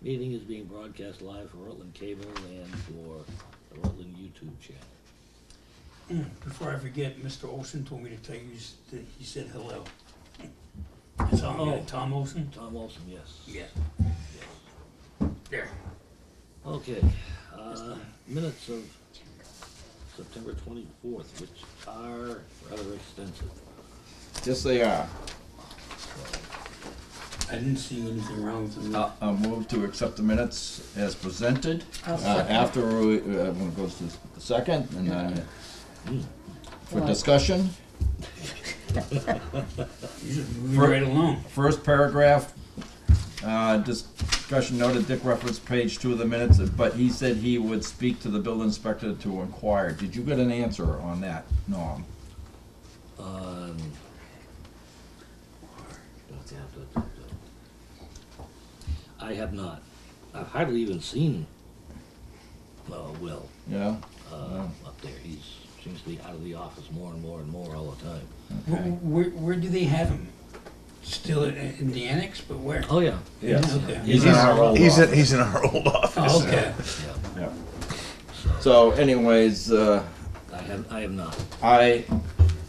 Meeting is being broadcast live for Rutland Cable and for the Rutland YouTube channel. Before I forget, Mr. Olson told me to tell you that he said hello. That's all I'm getting. Tom Olson? Tom Olson, yes. Yeah. Yes. There. Okay, minutes of September 24th, which are rather extensive. Yes, they are. I didn't see anything wrong with them. I'll move to accept the minutes as presented. I'll second. After when it goes to the second, and then for Well, discussion. You just move right along. First paragraph, discussion noted, Dick referenced page 2 of the minutes, but he said he would speak to the building inspector to inquire. Did you get an answer on that, Norm? I have not. I've hardly even seen Will Yeah? up there. He seems to be out of the office more and more and more all the time. Okay. Where do they have him? Still in the annex, but where? Oh, yeah. Yes. Okay. He's in our old office. He's in our old office. Oh, okay. Yeah. Yeah. So anyways, I have not. I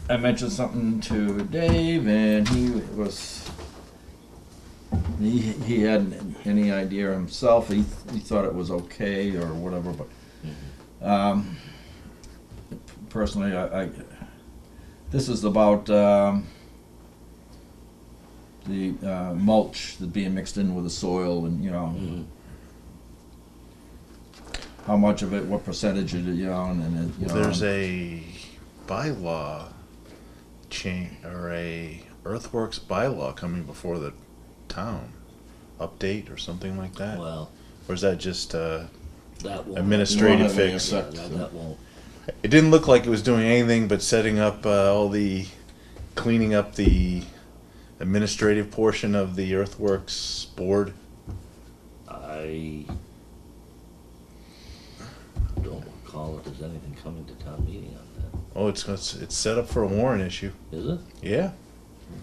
mentioned something to Dave, and he hadn't any idea himself. He thought it was okay or whatever, but personally, I this is about the mulch that's being mixed in with the soil, and how much of it, what percentage of it, and There's a bylaw change, or a earthworks bylaw coming before the town update or something like that. Well, Or is that just that won't. administrative Won't have any fix? effect. That won't. It didn't look like it was doing anything but setting up cleaning up the administrative portion of the earthworks board. I don't recall if there's anything coming to town meeting on Oh, it's set up for a warrant issue. that. Is it? Yeah.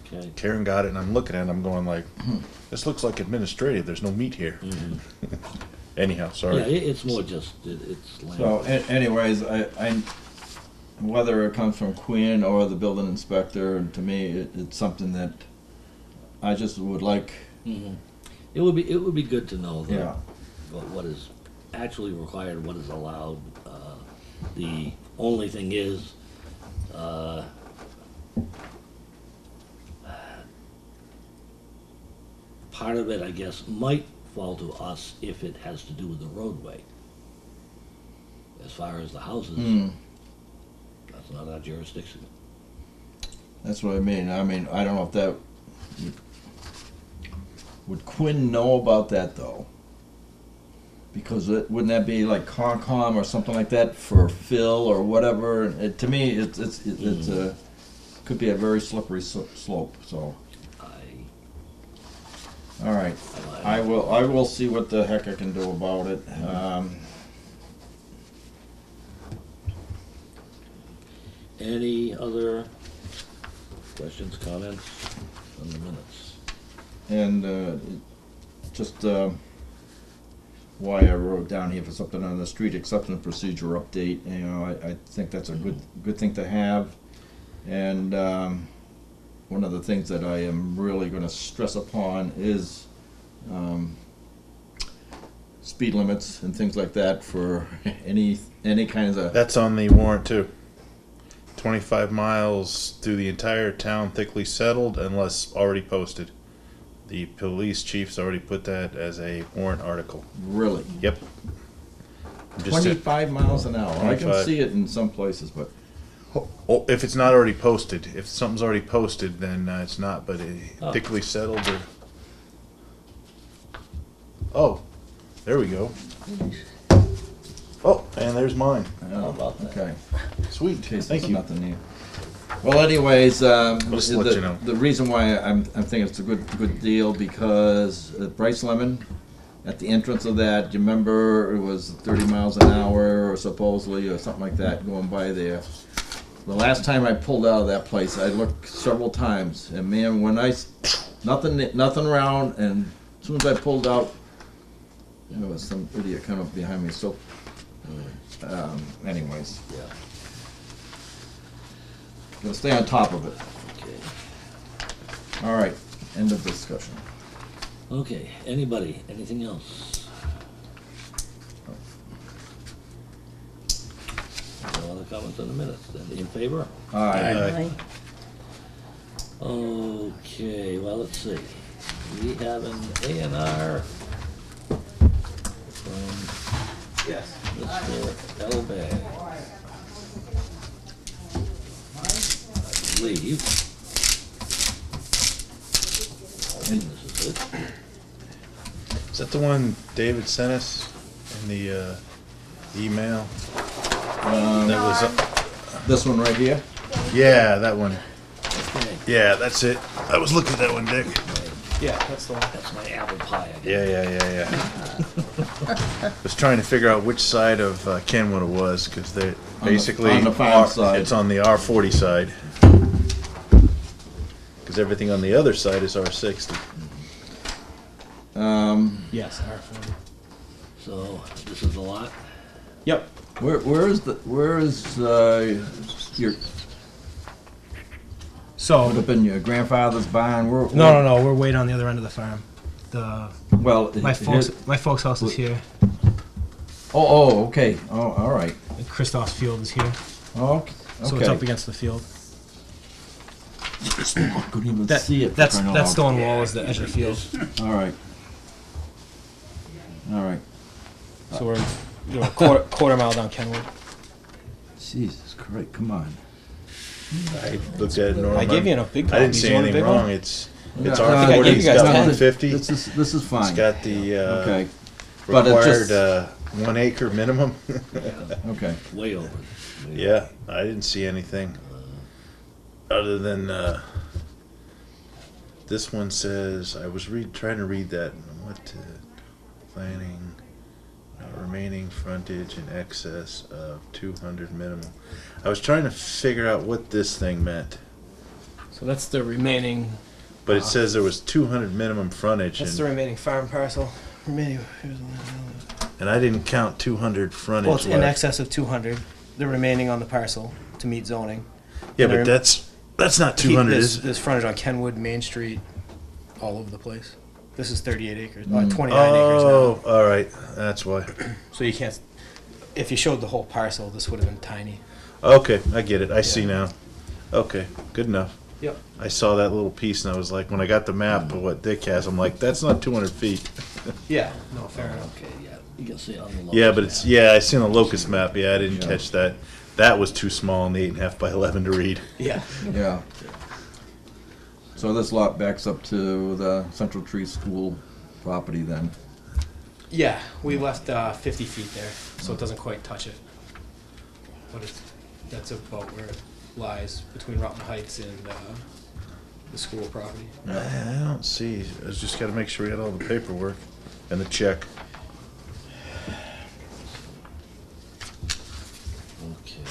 Okay. Karen got it, and I'm looking at it, I'm going like, this looks like administrative, there's no meat here. Anyhow, sorry. Yeah, it's more just, it's land. So, anyways, I whether it comes from Quinn or the building inspector, to me, it's something that I just would like. It would be good to know that Yeah. what is actually required, what is allowed. The only thing is, part of it, I guess, might fall to us if it has to do with the roadway. As far as the houses, that's not our jurisdiction. That's what I mean. I don't know if that would Quinn know about that though. Because wouldn't that be like Concom or something like that for Phil or whatever? To me, it's a could be a very slippery slope. So, all right, I will see what the heck I can do about it. Any other questions, comments on the minutes? And just why I wrote down here for something on the street acceptance procedure update. I think that's a good thing to have. And one of the things that I am really going to stress upon is speed limits and things like that for any kinds of. That's on the warrant too. 25 miles through the entire town thickly settled unless already posted. The police chief's already put that as a warrant article. Really? Yep. 25 miles an hour. I can 25. see it in some places, but Oh, if it's not already posted. If something's already posted, then it's not, but thickly settled or... Oh, there we go. Oh, and there's mine. How about that? okay. Sweet, In case thank there's you. nothing here. Well, anyways, Just to let you know. the reason why I'm thinking it's a good deal because Brice Lemon, at the entrance of that, you remember it was 30 miles an hour or supposedly or something like that going by there. The last time I pulled out of that place, I looked several times, and man, when nothing around, and as soon as I pulled out, There was some idiot coming up behind me, so, anyways, Yeah, gotta stay on top of it. okay. All right, end of discussion. Okay, anybody, anything else? No other comments on the minutes, then in favor? Aye. Okay, well, let's see. We have an A&R from Yes. Mr. Elbag. I believe. This is it. Is that the one David sent us in the email? That was, This one right here? yeah, that one. Okay, Yeah, that's it. I was looking at that one, Dick. Yeah, that's the one. that's my apple pie. Yeah. Was trying to figure out which side of Kenwood it was, because they basically on the farm side. it's on the R40 side. Because everything on the other side is R60. Yes, R40. So, this is a lot? Yep. Where is your, So, would have been your grandfather's barn? no, we're way on the other end of the farm. Well, My folks' house is here. Okay. Oh, all right. And Christoph's field is here. Oh, So it's up against the field. Couldn't even That, see it. that's for crying out that loud. stone wall is the edge of the field. All right. All right. So we're a quarter mile down Kenwood. Jesus Christ, come on. I looked at it normal. I gave you a big I didn't copy. see You want a anything big one? wrong. It's No, R40. I gave you It's guys got 10. 150. This is fine. It's got the Okay. But it required just- 1 acre minimum. Okay. Way over. Yeah, I didn't see anything other than this one says I was trying to read that. What planning remaining frontage in excess of 200 minimum. I was trying to figure out what this thing meant, So that's the remaining. but it says there was 200 minimum frontage, That's the and, remaining farm parcel. Remaining. and I didn't count 200 frontage. Well, it's in left. excess of 200. The remaining on the parcel to meet zoning. Yeah, and but there- that's not 200. There's, Is it? there's frontage on Kenwood, Main Street, all over the place. This is 38 acres, 29 Oh, acres now. all right, that's why. So you can't. If you showed the whole parcel, this would have been tiny. Okay, I get it. I see now. Okay, good enough. Yep. I saw that little piece and I was like, when I got the map of what Dick has, I'm like, that's not 200 feet. Yeah. No, fair enough. Okay, yeah, you can see it on the lower. Yeah, but it's, yeah, I seen the locust map. Yeah, I didn't Yeah. catch that. That was too small in the 8.5 by 11 to read. Yeah. Yeah. So this lot backs up to the Central Tree School property then. Yeah, we left 50 feet there, so it doesn't quite touch it. But that's about where it lies between Rutland Heights and the school property. I don't see. I just got to make sure we had all the paperwork and the check. Okay.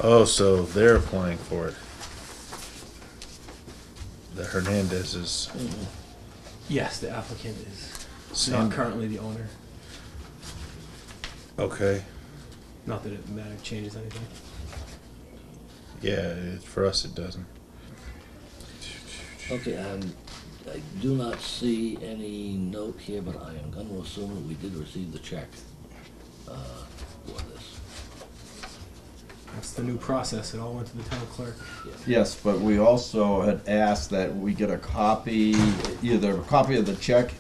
Oh, so they're applying for it. The Hernandez's. Yes, the applicant is Same. not currently the owner. Okay. Not that it changes anything. Yeah, for us it doesn't. Okay, I do not see any note here, but I am going to assume that we did receive the check for this. That's the new process. It all went to the town clerk. Yes, but we also had asked that we get a copy, either a copy of the check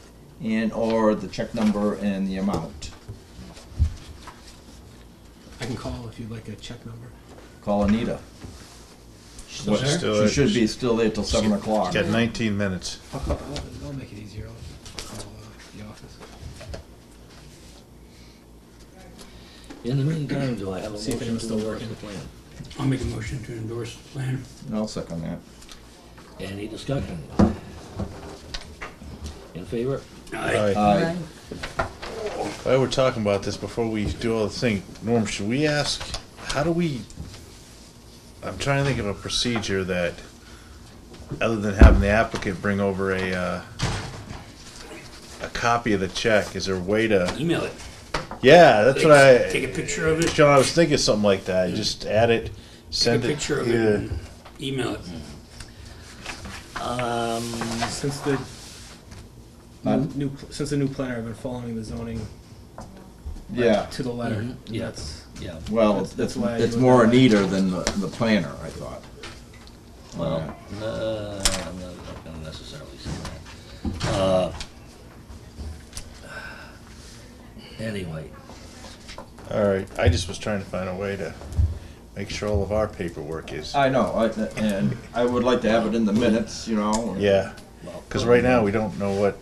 and or the check number and the amount. I can call if you'd like a check number. Call Anita. Still there? She should be still there till 7 o'clock. Got 19 minutes. I'll make it easier. I'll call the office. In the meantime, do I have a See if motion anyone's to still endorse working. the plan? I'll make a motion to endorse the plan. I'll second that. Any discussion? In favor? Aye. While we're talking about this, before we do all the thing, Norm, should we ask, how do we I'm trying to think of a procedure that, other than having the applicant bring over a copy of the check, is there a way to? Email it. Yeah, that's what I. Take a picture of it. John, I was thinking something like that. Just add it, Take send a it. picture of it and email it. Since the since the new planner, I've been following the zoning Yeah, to the letter. Mhm. Yeah. That's Yeah. well, That's why I it's do it more that way. neater than the planner, I thought. Well, I'm not gonna necessarily say that. Anyway, All right. I just was trying to find a way to make sure all of our paperwork is. I know, and I would like to have it in the minutes, you know. Yeah. well. Because right now we don't know what.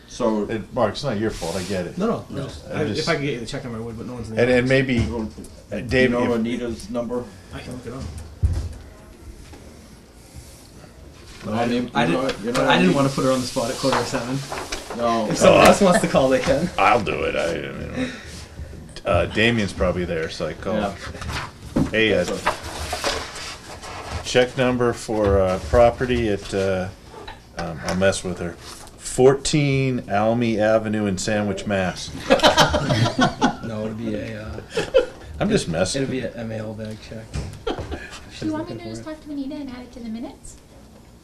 So, Mark, it's not your fault. I get it. no. No. If I could get you the check number, I would, but no one's in the And maybe, do you Dave, know if- Anita's number? I can look it up. No, I didn't, I didn't want to put her on the spot at 6:45. No. If someone else wants to call, they can. I'll do it. I mean, Damien's probably there, so I call. Yeah. Hey, check number for property at, I'll mess with her, 14 Almy Avenue in Sandwich, Mass. No, it'd be a I'm just messing. it'd be a Elbag check. Do you want me to just talk to Anita and add it to the minutes?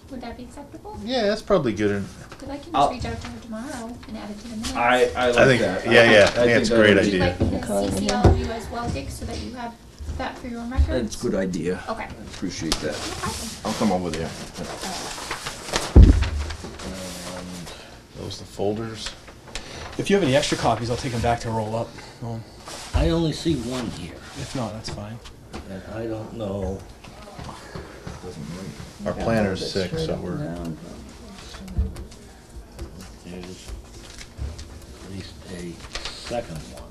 Would that be acceptable? Yeah, that's probably good. Because I can I'll- just reach out to her tomorrow and add it to the minutes. I like I think- that. yeah, I think it's a great Would you idea. like me to CC all of you as well, Dick, so that you have that for your own records? That's a good idea. Okay. I appreciate that. No problem. I'll come over there. Those the folders. If you have any extra copies, I'll take them back to roll up. I only see one here, If not, that's fine. and I don't know. Our planner's sick, so we're. There's at least a second one.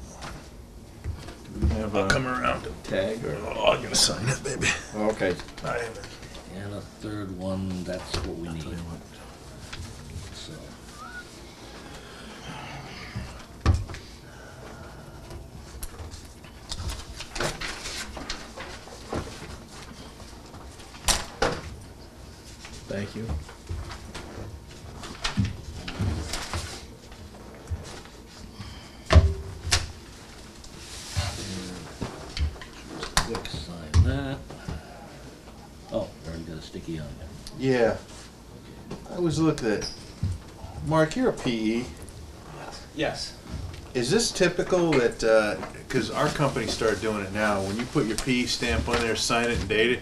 Have I'll a come around. tag or? Oh, I'm gonna sign it, baby. Okay. And a third one, that's what we need. So, Thank you. quick sign that. Oh, already got a sticky on there. Yeah. I was looking at. Mark, you're a PE. Yes. Is this typical that, because our company started doing it now, when you put your PE stamp on there, sign it and date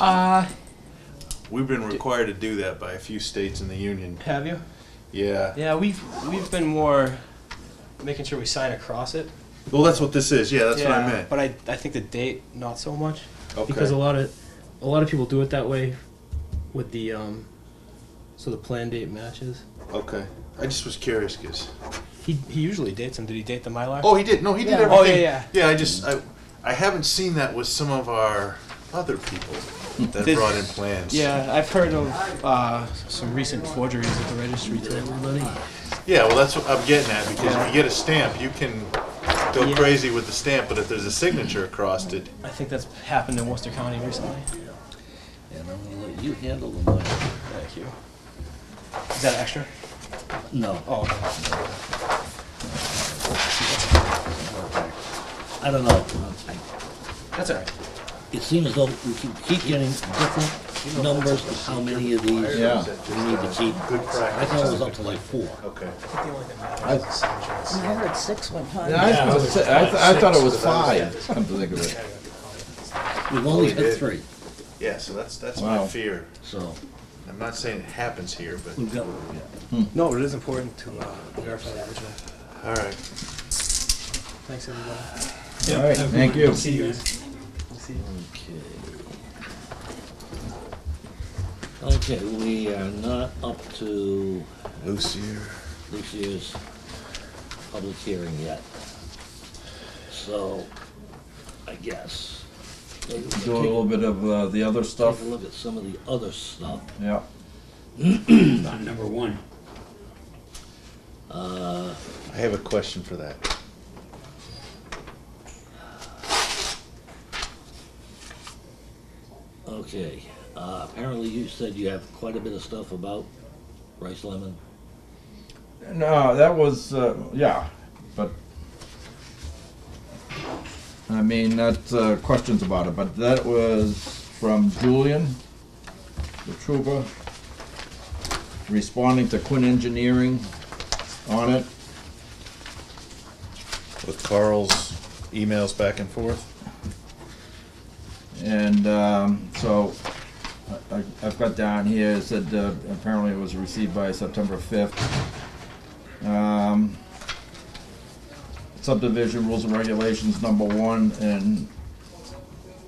it? We've been required to do that by a few states in the union. Have you? Yeah. Yeah, we've been more making sure we sign across it. Well, that's what this is. Yeah, that's what I meant. But I think the date not so much. Okay. Because a lot of people do it that way with the so the plan date matches. Okay. I just was curious because. He usually dates them. Did he date the Mylar? Oh, he did. No, he did Yeah. everything. Oh, yeah. Yeah, I haven't seen that with some of our other people that Did- brought in plans. Yeah, I've heard of some recent forgeries at the registry too. Everybody? Yeah, well, that's what I'm getting at because if you get a stamp, you can go Yeah. crazy with the stamp, but if there's a signature across it, I think that's happened in Worcester County recently. And I'm gonna let you handle the money. Thank you. Is that extra? No, Oh, okay. I don't know. That's all right. It seems as though we keep getting different numbers of how many of these Yeah. we need to keep. good I practice. thought it was up to like 4. Okay. The only thing that matters is the signatures. I heard 6 one time. I thought it was 5, come to think of it. We've only we had did. 3, Yeah, so that's Wow. my fear. so I'm not saying it happens here, but we've got, No, but it is important to verify the original. all right. Thanks, everybody. All right, thank you. See you guys. We'll see you. okay. Okay, we are not up to Lucier. this year's public hearing yet. So, I guess. maybe we Do a little bit of the other Take stuff. a look at some of the other stuff. Yeah. On number 1. I have a question for that. Okay, apparently you said you have quite a bit of stuff about Rice Lemon. No, that was, yeah, but, I mean, that's questions about it, but that was from Julian, the trooper, responding to Quinn Engineering on it. With Carl's emails back and forth. And so I've got down here, it said apparently it was received by September 5th. Subdivision rules and regulations #1, and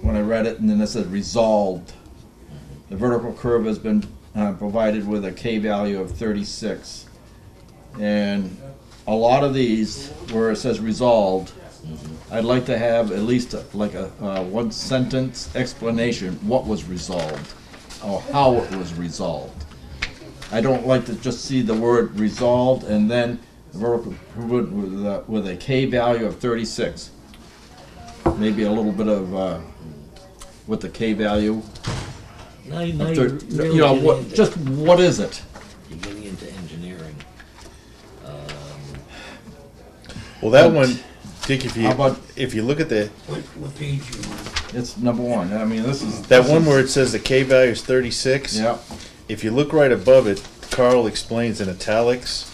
when I read it, and then it said resolved. The vertical curve has been provided with a K value of 36. And a lot of these, where it says resolved, I'd like to have at least like a one sentence explanation what was resolved or how it was resolved. I don't like to just see the word resolved and then vertical with a K value of 36. Maybe a little bit of with the K value. Now of you're really you know getting what? into, Just what is it? you're getting into engineering. Well, that one, Dick, if How about- you look at the What page you on? It's #1. I mean, this is that one where it says the K value is 36. Yeah. If you look right above it, Carl explains in italics,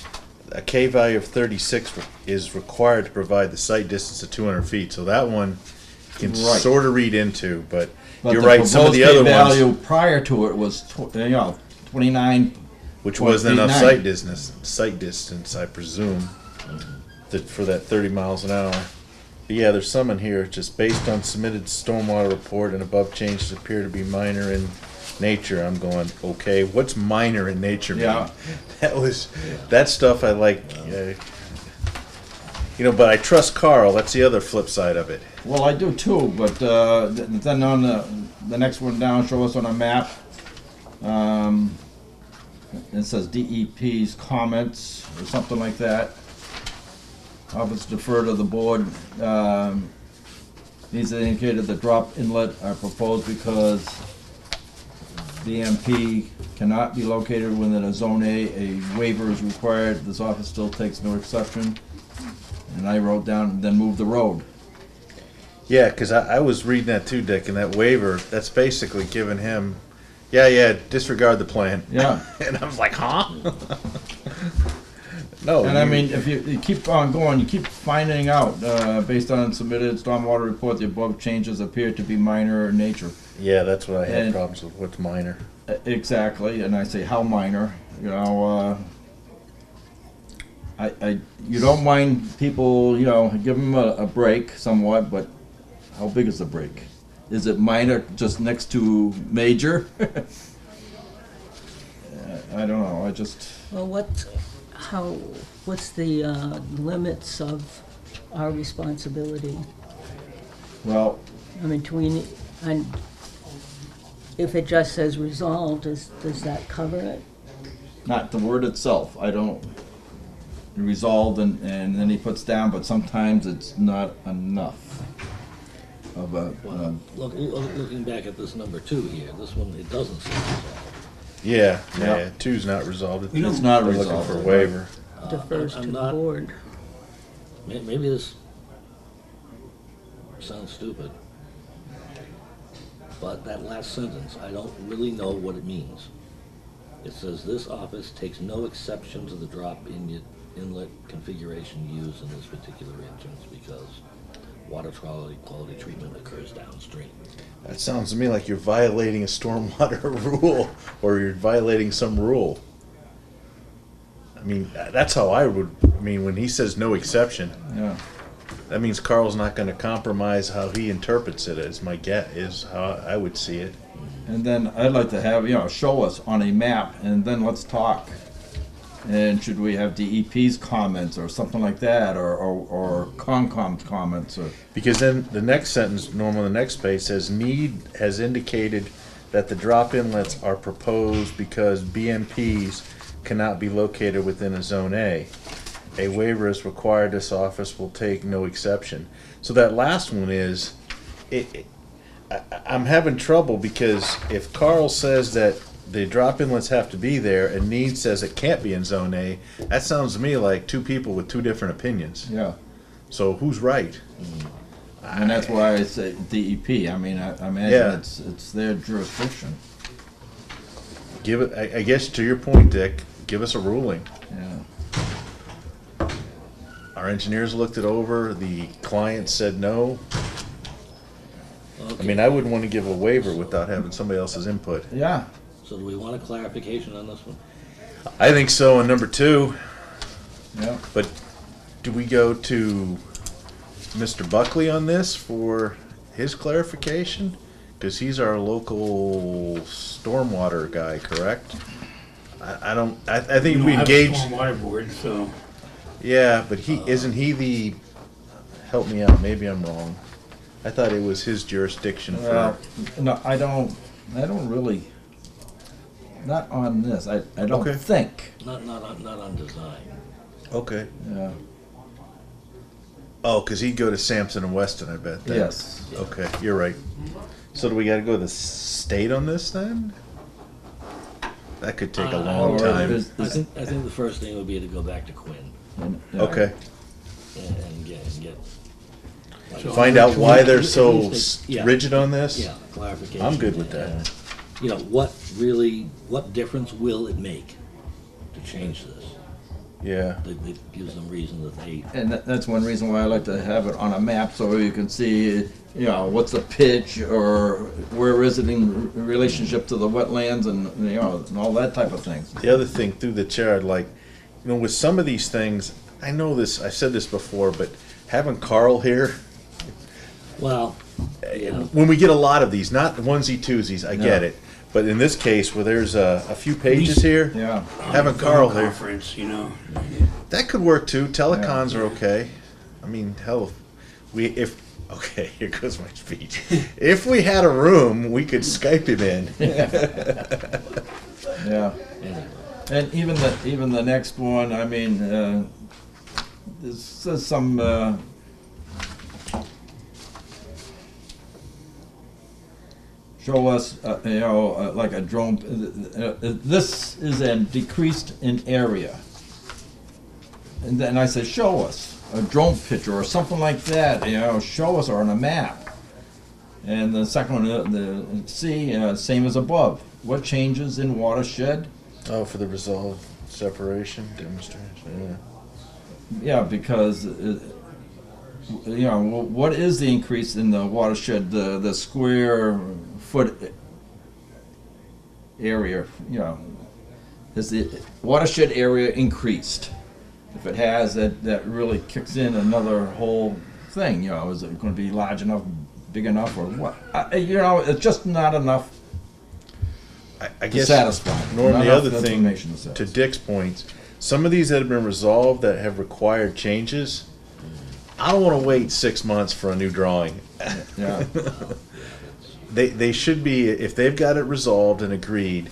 a K value of 36 is required to provide the site distance of 200 feet. So that one you can Right. sort of read into, but But you're the right. Some of the proposed other K value ones, prior to it was 29. which wasn't enough 0.89. site distance, I presume, for that 30 miles an hour. But yeah, there's some in here, just based on submitted stormwater report and above changes appear to be minor in nature. I'm going, okay, what's minor in nature mean? Yeah. That stuff I like, but I trust Carl. That's the other flip side of it. Well, I do too, but then on the next one down, show us on a map. It says DEP's comments or something like that. Office defer to the board. These indicated the drop inlet are proposed because BMP cannot be located within a zone A. A waiver is required. This office still takes no exception. And I wrote down, then move the road. Yeah, because I was reading that too, Dick, and that waiver, that's basically giving him, disregard the plan. Yeah. And I was like, huh? No. And I mean, if you keep on going, you keep finding out, based on submitted stormwater report, the above changes appear to be minor in nature. Yeah, that's what I had And- problems with. What's minor? Exactly, and I say how minor, you don't mind people, give them a break somewhat, but how big is the break? Is it minor just next to major? I don't know, Well, what's the limits of our responsibility? well, I mean, and if it just says resolved, does that cover it? not the word itself, I don't, resolved and then he puts down, but sometimes it's not enough of a, Looking back at this #2 here, this one, it doesn't say resolved. Yeah, Yeah. two's not resolved. it's not They're resolved. looking for a waiver. Defers I'm to the not- board. Maybe this sounds stupid, but that last sentence, I don't really know what it means. It says, "This office takes no exception to the drop inlet configuration used in this particular entrance because water quality treatment occurs downstream." That sounds to me like you're violating a stormwater rule, or you're violating some rule. I mean, that's how I would. I mean, when he says no exception, Yeah. that means Carl's not going to compromise how he interprets it. Is my guess is how I would see it. And then I'd like to have, show us on a map, and then let's talk. And should we have DEP's comments or something like that, or Concom's comments, or, Because then the next sentence, normal, the next page says, "Need has indicated that the drop inlets are proposed because BMPs cannot be located within a zone A. A waiver is required. This office will take no exception." So that last one is, I'm having trouble because if Carl says that the drop inlets have to be there and Need says it can't be in Zone A, that sounds to me like two people with two different opinions. Yeah, So who's right? and that's why I say DEP. I mean, I imagine Yeah. it's their jurisdiction. Give it. I guess to your point, Dick. Give us a ruling. Yeah. Our engineers looked it over. The client said no. I mean, I wouldn't want to give a waiver without having somebody else's input. Yeah. So do we want a clarification on this one? I think so on number 2. Yeah. But do we go to Mr. Buckley on this for his clarification? Because he's our local stormwater guy, correct? I don't. I think You we don't have a engage. stormwater board, so Yeah, but he isn't he the. Help me out. Maybe I'm wrong. I thought it was his jurisdiction for. Well, no, I don't really. Not on this. I don't Okay. think. Not on design. Okay. Yeah. Oh, because he'd go to Sampson and Weston, I bet. Then. Yes. Okay, you're right. So do we got to go to the state on this then? That could take a long Or time. I think the first thing would be to go back to Quinn Yeah. Okay. and get So Find number out two, why they're At so least they- yeah. rigid on this. yeah, clarification. I'm good with that. and, you know, what difference will it make to change this? Yeah. That gives them reason that they, And that's one reason why I like to have it on a map so you can see, you know, what's the pitch or where is it in relationship to the wetlands and, you know, and all that type of thing. The other thing through the chair, I'd like, you know, with some of these things, I know this, I've said this before, but having Carl here, well, yeah. when we get a lot of these, not onesie twosies, I get Yeah. it. But in this case, where there's a few pages here, Yeah. having Carl here, conference, you know. that could work too. Telecons are okay. I mean, hell, okay, here goes my speech. If we had a room, we could Skype him in. Yeah. Anyway. And even the next one, I mean, there's some, show us, you know, like a drone, this is a decreased in area. And then I said, show us a drone picture or something like that, you know, show us or on a map. And the second one, the C, same as above. What changes in watershed? Oh, for the resolve separation demonstration. Yeah, because, you know, what is the increase in the watershed, the square foot area, you know? Has the watershed area increased? If it has, that really kicks in another whole thing, you know, is it gonna be large enough, big enough, or what? You know, it's just not enough I to guess, satisfy. Norm, Not the enough other thing, information to satisfy. Dick's points, some of these that have been resolved that have required changes, I don't want to wait 6 months for a new drawing. Yeah, They should be, if they've got it resolved and agreed,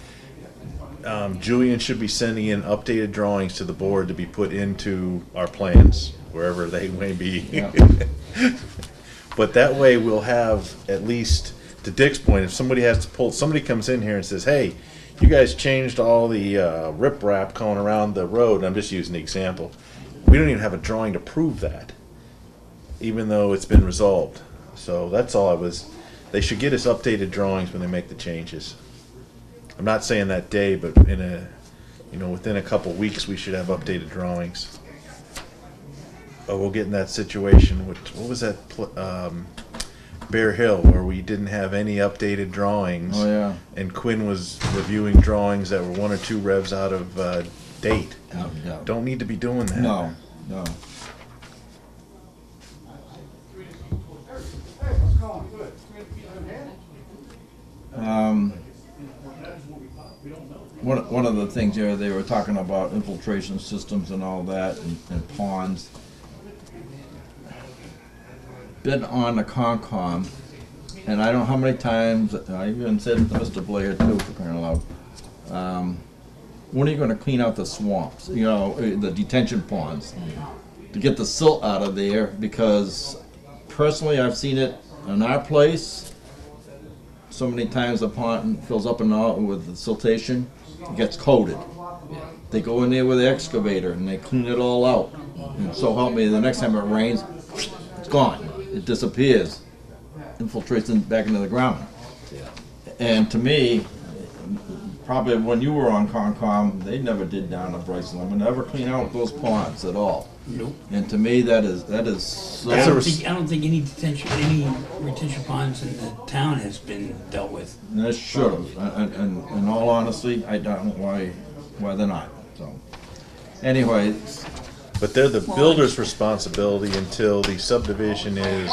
Julian should be sending in updated drawings to the board to be put into our plans, wherever they may be. Yeah. But that way we'll have, at least, to Dick's point, if somebody has to pull, somebody comes in here and says, hey, you guys changed all the riprap going around the road, and I'm just using the example. We don't even have a drawing to prove that, even though it's been resolved. So that's all I was, they should get us updated drawings when they make the changes. I'm not saying that day, but in a, you know, within a couple weeks, we should have updated drawings. Oh, we'll get in that situation with, what was that, Bear Hill, where we didn't have any updated drawings. oh, yeah. And Quinn was reviewing drawings that were 1 or 2 revs out of date. Yeah. Don't need to be doing that. No. One of the things here, they were talking about infiltration systems and all that, and ponds. Been on the Concom, and I don't know how many times, I even said it to Mr. Blair too, for crying out loud. When are you gonna clean out the swamps, you know, the detention ponds? To get the silt out of there, because personally I've seen it in our place, so many times the pond fills up and out with the siltation, it gets coated. They go in there with the excavator and they clean it all out. And so help me, the next time it rains, it's gone. It disappears, infiltrates back into the ground. And to me, probably when you were on Concom, they never did down at Brice Lemon, never clean out those ponds at all. Nope. And to me, that is so. I don't think any retention ponds in the town has been dealt with. That should have. And in all honesty, I don't know why they're not. So, anyway, But they're the builder's responsibility until the subdivision is,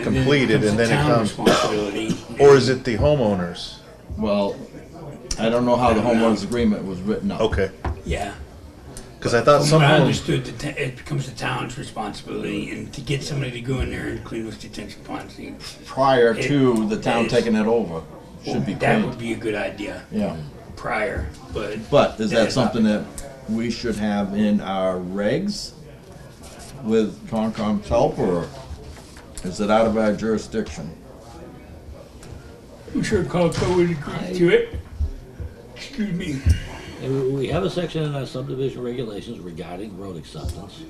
Completed, and then it comes. responsibility. Or is it the homeowners? well, I don't know how the homeowners agreement was written up. Okay, Yeah. because I thought From some what I homes. understood, it becomes the town's responsibility, and to get somebody to go in there and clean those detention ponds, Prior to the town is- taking it over, should be that would cleaned. be a good idea. Yeah. Prior, but. But is that has something not that we should have in our regs with Concom's help, or is it out of our jurisdiction? I'm sure Counsel would agree to it. Excuse me. And we have a section in our subdivision regulations regarding road acceptance.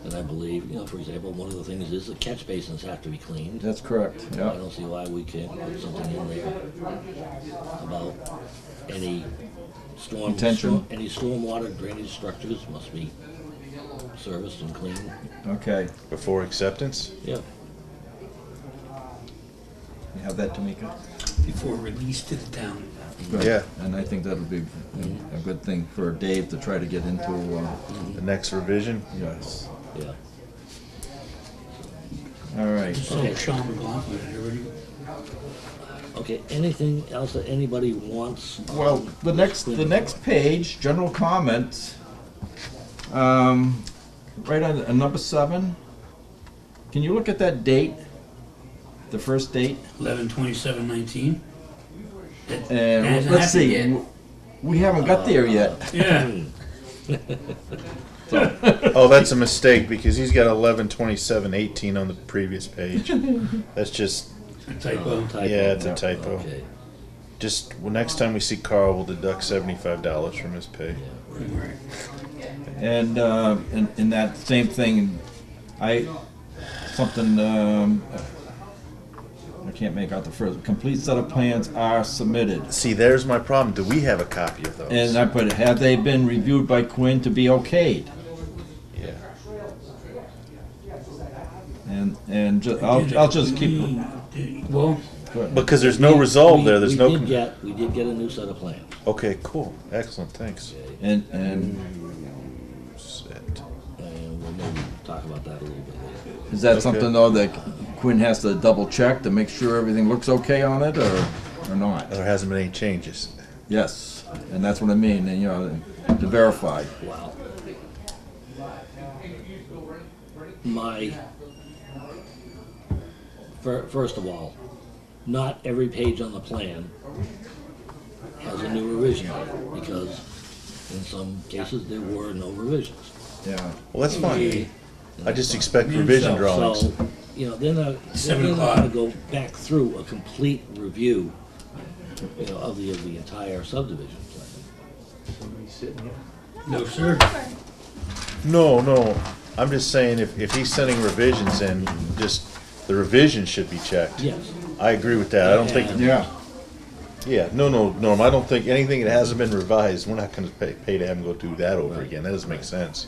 And I believe, for example, one of the things is the catch basins have to be cleaned. That's correct, I yeah. don't see why we can't put something in there about any Retention. any stormwater drainage structures must be serviced and cleaned. Okay, Before acceptance? Yeah. you have that, Tamika? Before release to the town. Good. Yeah. And I think that would be a good thing for Dave to try to get into, The next revision? yes. Yeah. All right. So Sean McLaughlin, everybody. Okay, anything else that anybody wants? Well, the next page, general comments, right on number 7. Can you look at that date? The first date? 11/27/19. And hasn't let's see, happened yet. we haven't got there yet. Yeah. Oh, that's a mistake because he's got 11/27/18 on the previous page. That's just, A typo. yeah, it's a typo. Okay. Just, well, next time we see Carl, we'll deduct $75 from his pay. Right. And in that same thing, I can't make out the first. Complete set of plans are submitted. See, there's my problem. Do we have a copy of those? And I put, have they been reviewed by Quinn to be okayed? Yeah. And I'll just keep. Well, Because there's no resolve there, there's no. We did get a new set of plans. Okay, cool. Excellent, thanks. And Set. And we'll maybe talk about that a little bit later. is that Okay. something though that Quinn has to double check to make sure everything looks okay on it, or not? There hasn't been any changes. Yes, and that's what I mean. And, to verify. Wow. First of all, not every page on the plan has a new revision on it, because in some cases there were no revisions. Yeah. Well, that's fine. Okay. I just expect revision drawings. So, they're 7 not o'clock. gonna go back through a complete review, of the entire subdivision plan. no, sir. No, I'm just saying if he's sending revisions in, just, the revision should be checked. Yes. I agree with that. I don't think, Yeah. yeah, no, Norm, I don't think anything that hasn't been revised, we're not gonna pay to have him go do that over Right. again. That doesn't make sense.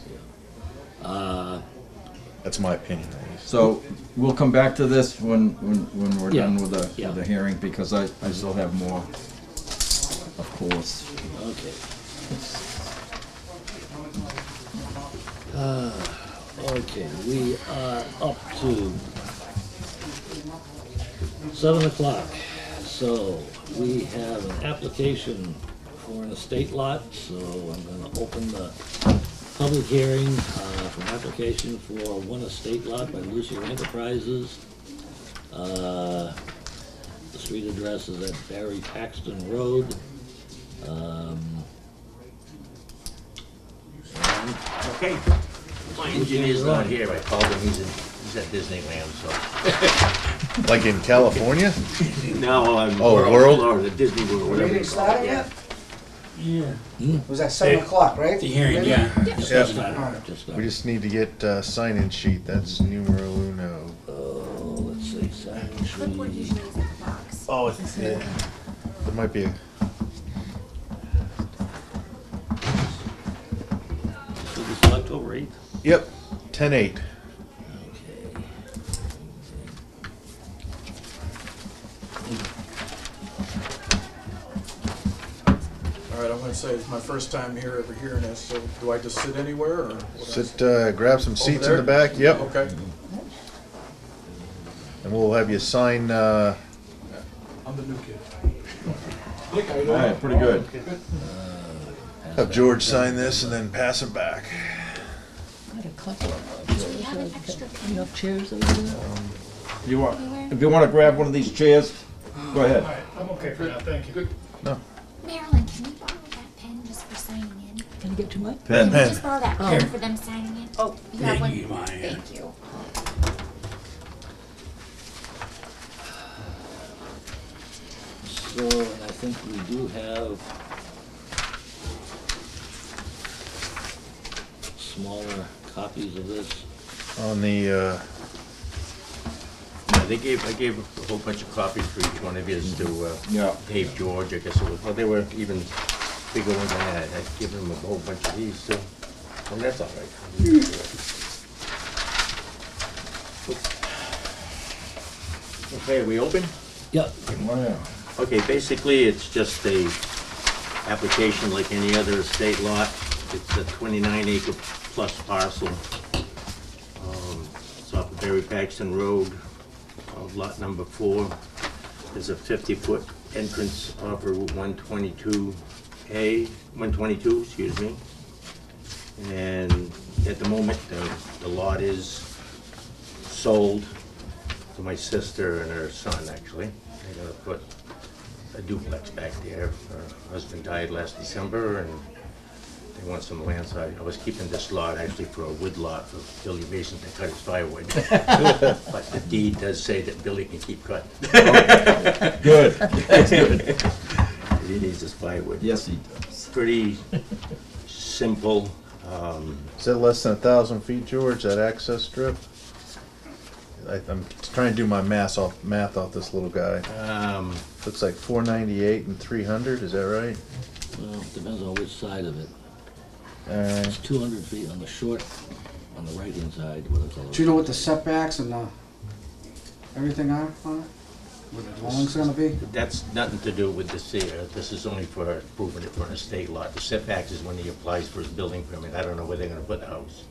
That's my opinion, at least. So we'll come back to this when we're Yeah. done with Yeah. the hearing, because I still have more, of course. Okay. Okay, we are up to 7 o'clock. So we have an application for an estate lot, so I'm gonna open the public hearing for an application for one estate lot by Lucier Enterprises. The street address is at Barre Paxton Road. Okay, my engineer's not here, I called him, he's He's at Disneyland, so. Like in California? No, I'm. Oh, World? Florida, Disney World, whatever. Meeting it's called. started yet? Yeah. It was at 7 o'clock, right? The hearing, Maybe? yeah. Yeah. Just Alright. started. We just need to get sign-in sheet. That's numero uno. Let's see, sign Clipboard sheet. usually is in the box. Oh, it's, yeah. There might be a, So this is October 8th? yep, 10-8. Okay. All right, I'm gonna say it's my first time here, ever hearing this, so do I just sit anywhere, or? what Sit, else? grab some seats in there? the back, yep. Okay, And we'll have you sign, I'm the new kid. All right, pretty good. have George sign this and then pass it back. I had a couple of Do we have an extra pen enough chairs over there. You want, if you wanna grab one of these chairs, go ahead. I'm okay for now, thank you. Good. Marilyn, can we borrow that pen just for signing in? Can you get to my? Can we Pen. just borrow that pen for them signing in? Oh, you have Yeah, one? you want, yeah. Thank you. So, and I think we do have smaller copies of this. On the, Yeah, I gave a whole bunch of copies for each one of yous to Yeah. Dave George, I guess it was. Well, they were even bigger ones than that. I'd given him a whole bunch of these too. Well, that's all right. Okay, are we open? Yep. Oh, yeah. Okay, basically, it's just a application like any other estate lot. It's a 29-acre plus parcel. It's off of Barre Paxton Road, lot number 4. There's a 50-foot entrance off Route 122, excuse me. And at the moment, the lot is sold to my sister and her son, actually. They're gonna put a duplex back there. Her husband died last December, and they want some land, so I was keeping this lot actually for a wood lot for Billy Mason to cut his firewood. But the deed does say that Billy can keep cutting. Good, that's good. He needs his firewood. Yes, he does. Pretty simple. is that less than 1,000 feet, George, that access strip? I'm trying to do my math off this little guy. Looks like 498 and 300, is that right? Well, depends on which side of it. Alright. It's 200 feet on the short, on the right-hand side, what it's all. Do you know what the setbacks and everything are on it? Where the dwelling's gonna be? That's nothing to do with this here. This is only for approving it for an estate lot. The setbacks is when he applies for his building permit. I don't know where they're gonna put the house.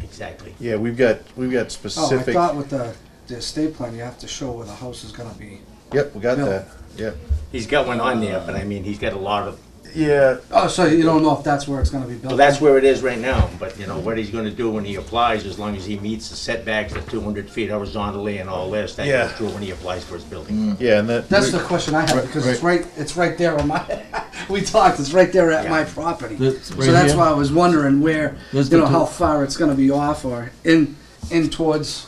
Exactly. Yeah, we've got Oh, I specific. thought with the estate plan, you have to show where the house is gonna be. Yep, we got Bill. that. Yep. He's got one on there, but I mean, he's got a lot of, Yeah. Oh, so you don't know if that's where it's gonna be built? well, that's where it is right now. But, you know, what he's gonna do when he applies, as long as he meets the setbacks at 200 feet horizontally and all this, that Yeah. goes through when he applies for his building. Yeah, and that. That's the question I have, because it's right there on my, we talked, it's right there at my property. This So right that's here? why I was wondering where, There's you the know, how two- far it's gonna be off, or in towards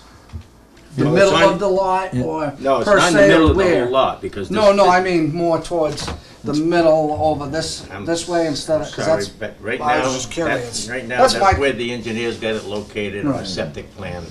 the Well, middle it's on- of the lot, or No, it's per not in the se, middle or of the where? whole lot, because this. No, I mean more towards the middle over this way instead of, 'cause Sorry, that's, but right I was now, just curious. right now, That's that's my- where the engineers got it located on the Right. septic plan.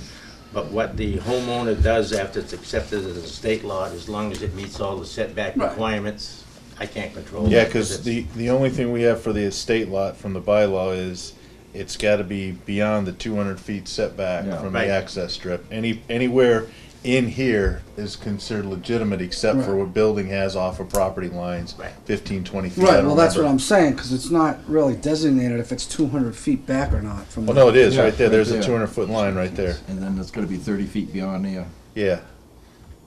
But what the homeowner does after it's accepted as a state lot, as long as it meets all the setback Right. requirements, I can't control. Yeah, it, because it's- the only thing we have for the estate lot from the bylaw is it's got to be beyond the 200 feet setback Yeah. from Right. the access strip. Anywhere in here is considered legitimate except for Right. what building has off of property lines, Right. 15, 20 feet. I right, don't well, that's what remember. I'm saying, because it's not really designated if it's 200 feet back or not from the. Well, no, it is Yeah, right there. right There's there. a 200-foot line right there. And then it's gonna be 30 feet beyond there. Yeah.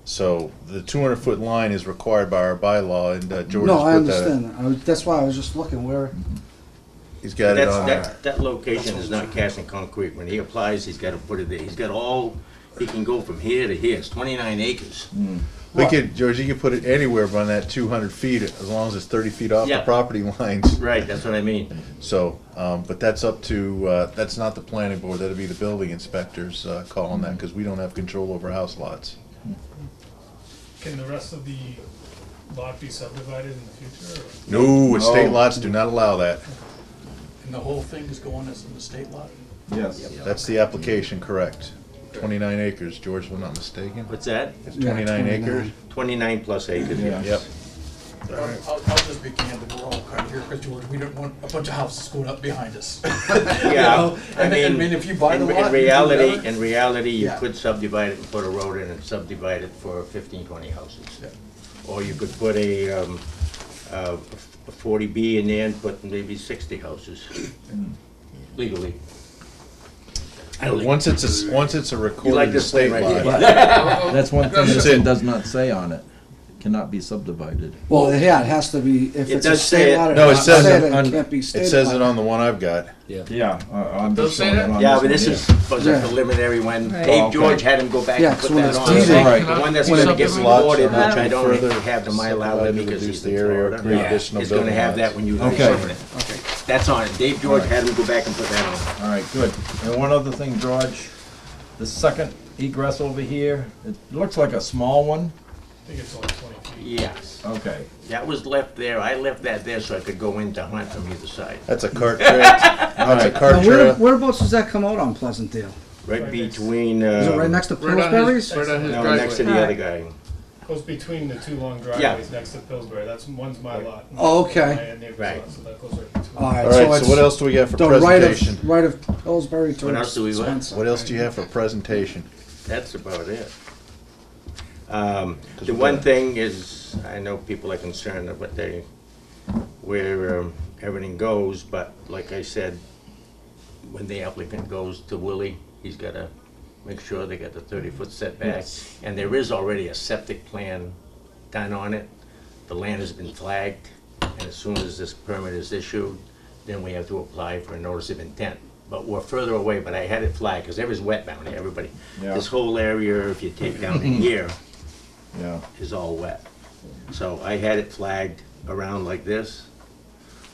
So the 200-foot line is required by our bylaw, and George No, has I put that. understand that. That's why I was just looking where, He's got it on there. That location is not cast in concrete. When he applies, he's gotta put it there. He's got all, he can go from here to here. It's 29 acres. We could, George, you could put it anywhere on that 200 feet, as long as it's 30 feet off the Yeah. property lines. Right, that's what I mean. So, but that's up to, that's not the planning board, that'd be the building inspector's call on that, because we don't have control over house lots. Can the rest of the lot be subdivided in the future? Or? No, estate lots do not allow that. And the whole thing is going as an estate lot? Yes. That's the application, correct. 29 acres, George, if I'm not mistaken. What's that? It's Yeah, 29 acres? 29 plus acres, Yeah. Yep. I'll just be candid, we're all kind of here, because George, we don't want a bunch of houses going up behind us. Yeah, I I mean, mean, if you buy the lot. in you do reality, better. in reality, you Yeah. could subdivide it and put a road in and subdivide it for 15, 20 houses. Yeah. Or you could put a 40B in there and put maybe 60 houses legally. Once it's a You like recorded this thing estate right here? lot. That's one thing That's this it. does not say on it. Cannot be subdivided. Well, yeah, it has to be, if It it's a does say state it. lot, No, it has to says say it that on- it can't be It state says lot. it on the one I've got. Yeah, I'm Does just say showing that? it on Yeah, this but this one is, was a Yeah. preliminary when Right. Dave Oh, okay. George had him go back Yeah, and put so when that it's on. deeded- Right. The one that's When gonna it get gets recorded, lots, which I don't further have the Mylar with me because reduce he's the in area, Florida. create Yeah. additional He's gonna building have lots. that when you Okay. sign it. That's on it. Dave George had him go back and put that on. All right, good. And one other thing, George, the second egress over here, it looks like a small one. I think it's only 20 feet. Yes. Okay. That was left there. I left that there so I could go in to hunt from either side. That's a cart trail. That's a cart Now, trail. whereabouts does that come out on Pleasantdale? Right between, Is it right next to Right on Pillsbury's? his, right on his no, driveway. next to the other guy. Goes between the two long driveways next to Pillsbury. That's, one's my lot. Oh, okay. My neighbor's Right. lot, so that goes right between. All right, All so right, it's so what else do we got for the presentation? right of Pillsbury to What else do we want? Spencer. What else do you have for presentation? That's about it. we The one got- thing is, I know people are concerned of where everything goes, but like I said, when the applicant goes to Willie, he's gotta make sure they got the 30-foot setback. And there is already a septic plan done on it. The land has been flagged, and as soon as this permit is issued, then we have to apply for a notice of intent. But we're further away, but I had it flagged, because there is wet down there, everybody. Yeah. This whole area, if you take down in here, Yeah. is all wet. So I had it flagged around like this,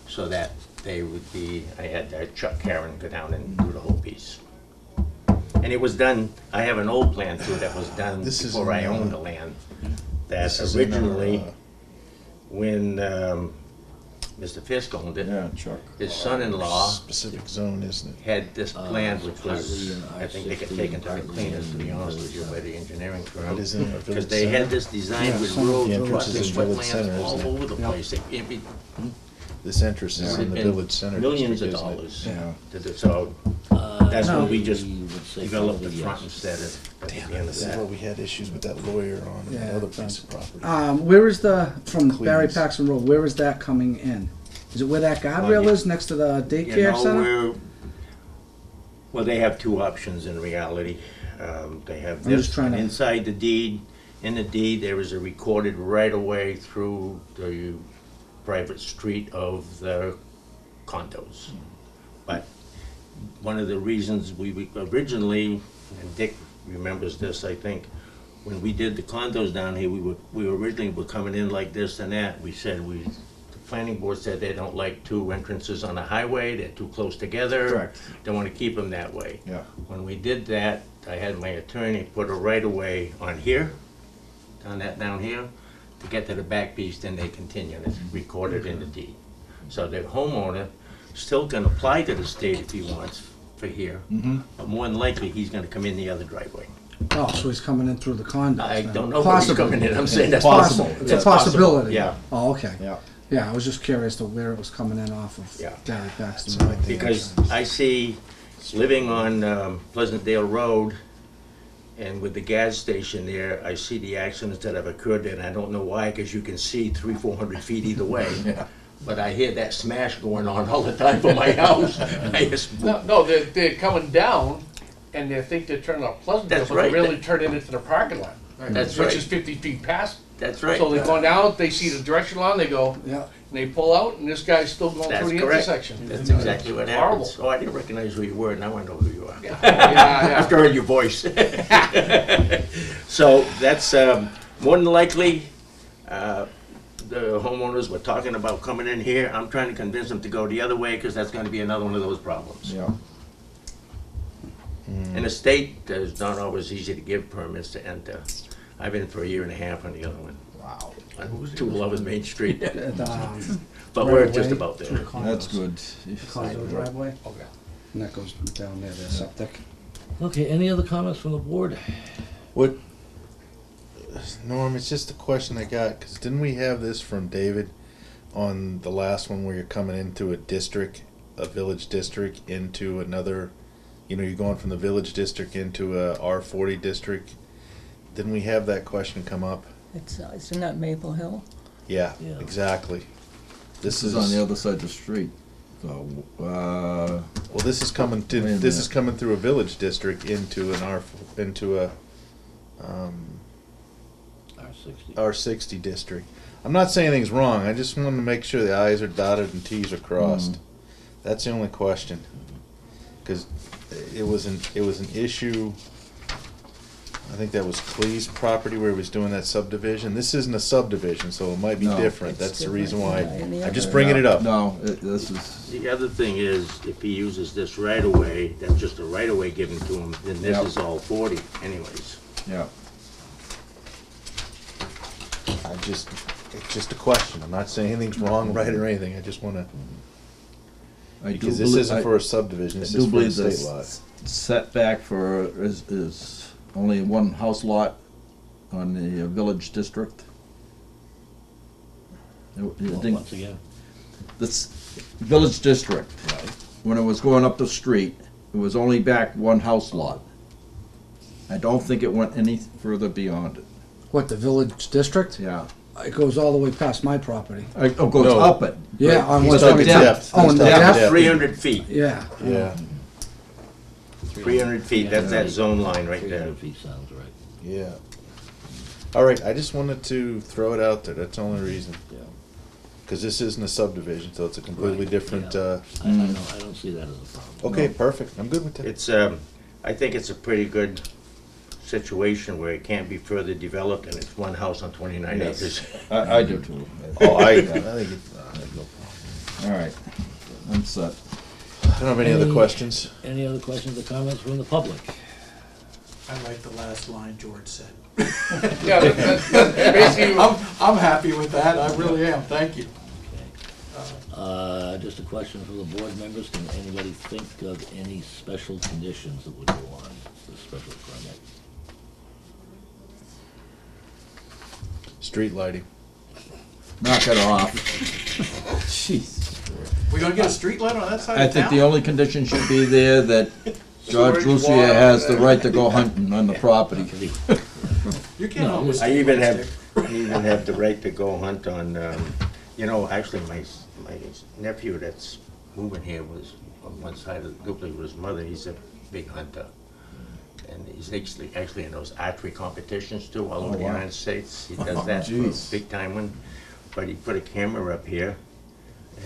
so that they would be, I had Chuck Karen go down and do the whole piece. And it was done, I have an old plan too that was done This is before I in, owned the land. That This is in our, originally, when Mr. Fisk owned it, Yeah, Chuck. his son-in-law Specific zone, isn't it? had this plan, which was, partly in I think they got R60, taken to the partly cleaners, to be in honest with you, Village by the engineering It firm. is in our Because village they had center. this designed Yeah, with some of roads, the entrances crossing in village center, wetlands all isn't it? over the Yeah. place. It'd be This entrance is in the and village center. millions of district, isn't it? dollars. Yeah. to do. So that's No. when we just would say developed the probably front yes. instead of at the Damn, end of this is that. what we had issues with that lawyer on Yeah, another it piece of property. Where is the, from Barre Queens. Paxton Road, where is that coming in? Is it where that guardrail you- is, next to the You daycare know, center? well, they have two options in reality. They have I'm just this, trying and to- inside the deed, in the deed, there is a recorded right-of-way through the private street of the condos. But one of the reasons we originally, and Dick remembers this, I think, when we did the condos down here, we originally were coming in like this and that. We said the planning board said they don't like two entrances on a highway, they're too close together. Correct. They want to keep them that way. Yeah. When we did that, I had my attorney put a right-of-way on here, down here, to get to the back piece, then they continue, and it's recorded in the deed. So the homeowner still can apply to the state if he wants for here, but more than likely, he's gonna come in the other driveway. Oh, so he's coming in through the condos I then. don't know where he's Possibly. coming in, I'm saying that's Possible. possible. It's a That's possible, possibility. Yeah, Oh, okay. Yeah. Yeah, I was just curious to where it was coming in off of Yeah. Barre Paxton So I Road. think- because I see, living on Pleasantdale Road, and with the gas station there, I see the accidents that have occurred there, and I don't know why, because you can see 300-400 feet either way. But I hear that smash going on all the time from my house. I just, No, they're coming down, and they think they're turning off Pleasantville, That's but they're right. really turning into the parking lot. That's Which right. is 50 feet past. that's right. So they're going down, they see the direction line, they go, Yeah. and they pull out, and this guy's still going That's through the correct. intersection. That's exactly what Horrible. happens. Oh, I didn't recognize who you were, now I know who you are. Yeah, yeah. After hearing your voice. So that's, more than likely, the homeowners were talking about coming in here. I'm trying to convince them to go the other way, because that's gonna be another one of those problems. Yeah. In the state, it's not always easy to give permits to enter. I've been for a year and a half on the other one. Wow. On 211 Main Street. But Right we're away just about to there. the condos. That's good. Condo driveway, Okay. and that goes down there, the septic. Okay, any other comments from the board? What, Norm, it's just a question I got, because didn't we have this from David on the last one where you're coming into a district, a village district, into another, you know, you're going from the village district into a R40 district? Didn't we have that question come up? Isn't that Maple Hill? Yeah, Yeah. exactly. This is on the other side of the street, so, Well, this is coming Wait a this minute. is coming through a village district into an into a R60. R60 district. I'm not saying anything's wrong. I just want to make sure the I's are dotted and T's are crossed. That's the only question. Because it was an issue. I think that was Clee's property where he was doing that subdivision. This isn't a subdivision, so it might be No. different. It's That's the reason different, why yeah, any I'm just other- bringing it up. No, this is, The other thing is, if he uses this right of way, that's just a right of way given to him, then this Yep. is all 40 anyways. yeah. It's just a question. I'm not saying anything's wrong, right, or anything. I just want to, I do because this belie- isn't I- for a subdivision. I This do is for a believe state the lot. setback for, is only one house lot on the village district. Once again. This village district, when it was going up the street, it was only back one house lot. I don't think it went any further beyond it, What, the village district? yeah. It goes all the way past my property. It goes No. up it. Yeah, on He's one talking seventy. depth. Oh, He's in the talking depth? depth. 300 feet, Yeah. Yeah, 300 feet, that's that zone line right there. 300 feet sounds right. yeah. All right, I just wanted to throw it out there. That's the only reason. Yeah. Because this isn't a subdivision, so it's a completely Right, different. yeah. I don't see that as a problem. Okay, perfect. I'm good with that. It's, I think it's a pretty good situation where it can't be further developed, and it's one house on 29 Yes. acres. I do too. Oh, I think it, All right, I'm set. I don't have any other questions. Any other questions or comments from the public? I like the last line George said. Yeah, that's basically, I'm happy with that, I really am, thank you. Just a question for the board members, can anybody think of any special conditions that would go on the special permit? Street lighting. Knock it off. Jeez. We gonna get a street light on that side I of think town? the only condition should be there that George Storage Lucia water, has the right to go hunting on the property. You can't No, always. I even have the right to go hunt on, you know, actually my nephew that's moving here was on one side of the duplex with his mother, he's a big hunter. And he's actually in those archery competitions too, all over the wow. United States. He does that, for a Jeez. big time one. But he put a camera up here,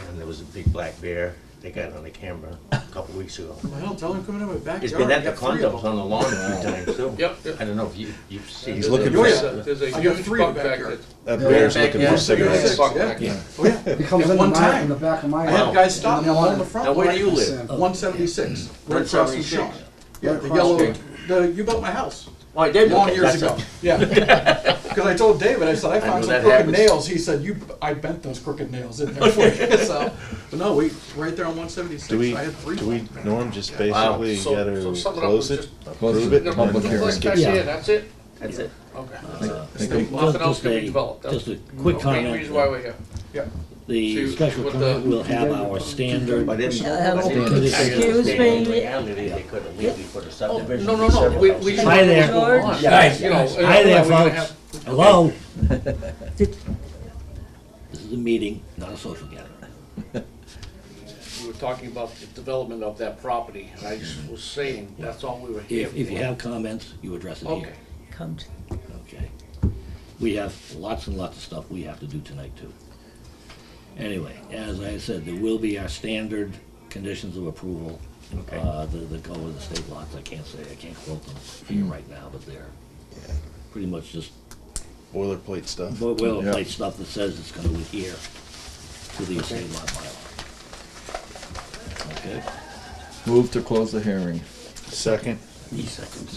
and there was a big black bear. They got it on the camera a couple weeks ago. Well, tell him come into my backyard. He's been at the I got 3 of condos them. on the lawn a few times too. Yep, yep. I don't know if you've seen. He's There's looking a- for- There's a I got huge 3 in buck the back backyard. That bear's looking Yeah. for cigarettes. Buck Yeah. back there. Oh, yeah. He comes At in one in time, the back of my I house. had guys stop me in the on the morning. front. Now, where do line. you live? 176, right across from 176. Sean. Yeah, Right the across yellow, the you built my house. Oh, I did? Long Okay, years that's ago. Yeah. Because I told David, I said, I found know some that crooked happens. nails. He said, I bent those crooked nails in there for you. So, but no, right there on 176. Do we, I had 3. Norm, just Wow. basically So gotta sum it up close with it? just- Approve it? No, Public just hearing. like I said, that's it? That's it. Okay. Nothing else can be developed. That's Just a quick the main comment. reason why we're here. Yeah. The See, special with permit the- will have our standard. But in Excuse me. in reality, they could have legally put a subdivision. No, with no, several we houses. Hi there. George. Guys, You know, hi there, we're gonna folks. have- Hello? This is a meeting, not a social gathering. We were talking about the development of that property, and I just was saying, that's all we were here for. If you have comments, you address it Okay. here. Come to Okay. We have lots and lots of stuff we have to do tonight too. Anyway, as I said, there will be our standard conditions of approval. Okay. That go with the state lots. I can't quote them for you right now, but they're pretty much just Boilerplate stuff. boilerplate stuff that says it's gonna adhere to the estate lot bylaw. Okay, Move to close the hearing. Second.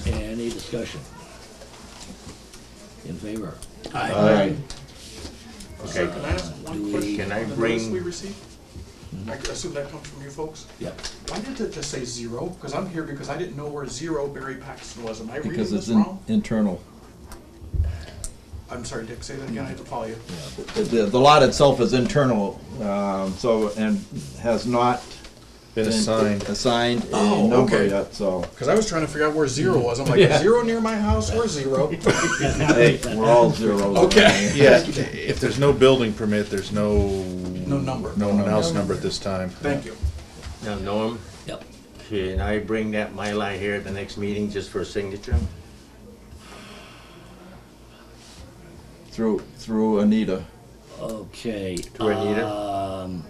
any discussion? In favor? Aye. Okay. Can I ask Do one we- question? Can I The bring- notice we received? I assume that comes from you folks? Yep. Why did it just say 0? Because I'm here because I didn't know where 0 Barre Paxton was. Am I reading Because this it's wrong? internal. I'm sorry, Dick, say that again, I have to follow you. The lot itself is internal, and has not Been assigned. assigned Oh, a number okay. yet, so. Because I was trying to figure out where 0 was. I'm like, Yeah. 0 near my house? Where's 0? Hey, we're all zeros. Okay. Yeah, if there's no building permit, there's no. No number. No house number at this time. Thank you. Now, Norm, Yep. can I bring that Mylar here at the next meeting just for a signature? Through Anita. Okay. To Anita?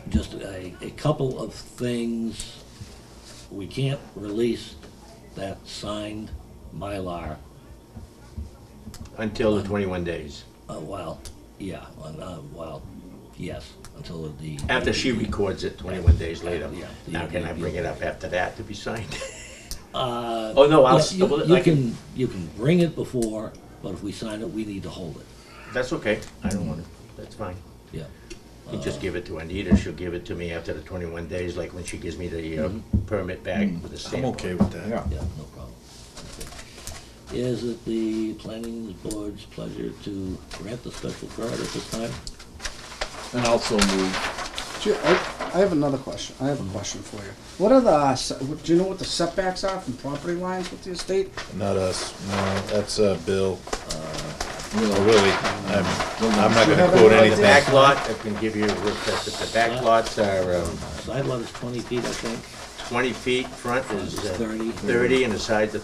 Just a couple of things. We can't release that signed Mylar, Until the 21 days. well, yeah, well, yes, until the. After she records it 21 days later. Yeah. Now, can I bring it up after that to be signed? Oh, no, I'll You can bring it before, but if we sign it, we need to hold it. That's okay. I don't want to. That's fine. Yeah. You just give it to Anita. She'll give it to me after the 21 days, like when she gives me the permit back with the stamp. I'm okay with that. Yeah. Yeah, no problem. Okay. Is it the planning board's pleasure to grant the special permit at this time? And also move. Gee, I have another question. I have a question for you. What are do you know what the setbacks are from property lines with the estate? Not us. No, that's Bill. Willie. I'm not Do you gonna have quote any The anything. back lot, I can give you, the back lots are Side lot is 20 feet, I think. 20 feet, front is 30. 30, and the sides are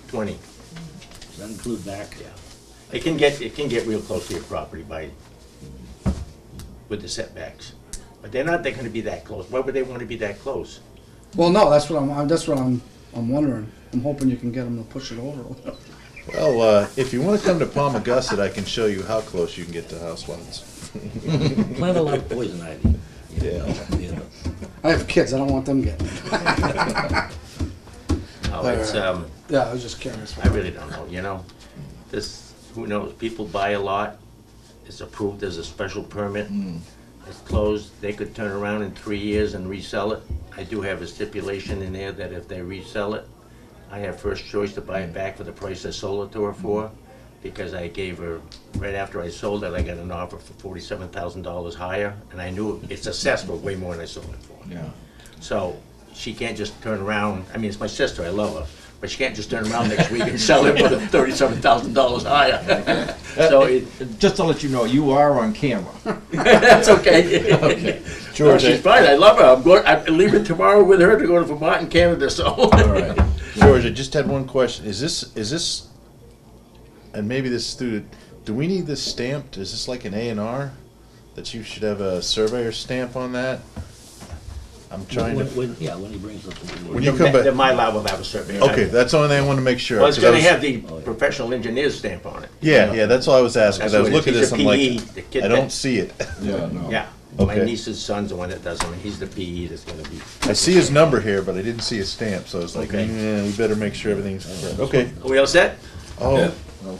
20. Does that include back? Yeah. It can get real close to your property with the setbacks. But they're gonna be that close. Why would they wanna be that close? Well, no, that's what I'm wondering. I'm hoping you can get them to push it over a little. Well, if you wanna come to Palmagussit, I can show you how close you can get to house lots. Plant a lot of poison ivy. Yeah. I have kids. I don't want them getting it. Oh, it's, Yeah, I was just curious. I really don't know, you know? Who knows? People buy a lot, it's approved as a special permit, it's closed, they could turn around in 3 years and resell it. I do have a stipulation in there that if they resell it, I have first choice to buy it back for the price I sold it to her for, because I gave her, right after I sold it, I got an offer for $47,000 higher, and I knew it's assessed for way more than I sold it for. Yeah. So she can't just turn around, I mean, it's my sister, I love her, but she can't just turn around next week and sell it for $37,000 higher. So Just to let you know, you are on camera. that's okay. Okay. George, she's fine, I love her, I'm leaving tomorrow with her to go to Vermont and Canada, so. All right. George, I just had one question. Is this, and maybe this student, do we need this stamped? Is this like an A&R? That you should have a surveyor stamp on that? I'm trying to. When he brings up the. When you come back. Then my lot will have a survey. Okay, that's the only thing I want to make sure. Well, it's 'cause I gonna was- have the professional engineer's stamp on it. Yeah, that's all I was asking, 'cause I was That's what looking it at is. this, He's I'm a like, PE, the kid I don't that- see it. Yeah, no. Yeah, my Okay. niece's son's the one that does them, and he's the PE that's gonna be. I see his number here, but I didn't see his stamp, so I was like, Okay. we better make sure everything's correct. Okay. Are we all set? Oh,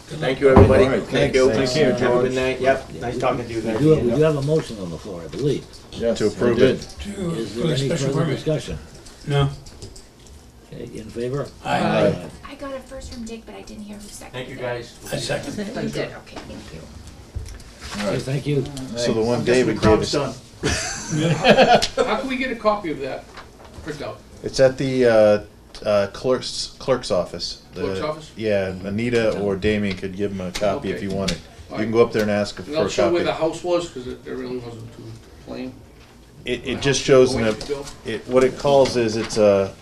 Thank you, everybody. All right, Thank you. thanks. Have a George. good night. Yep, nice talking to you We guys. do have a motion on the floor, I believe. Yes, to approve I did. it. Is there any further discussion? No. Okay, in favor? Aye. I got it first from Dick, but I didn't hear who seconded Thank you, it. guys. I second. You did, okay, thank you. Okay, thank you. So the one I'm guessing David the gave crop's us, done. How can we get a copy of that printout? it's at the clerk's office. The- Clerk's office? Yeah, Anita or Damien could give him a copy if Okay. you wanted. You Alright. can go up there and ask for And a I'll show where copy. the house was, because it really wasn't too plain. It just shows in what it calls is it's a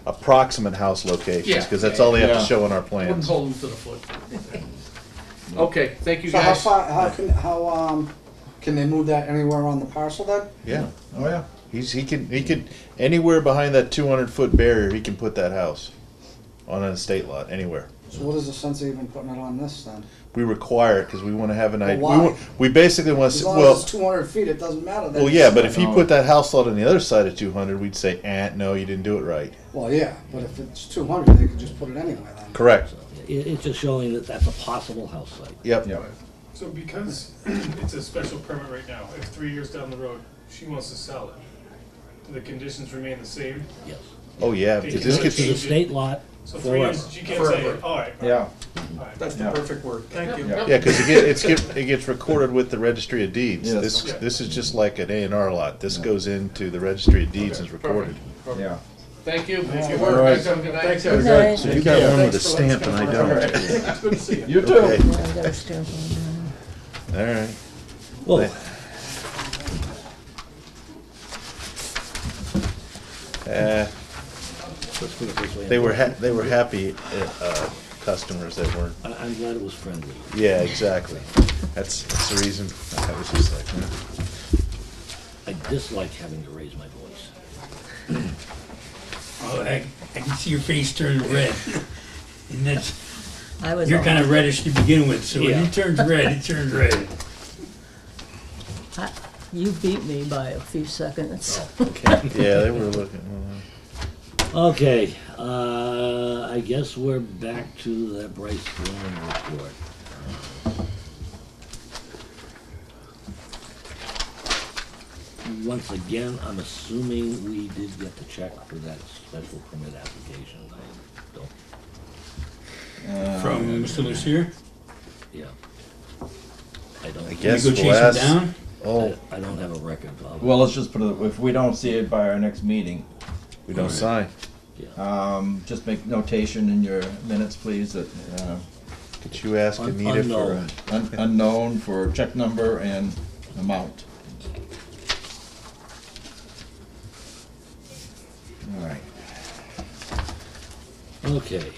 approximate house locations, Yeah. because that's all they have to Yeah. show on our Wouldn't plans. hold them to the foot. Okay, thank you So guys. can they move that anywhere on the parcel then? Yeah, Oh, yeah. he can anywhere behind that 200-foot barrier, he can put that house. on an estate lot, anywhere. So what is the sense of even putting it on this then? We require it because we want to have an idea. why? We basically want As to, long well, as it's 200 feet, it doesn't matter. Then well, it's- yeah, but if you No. put that house lot on the other side of 200, we'd say, no, you didn't do it right. Well, yeah, but if it's 200, they could just put it anywhere then. Correct. So it's just showing that that's a possible house site. Yep. Yep. So because it's a special permit right now, if 3 years down the road, she wants to sell it, do the conditions remain the same? Yes. Oh, yeah, Okay, because so this It's gets, an estate lot So 3 years, forever. she can't say, Forever. all right. Yeah. All right. That's the Yeah. perfect word. Thank you. Yeah. yeah, because it gets recorded with the registry of deeds. Yes. This is just like an A&R lot. This goes into the registry of deeds and is recorded. Yeah. Thank you. Thank you. Good work. All right. Guys, have a good night. Thanks, Good guys. night. So you got one with a Thanks for letting stamp us and I come don't. by. It's good to see you. You too. Okay. Yeah, I got a stamp on All right. Well, let's put it this way. They were happy customers that weren't. I'm glad it was friendly. Yeah, exactly. That's the reason I was just like, I dislike having to raise my voice. Oh, I can see your face turn red. And that's, I was. you're all- kind of reddish to begin with, so when Yeah. it turns red, it turns red. You beat me by a few seconds. Okay. yeah, they were looking. Okay, I guess we're back to the Brice Loan report. Once again, I'm assuming we did get the check for that special permit application. I don't, From Mr. Lucier? yeah. I don't. I Can guess we go the chase him last. down? Oh, I don't have a record of it. Well, let's just put it, if we don't see it by our next meeting, we don't sign. just make notation in your minutes, please, that, Could you ask Anita for? Unknown. unknown for check number and amount. All right. Okay,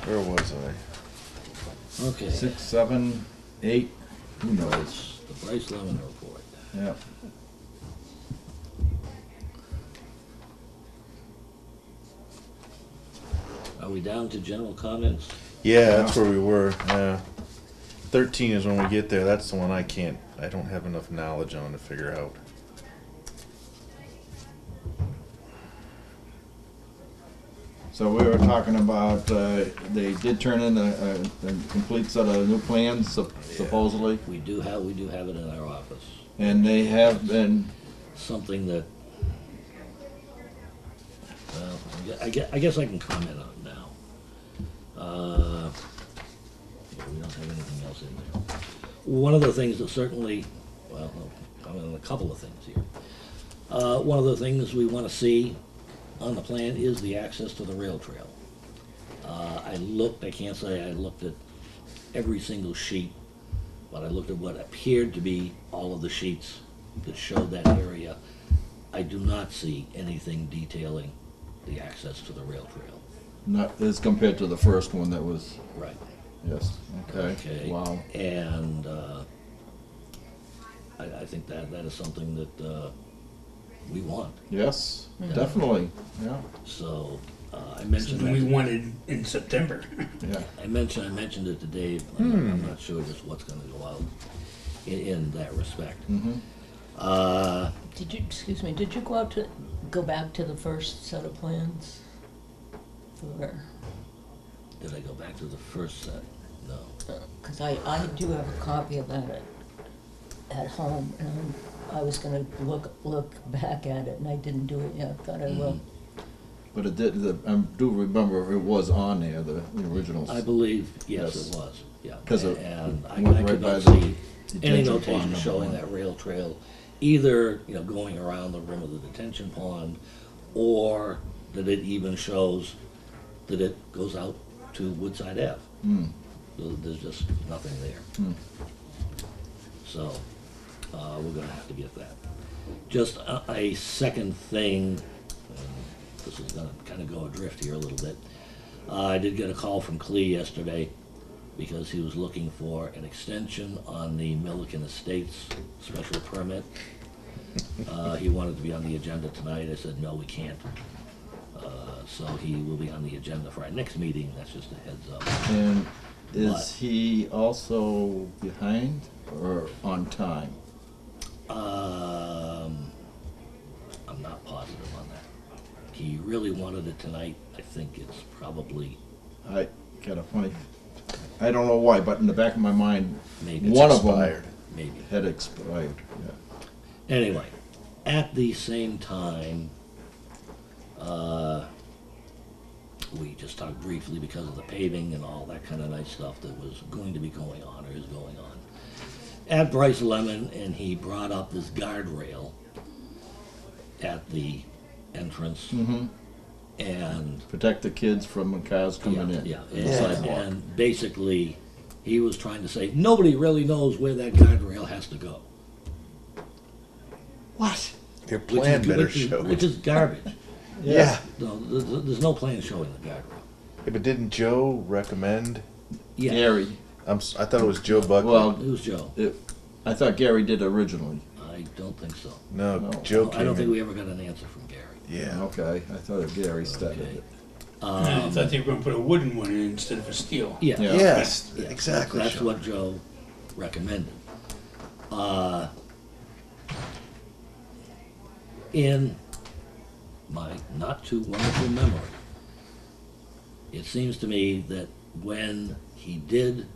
Where was I? okay. 6, 7, 8, who knows? It's the Brice Lemon report. Yeah. Are we down to general comments? Yeah, that's where we were. 13 is when we get there. That's the one I don't have enough knowledge on to figure out. So we were talking about, they did turn in a complete set of new plans supposedly, We do have it in our office. and they have been, Something that, well, I guess I can comment on it now. Yeah, we don't have anything else in there. One of the things that certainly, well, I'll comment on a couple of things here. One of the things we want to see on the plan is the access to the rail trail. I can't say I looked at every single sheet, but I looked at what appeared to be all of the sheets that showed that area. I do not see anything detailing the access to the rail trail. not as compared to the first one that was, Right. yes, okay, Okay. wow. And I think that is something that we want. Yes, definitely, yeah, So I mentioned Something we that. wanted in September. yeah. I mentioned it to Dave. I'm not sure just what's going to go out in that respect. Mhm. Did you, excuse me, did you go back to the first set of plans? For, Did I go back to the first set? No. because I do have a copy of that at home, and I was gonna look back at it, and I didn't do it yet, thought I will. But it did, I do remember it was on there, the originals. I believe, yes, Yes. it was, yeah. 'Cause it And I went could right by not the see any detention notation pond showing number that rail trail, either, going around the rim of the detention pond, or that it even shows that it goes out to Woodside Ave. Hmm. There's just nothing there. Hmm. So, we're gonna have to get that. Just a second thing, and this is gonna kind of go adrift here a little bit. I did get a call from Clee yesterday because he was looking for an extension on the Milliken Estates special permit. He wanted to be on the agenda tonight. I said, no, we can't. So he will be on the agenda for our next meeting. That's just a heads up. And But- is he also behind or on time? I'm not positive on that. He really wanted it tonight. I think it's probably I got a funny, I don't know why, but in the back of my mind, maybe. one it's of them expired. Maybe. had expired. Yeah. Anyway, at the same time, we just talked briefly because of the paving and all that kind of nice stuff that was going to be going on or is going on. At Brice Lemon, and he brought up this guardrail at the entrance, Mm-hmm. and Protect the kids from cars coming in. yeah, and basically, he was trying to say, nobody really knows where that guardrail has to go. What? Your plan better which is, show which it. is garbage. Yeah. No, there's no plan showing the guardrail. Yeah, but didn't Joe recommend? Yeah, Gary. I thought it was Joe Buckley. Well, it was Joe. I thought Gary did originally. I don't think so. no, no. Joe came I don't think in. we ever got an answer from Gary. Yeah. Okay, I thought Gary started Okay. it. I thought they were gonna put a wooden one in instead of a steel. Yeah. Yeah. Yes, Yeah, exactly. That's Sean. what Joe recommended. In my not too wonderful memory, it seems to me that when he did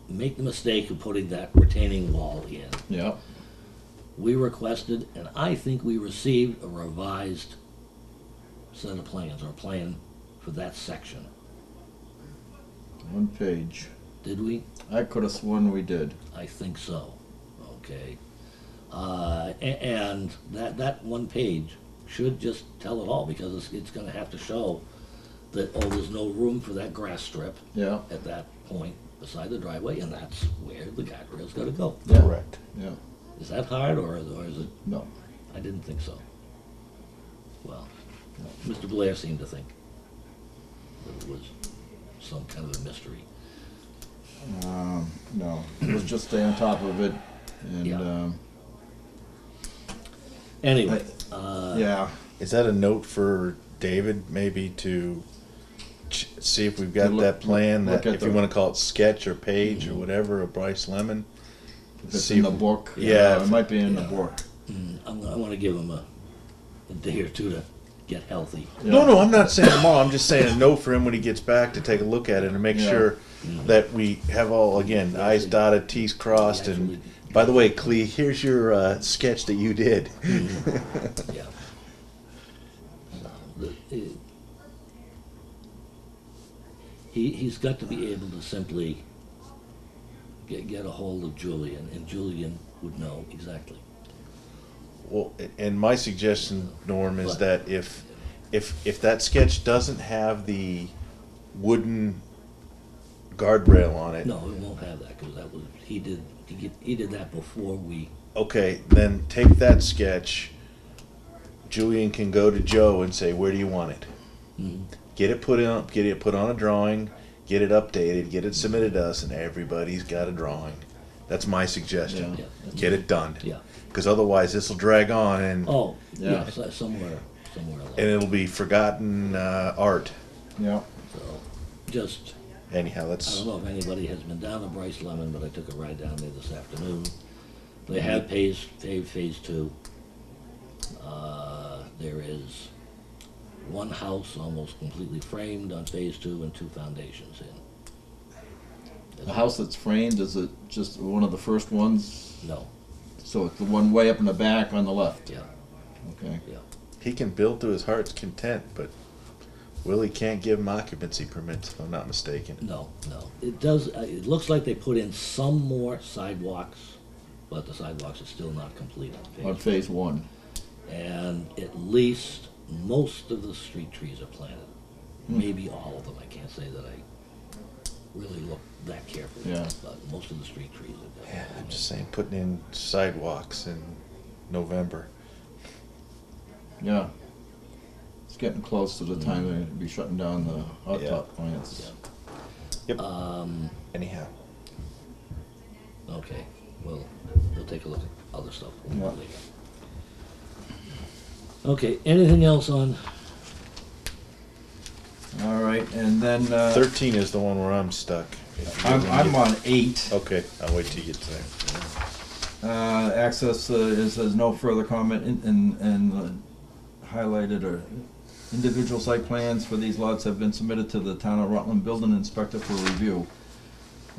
make the mistake of putting that retaining wall in, Yeah. we requested, and I think we received a revised set of plans or a plan for that section. One page. Did we? I could have sworn we did. I think so. Okay. And that one page should just tell it all, because it's gonna have to show that, oh, there's no room for that grass strip Yeah. at that point beside the driveway, and that's where the guardrail's gotta go. Yeah. Correct. Yeah. Is that hard, or is it? No. I didn't think so. Well, Mr. Blair seemed to think that it was some kind of a mystery. No. It was just stay on top of it, and Yeah. Anyway, yeah. Is that a note for David, maybe to see if we've got To look- that plan, look that at if you the- want to call it sketch or page or whatever, of Brice Lemon? If it's See in the if- book. Yeah. It might be in the Yeah. book. I wanna give him a day or two to get healthy. No, I'm not saying tomorrow. I'm just saying a note for him when he gets back to take a look at it and make Yeah. sure that we have all, again, I's dotted, T's crossed, and by the way, Clee, here's your sketch that you did. Yeah. He's got to be able to simply get a hold of Julian, and Julian would know exactly. Well, and my suggestion, Norm, is What? that if that sketch doesn't have the wooden guardrail on it, No, it won't have that, because that was, he did that before we, okay, then take that sketch. Julian can go to Joe and say, where do you want it? Get it put on a drawing, get it updated, get it submitted to us, and everybody's got a drawing. That's my suggestion. Yeah. Get it done. yeah. Because otherwise this will drag on and Oh, Yeah. yeah, somewhere along. and it'll be forgotten art. Yeah. So, just, Anyhow, I let's. don't know if anybody has been down to Brice Lemon, but I took a ride down there this afternoon. They have paved phase 2. There is one house almost completely framed on phase 2 and 2 foundations in. The house that's framed, is it just one of the first ones? No, So it's the one way up in the back on the left? yeah, Okay. yeah. He can build to his heart's content, but Willie can't give him occupancy permits, if I'm not mistaken. No. It does, it looks like they put in some more sidewalks, but the sidewalks are still not complete on On phase. phase 1. And at least most of the street trees are planted. Maybe all of them. I can't say that I really looked that carefully. Yeah. But most of the street trees are Yeah, definitely. I'm just saying, putting in sidewalks in November. Yeah. It's getting close to the time they're gonna be shutting down the hot Yeah. top plants. Yep. Um, Anyhow, okay, well, we'll take a look at other stuff Yeah. later. Okay, anything else on, All right, and then, 13 is the one where I'm stuck. I'm on 8. Okay, I'll wait till you get to there. Access, it says no further comment and highlighted or individual site plans for these lots have been submitted to the town of Rutland building inspector for review.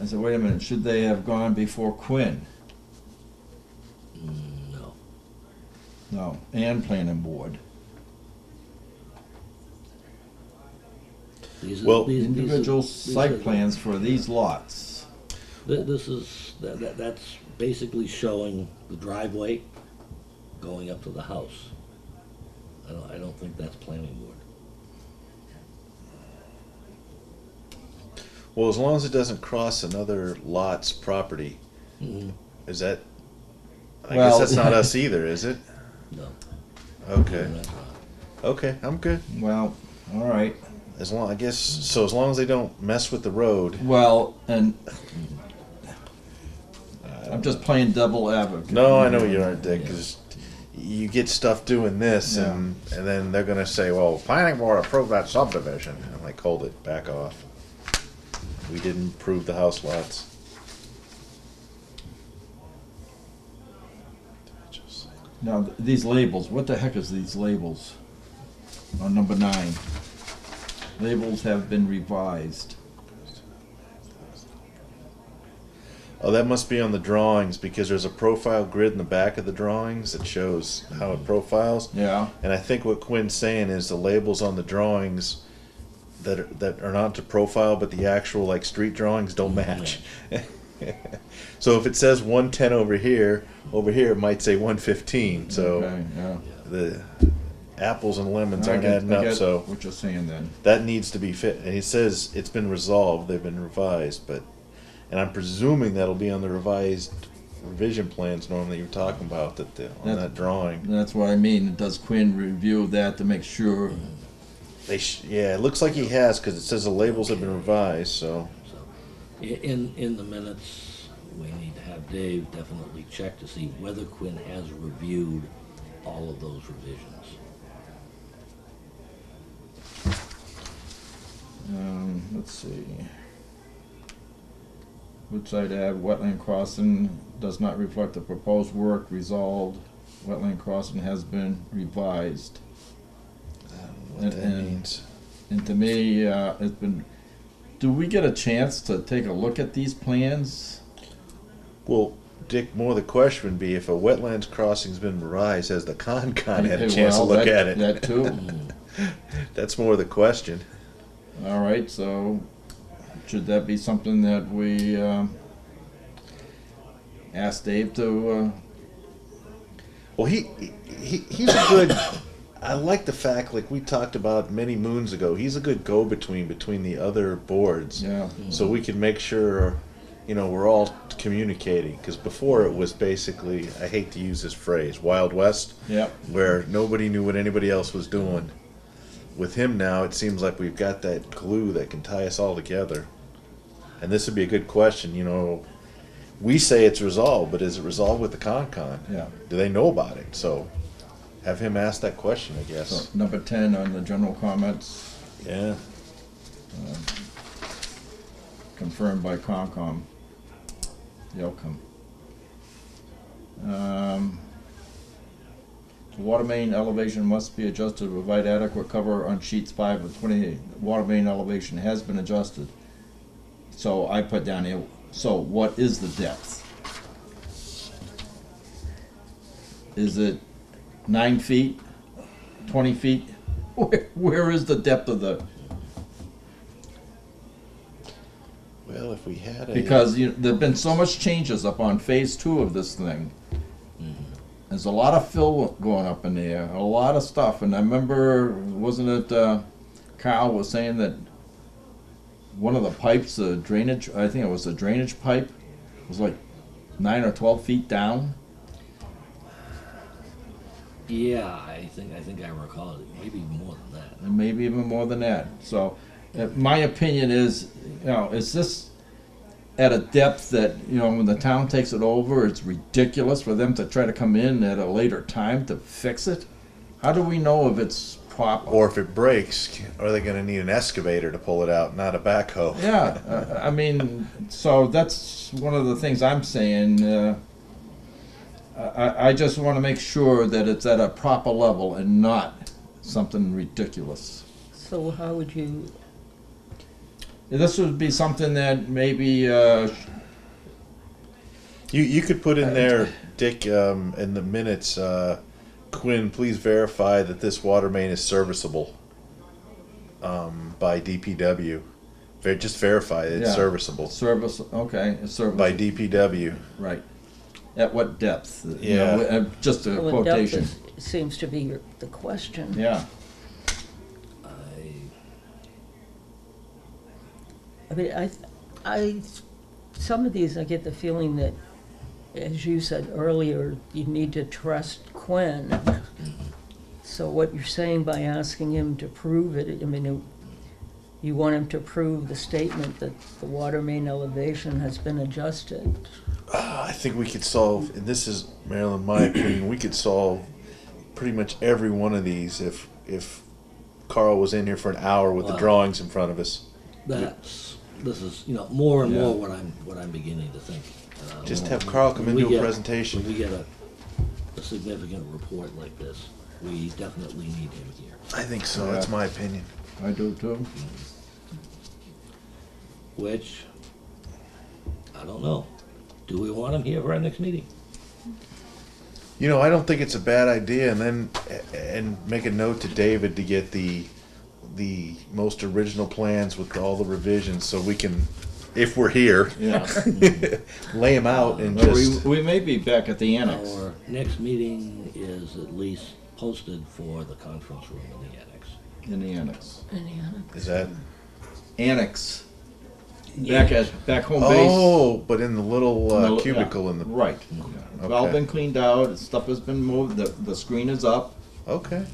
I said, wait a minute, should they have gone before Quinn? no. No, and planning board. These are- Well, these are- Individual these are site the- plans for these lots. This is, that's basically showing the driveway going up to the house. I don't think that's planning board. Well, as long as it doesn't cross another lot's property, Mhm. is that? I Well- guess that's not us either, is it? No. Okay. That's not. Okay, I'm good. Well, all right. As long, I guess, so as long as they don't mess with the road. Well, and I'm just playing devil advocate. No, I know you aren't, Dick, because you get stuff doing this, Yeah. and then they're gonna say, well, planning board approved that subdivision. I'm like, hold it, back off. We didn't approve the house lots. Now, these labels, what the heck is these labels? On number 9. Labels have been revised. Oh, that must be on the drawings, because there's a profile grid in the back of the drawings that shows how it profiles. Yeah. And I think what Quinn's saying is the labels on the drawings that are not to profile, but the actual like street drawings don't match. So if it says 110 over here it might say 115. So Okay, yeah. the apples and lemons I aren't get- adding I up. get So what you're saying then. that needs to be fit. And he says it's been resolved. They've been revised, and I'm presuming that'll be on the revised revision plans, Norm, that you're talking about on that drawing. That's what I mean. Does Quinn review that to make sure? Yeah, it looks like he has, because it says the labels have been revised, so. So, in the minutes, we need to have Dave definitely check to see whether Quinn has reviewed all of those revisions. Let's see. Woodside Ave, wetland crossing does not reflect the proposed work resolved. Wetland crossing has been revised. What that means. And to me, it's been, do we get a chance to take a look at these plans? Well, Dick, more the question would be if a wetlands crossing's been revised, has the Concon had a chance to Well, look at it? That too. That's more the question. All right, so should that be something that we ask Dave to? Well, he's a good. I like the fact, like we talked about many moons ago, he's a good go-between between the other boards. Yeah. So we can make sure, we're all communicating. Because before it was basically, I hate to use this phrase, Wild West. Yep. Where nobody knew what anybody else was doing. With him now, it seems like we've got that glue that can tie us all together. And this would be a good question, we say it's resolved, but is it resolved with the Concon? Yeah. Do they know about it? So have him ask that question, I guess. So number 10 on the general comments, Yeah. confirmed by Concom, the outcome. Water main elevation must be adjusted to provide adequate cover on sheets 5 of 28. Water main elevation has been adjusted. So I put down here, so what is the depth? Is it 9 feet, 20 feet? Where is the depth of the? Well, if we had a... Because there've been so much changes up on phase 2 of this thing. There's a lot of fill going up in there, a lot of stuff, and I remember, wasn't it, Carl was saying that one of the pipes, the drainage, I think it was the drainage pipe, was like 9 or 12 feet down? Yeah, I think I recall it, maybe more than that. And maybe even more than that. So, my opinion is, is this at a depth that, when the town takes it over, it's ridiculous for them to try to come in at a later time to fix it? How do we know if it's proper? Or if it breaks, are they gonna need an excavator to pull it out, not a backhoe? Yeah, I mean, so that's one of the things I'm saying. I just want to make sure that it's at a proper level and not something ridiculous. So how would you, This would be something that maybe, You could put in there, Dick, in the minutes, Quinn, please verify that this water main is serviceable by DPW. Just verify it's Yeah. serviceable service, okay, it's service. by DPW. Right. At what depth? You Yeah. know, just a well, the depth quotation. seems to be the question. Yeah. I mean, some of these, I get the feeling that, as you said earlier, you need to trust Quinn. So what you're saying by asking him to prove it, I mean, you want him to prove the statement that the water main elevation has been adjusted. I think we could solve, and this is, Marilyn, my opinion, we could solve pretty much every one of these if Carl was in here for an hour with the drawings in front of us. This is, you know, more and Yeah. more what I'm beginning to think. Just have Carl come and do a presentation. When we get a significant report like this, we definitely need him here. I think so, that's my opinion. I do too. Which, I don't know. Do we want him here for our next meeting? You know, I don't think it's a bad idea, and make a note to David to get the most original plans with all the revisions, so we can, if we're here, Yeah. lay them out and Well, just. we may be back at the annex. Our next meeting is at least posted for the conference room in the annex. In the annex. Is that? Annex. Yeah. Back home base. Oh, but in the little In the- cubicle yeah. in the. Right. It's all been cleaned out, stuff has been moved, the screen is up. Okay,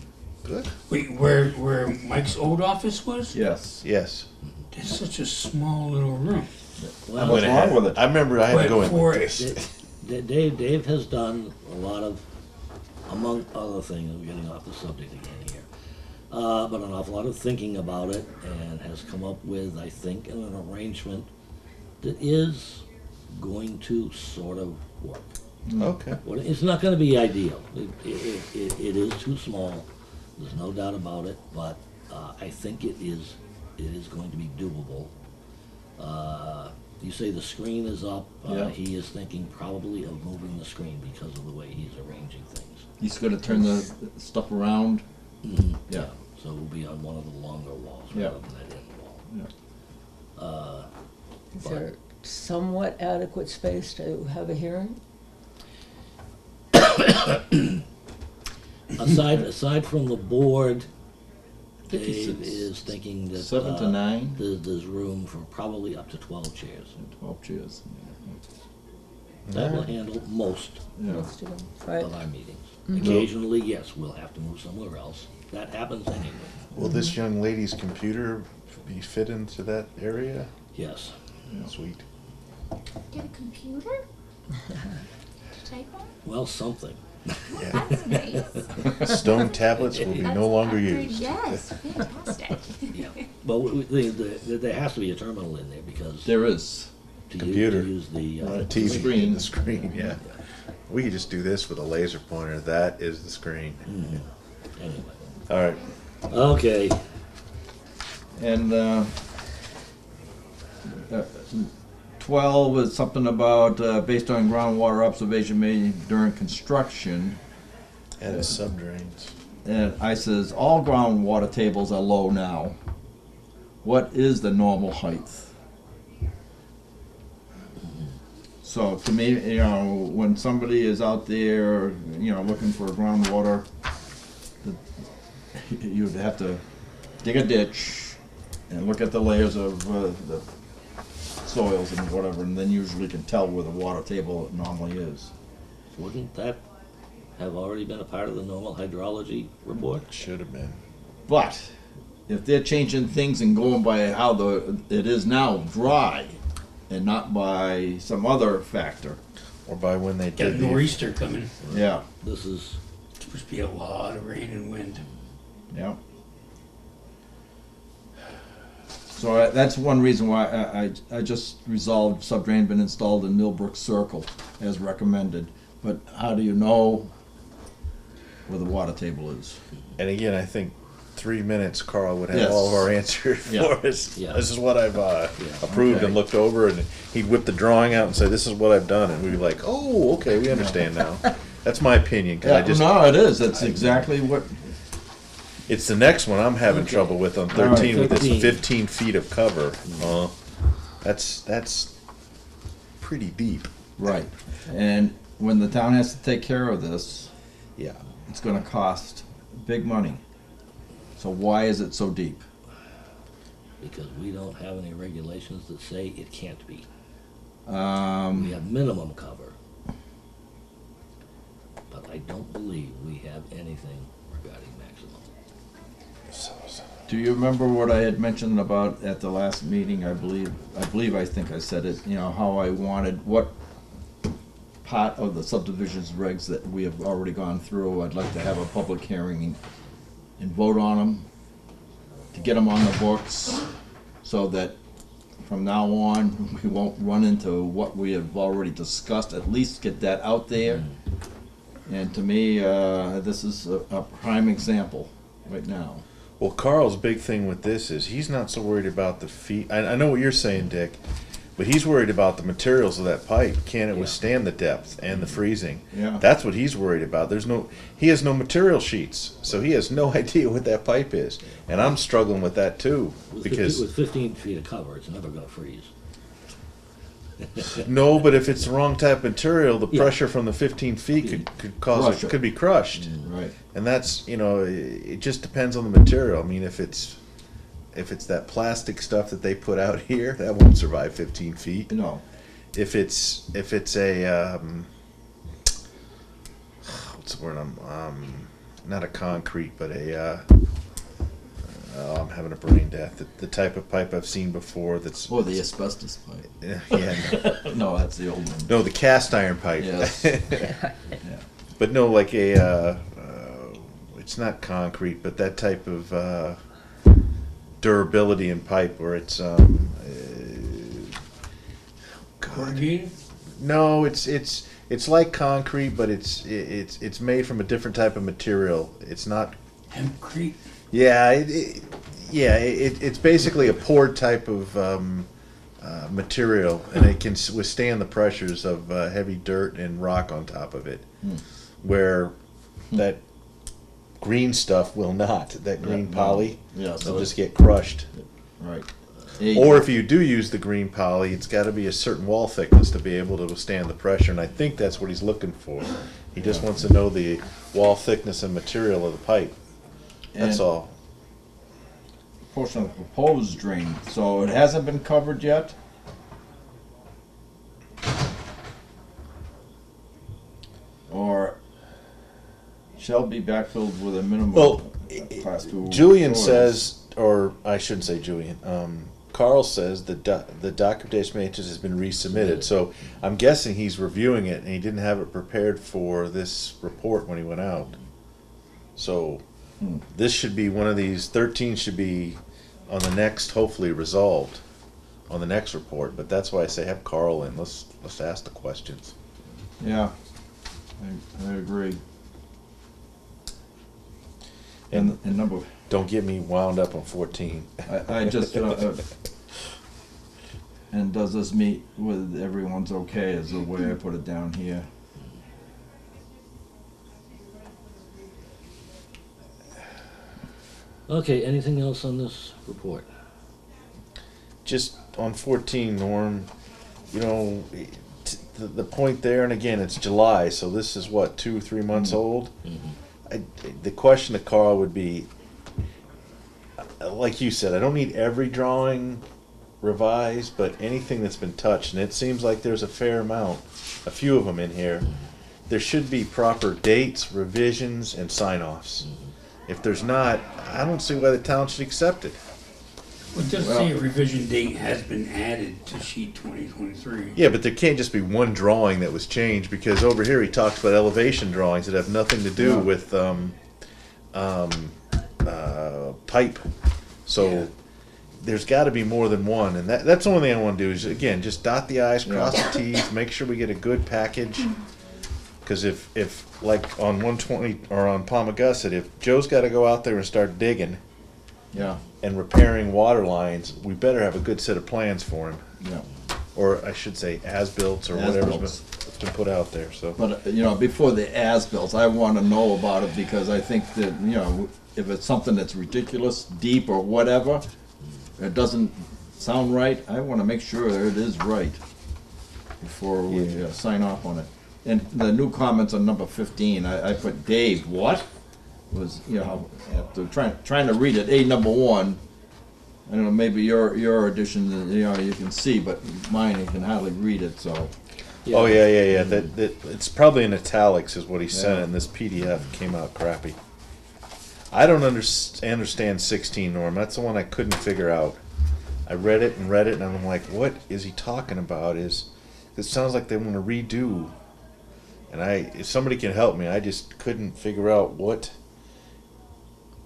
good. Wait, where Mike's old office was? Yes. Yes. It's such a small little room. Well, What's wrong with it? I remember I had to go in For like it. this. Dave has done a lot of, among other things, I'm getting off the subject again here, but an awful lot of thinking about it, and has come up with, I think, an arrangement that is going to sort of work. Okay. Well, it's not gonna be ideal. It is too small, there's no doubt about it, but I think it is going to be doable. You say the screen is up, Yeah. he is thinking probably of moving the screen because of the way he's arranging things. He's gonna turn the stuff around. Yeah. So we'll be on one of the longer walls Yeah. rather than that end wall. Is there somewhat adequate space to have a hearing? Aside from the board, I think he Dave said is thinking that 7 to 9. there's room for probably up to 12 chairs. 12 chairs. That will handle most Yeah. Most of them, right? of our meetings. Occasionally, yes, we'll have to move somewhere else. That happens anyway. Will this young lady's computer be fit into that area? Yes. Sweet. Get a computer? To type on? Well, something. Yeah. That's nice. Stone tablets will be That's no longer accurate. used. Yes, fantastic. Yeah. But there has to be a terminal in there because There is. Computer. To use the TV Screen. the screen, yeah. We could just do this with a laser pointer. That is the screen. Anyway. All right. Okay. And 12 is something about based on groundwater observation made during construction. And it's subdrains. And I says all groundwater tables are low now. What is the normal height? So to me, you know, when somebody is out there, you know, looking for groundwater, you'd have to dig a ditch and look at the layers of the soils and whatever, and then usually can tell where the water table normally is. Wouldn't that have already been a part of the normal hydrology report? Should have been. But if they're changing things and going by how it is now dry, and not by some other factor, Or by when they Got a did the. nor'easter coming. yeah. This is supposed to be a lot of rain and wind. Yeah. So that's one reason why I just resolved subdrain been installed in Millbrook Circle as recommended. But how do you know where the water table is? And again, I think 3 minutes, Carl would have Yes. all of our answers Yeah. for us. Yeah. This is what I've approved Okay. and looked over, and he'd whip the drawing out and say, "This is what I've done," and we'd be like, "Oh, okay, we understand now." That's my opinion, because I just no, it is. That's exactly what. it's the next one I'm having Okay. trouble with on All right, 13 with this 15. 15 feet of cover. That's pretty deep. Right. And when the town has to take care of this, Yeah. it's going to cost big money. So why is it so deep? Because we don't have any regulations that say it can't be. We Um, have minimum cover. But I don't believe we have anything regarding maximum. do you remember what I had mentioned about at the last meeting? I think I said it, you know, how I wanted, what part of the subdivisions regs that we have already gone through, I'd like to have a public hearing and vote on them, to get them on the books, so that from now on, we won't run into what we have already discussed, at least get that out there. And to me, this is a prime example right now. Well, Carl's big thing with this is he's not so worried about the feet. I know what you're saying, Dick, but he's worried about the materials of that pipe. Can it Yeah. withstand the depth and the freezing? Yeah. That's what he's worried about. He has no material sheets, so he has no idea what that pipe is. And I'm struggling with that too, With because 15 feet of cover, it's never gonna freeze. no, but if it's the wrong type of material, the Yeah. pressure from the 15 feet could cause Crush it, it. could be crushed. Right. And that's, it just depends on the material. I mean, if it's that plastic stuff that they put out here, that won't survive 15 feet. No. If it's a what's the word? Not a concrete, but I'm having a brain death. The type of pipe I've seen before that's Or the asbestos pipe. yeah, No, that's the old one. no, the cast iron pipe. Yes. Yeah. But no, like it's not concrete, but that type of durability in pipe where it's Corrugated? no, it's like concrete, but it's made from a different type of material. It's not. Hempcrete? Yeah, it's basically a poured type of material, and it can withstand the pressures of heavy dirt and rock on top of it, where that green stuff will not. That green Yeah, no. poly Yeah, so will it's- just get crushed. Right. Or if you do use the green poly, it's got to be a certain wall thickness to be able to withstand the pressure, and I think that's what he's looking for. He just wants to know the wall thickness and material of the pipe. That's And all. portion of the proposed drain, so it hasn't been covered yet? Or shall be backfilled with a minimum Well, class 2? Julian floors? says, or I shouldn't say Julian, Carl says the documentation matrix has been resubmitted, so I'm guessing he's reviewing it, and he didn't have it prepared for this report when he went out. So this should be one of these, 13 should be on the next, hopefully resolved on the next report, but that's why I say have Carl in, let's ask the questions. Yeah, I agree. And number, Don't get me wound up on 14. I just, and does this meet with everyone's okay, is the way I put it down here? Okay, anything else on this report? Just on 14, Norm, the point there, and again, it's July, so this is what, 2-3 months old? The question to Carl would be, like you said, I don't need every drawing revised, but anything that's been touched, and it seems like there's a fair amount, a few of them in here, there should be proper dates, revisions, and sign-offs. If there's not, I don't see why the town should accept it. Well, it does say a revision date has been added to sheet 2023. Yeah, but there can't just be one drawing that was changed, because over here he talks about elevation drawings that have nothing to do with pipe. So there's got to be more than one, and that's the only thing I want to do is, again, just dot the i's, cross the t's, make sure we get a good package. Because if like on 120 or on Palmagussit, if Joe's got to go out there and start digging, and repairing water lines, we better have a good set of plans for him. Yeah. Or I should say as-built or whatever's been put out there. So. But, you know, before the as-built, I want to know about it, because I think that, you know, if it's something that's ridiculous, deep or whatever, it doesn't sound right, I want to make sure that it is right before we sign off on it. And the new comments on number 15, I put Dave, what? Was, you know, after trying to read it, number 1, I don't know, maybe your edition, you know, you can see, but mine, you can hardly read it, so. Oh, yeah. That it's probably in italics is what he sent, and this PDF came out crappy. I don't understand 16, Norm. That's the one I couldn't figure out. I read it, and I'm like, what is he talking about? It sounds like they want to redo. And if somebody can help me, I just couldn't figure out what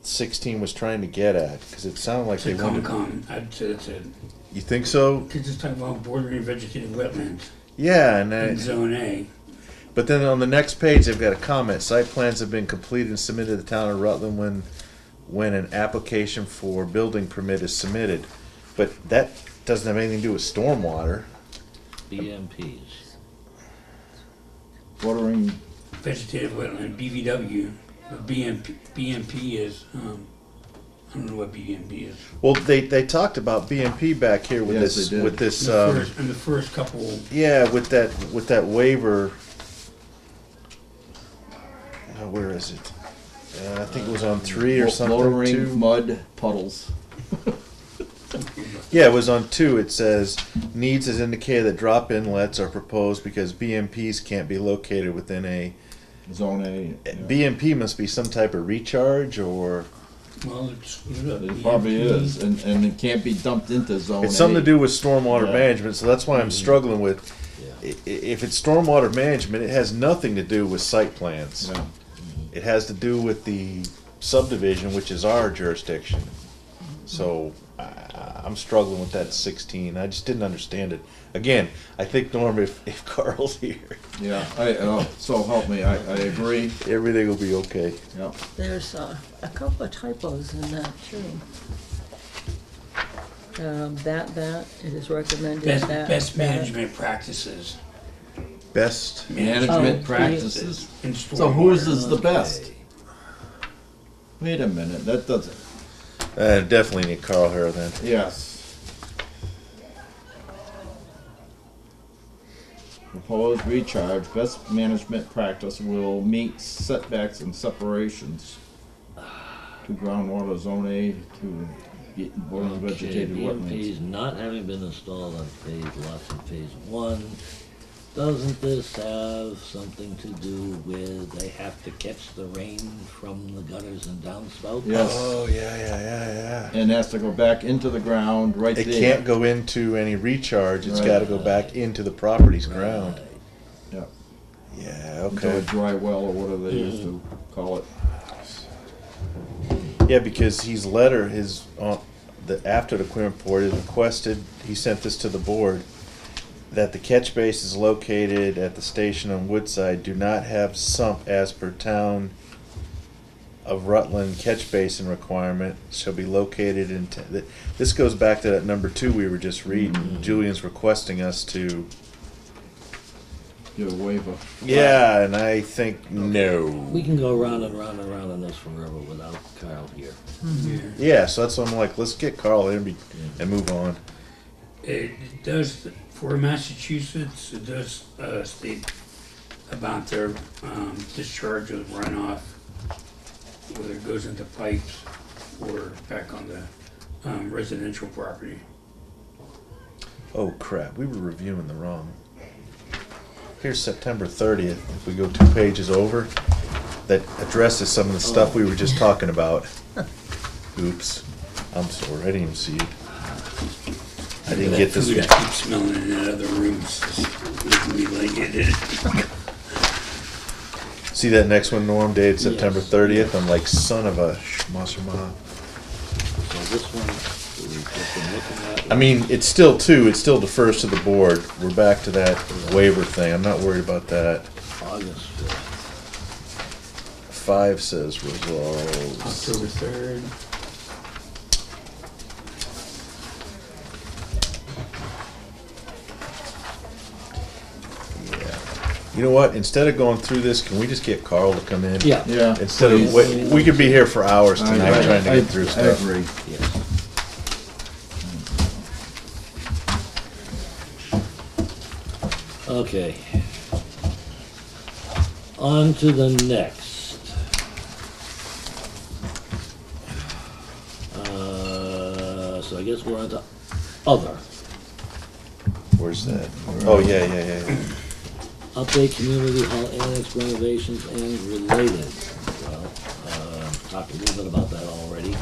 16 was trying to get at, because it sounded like they wanted. I'd say that's it. You think so? Because it's talking about bordering vegetated wetlands. Yeah, in Zone A. But then on the next page, they've got a comment: site plans have been completed and submitted to the town of Rutland when an application for building permit is submitted. But that doesn't have anything to do with stormwater. BMPs. Bordering vegetated wetland, BVW. BMP is, I don't know what BMP is. Well, they talked about BMP back here with Yes, this they did. with this. In the first couple. Yeah, with that waiver. Where is it? I think it was on 3 or something. Lowering 2. mud puddles. Yeah, it was on 2. It says needs is indicated that drop inlets are proposed because BMPs can't be located within a Zone A. Yeah. BMP must be some type of recharge, or Well, it probably is, and it can't be dumped into Zone A. it's something to do with stormwater management. So that's why I'm struggling with. If it's stormwater management, it has nothing to do with site plans. Yeah. It has to do with the subdivision, which is our jurisdiction. So I'm struggling with that 16. I just didn't understand it. Again, I think, Norm, if Carl's here. Yeah, so help me, I agree. Everything will be okay. Yeah. There's a couple of typos in that too. That it is recommended best management practices. Best management practices. So whose is the best? Wait a minute, that doesn't. Definitely need Carl here then. Yes. Proposed recharge, best management practice will meet setbacks and separations to groundwater zone A to bordering vegetated wetlands. BMPs not having been installed on lots in phase 1. Doesn't this have something to do with they have to catch the rain from the gutters and downspouts? Yes. Oh, yeah. And has to go back into the ground right It there. can't go into any recharge. It's got to go back into the property's ground. Yeah. Yeah, Into a okay. dry well or whatever they used to call it. Yeah, because his letter, after the Quinn report, is requested, he sent this to the board, that the catch base is located at the station on Woodside do not have sump as per town of Rutland catch basin requirement shall be located in. This goes back to that number 2 we were just reading. Mm-hmm. Julian's requesting us to. Get a waiver. Yeah, and I think no. We can go round and round and round on this forever without Carl here. Yeah, so that's why I'm like, let's get Carl in and move on. It does, for Massachusetts, it does state about their discharge of runoff, whether it goes into pipes or back on the residential property. Oh crap, we were reviewing the wrong. Here's September 30th, if we go 2 pages over, that addresses some of the stuff we were just talking about. Oops, I'm sorry, I didn't even see it. I didn't get this Food one. I keep smelling in that other room. It's just making me like it. See that next one, Norm, dated September Yes. 30th? I'm like, son of a schmusserma. So this one, we've just been looking at. I mean, it's still defers to the board. We're back to that waiver thing. I'm not worried about that. August 5th. 5 says resolves. October 3rd. You know what? Instead of going through this, can we just get Carl to come in? Yeah. Yeah. Instead of we could be here for hours tonight trying to get through I stuff. agree. Yes. Okay. On to the next. So I guess we're on to other. Where's that? Oh yeah. Update community hall annex renovations and related. Well, talked a little bit about that already.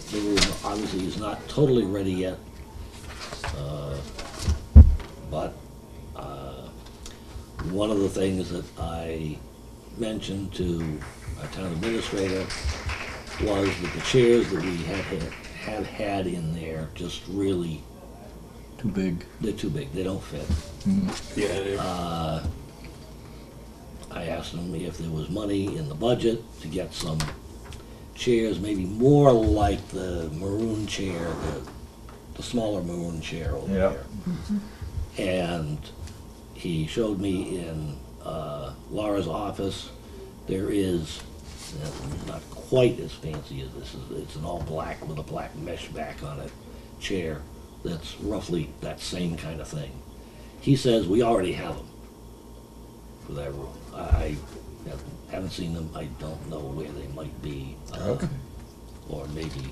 The room obviously is not totally ready yet. But one of the things that I mentioned to our town administrator was that the chairs that we have had in there just really, Too big. they're too big, they don't fit. Yeah, I asked him if there was money in the budget to get some chairs, maybe more like the maroon chair, the smaller maroon chair over Yeah. there. And he showed me in Laura's office, there is, not quite as fancy as this, it's an all black with a black mesh back on it chair that's roughly that same kind of thing. He says we already have them for that room. I haven't seen them, I don't know where they might be. Okay. Or maybe,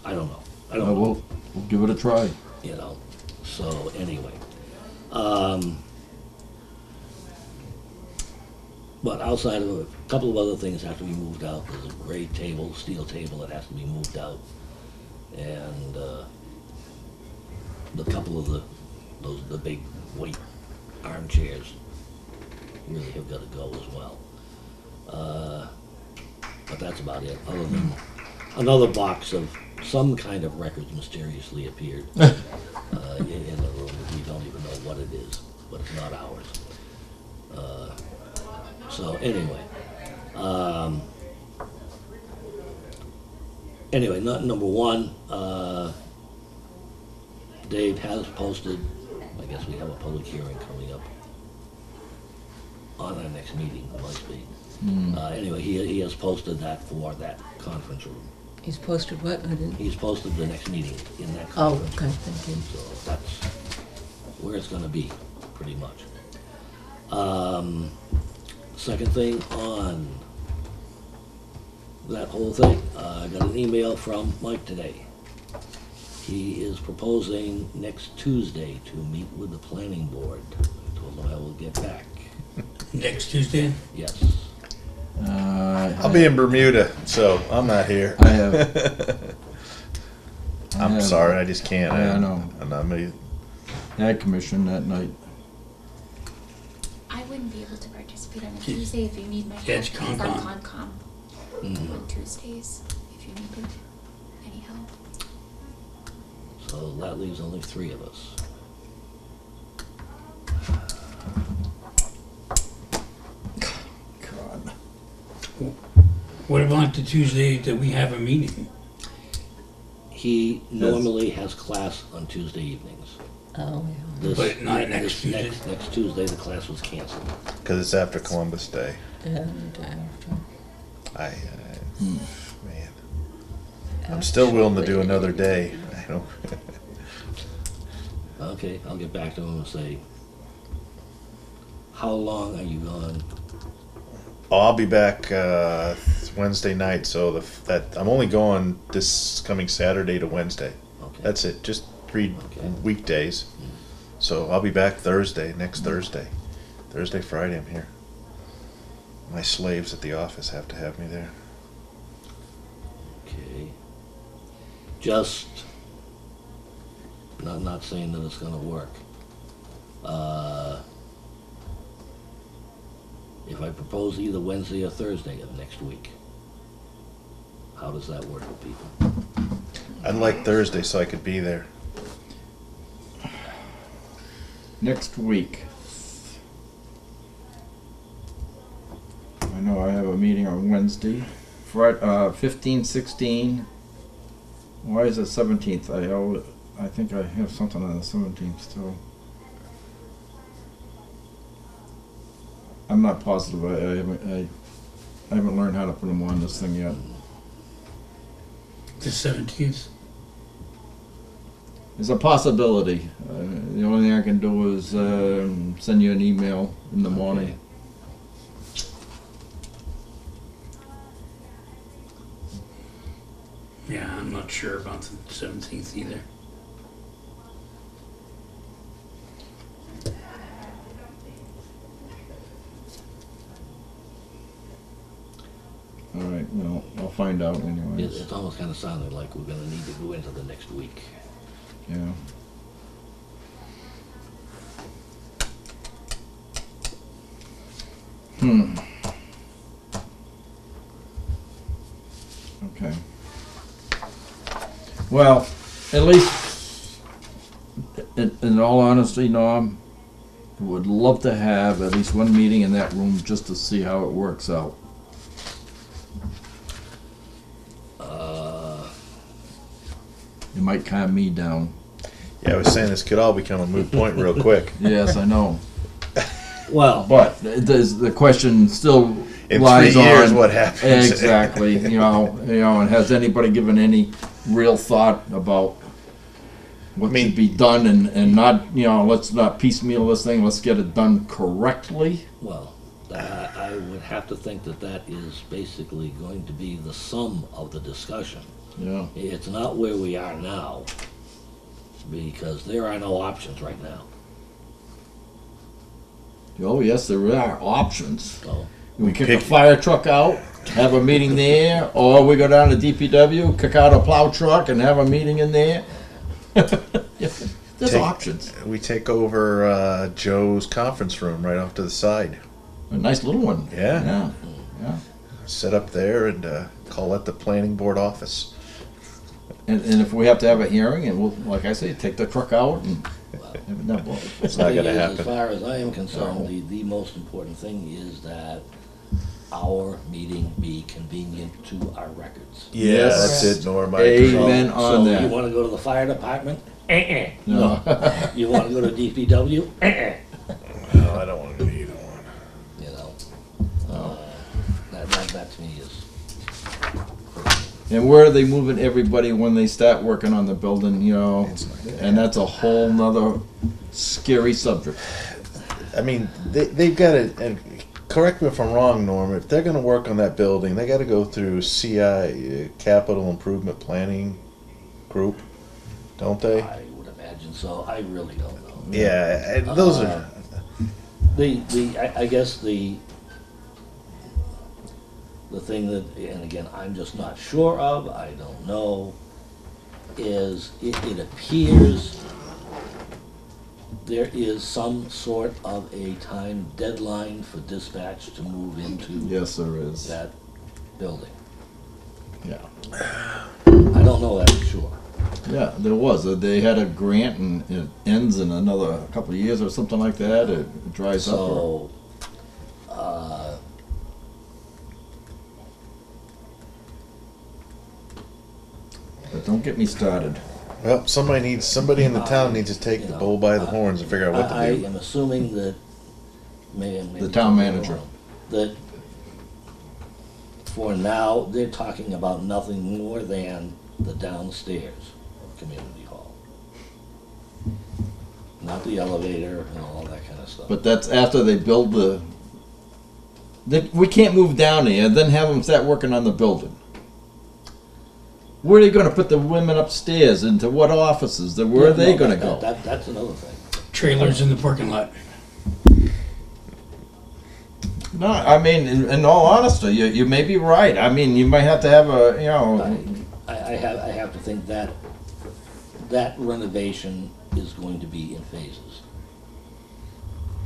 I don't know. I don't know. We'll give it a try. You know, so anyway. But outside of a couple of other things have to be moved out. There's a gray table, steel table that has to be moved out. And the couple of the big weight armchairs really have got to go as well. But that's about it, other than another box of some kind of records mysteriously appeared in the room. We don't even know what it is, but it's not ours. So anyway, number one, Dave has posted, I guess we have a public hearing coming up on our next meeting, it must be. Anyway, he has posted that for that conference room. He's posted what? I didn't. He's posted the next meeting in that Oh, conference okay, room. thank you. So that's where it's gonna be, pretty much. Second thing on that whole thing, I got an email from Mike today. He is proposing next Tuesday to meet with the planning board. I told him I will get back. next Tuesday. Yes. I'll be in Bermuda, so I'm not here. I have. I'm sorry, I just can't. I know. And I'm Ag Commission that night. I wouldn't be able to participate on a Ki- Tuesday if you need my Catch help, because I'm Concom. Concom Mhm. on Tuesdays, if you needed any help. So that leaves only 3 of us. God. What about the Tuesday that we have a meeting? He normally has class on Tuesday evenings. Oh, yeah. This- But not next this Tuesday? Next Tuesday, the class was canceled. because it's after Columbus Day. And after. Man, I'm still willing to do another day. I don't. Okay, I'll get back to him and say, how long are you gone? Oh, I'll be back Wednesday night, so I'm only going this coming Saturday to Wednesday. Okay. That's it, just 3 Okay. weekdays. So I'll be back next Thursday. Thursday, Friday, I'm here. My slaves at the office have to have me there. Okay. just, not saying that it's gonna work. If I propose either Wednesday or Thursday of next week, how does that work with people? I'd like Thursday so I could be there. Next week. I know I have a meeting on Wednesday. Friday, 15, 16. Why is it 17th? I think I have something on the 17th too. I'm not positive. I haven't learned how to put them on this thing yet. The 17th. It's a possibility. The only thing I can do is send you an email in the morning. Yeah, I'm not sure about the 17th either. All right, well, I'll find out anyways. It's almost kind of sounded like we're gonna need to go into the next week. Yeah. Okay. Well, at least, in all honesty, Norm, would love to have at least one meeting in that room just to see how it works out. It might calm me down. Yeah, I was saying this could all become a moot point real quick. Yes, I know. Well, But the question still In lies 3 years, on what happens? exactly. And has anybody given any real thought about what should be done and not, let's not piecemeal this thing. Let's get it done correctly. well, I would have to think that is basically going to be the sum of the discussion. Yeah. It's not where we are now, because there are no options right now. Oh yes, there are options. So, We kick a fire truck out, have a meeting there, or we go down to DPW, kick out a plow truck, and have a meeting in there. There's options. We take over Joe's conference room right off to the side. A nice little one. Yeah. Yeah. Set up there and call it the planning board office. And if we have to have a hearing, and we'll, like I say, take the truck out and have it done. Well, It's not the going to thing is, happen. As far as I am concerned, the most important thing is that our meeting be convenient to our records. Yeah, Yes. that's it, Norm. I agree. Amen on So that. you wanna go to the fire department? No. You wanna go to DPW? No, I don't want to do either one. You know, that to me is, And where are they moving everybody when they start working on the building, and that's a whole nother scary subject. I mean, they've got to, and correct me if I'm wrong, Norm, if they're going to work on that building, they got to go through CI, Capital Improvement Planning Group, don't they? I would imagine so, I really don't know. Yeah, and those are, I guess the thing that, and again, I'm just not sure of, I don't know, is it appears there is some sort of a time deadline for dispatch to move into Yes, there is. that building. Yeah. I don't know that for sure. Yeah, there was. They had a grant and it ends in another couple of years or something like that. It dries up. So, But don't get me started. well, somebody in the town needs to take the bull by the horns and figure out what I to do. am assuming that, maybe The town manager. that for now, they're talking about nothing more than the downstairs of Community Hall. Not the elevator and all that kind of stuff. But that's after they build we can't move down there and then have them start working on the building. Where are they going to put the women upstairs? Into what offices? Where are they going to go? That's another thing. Trailers in the parking lot. No, I mean, in all honesty, you may be right. I mean, you might have to have I have to think that renovation is going to be in phases.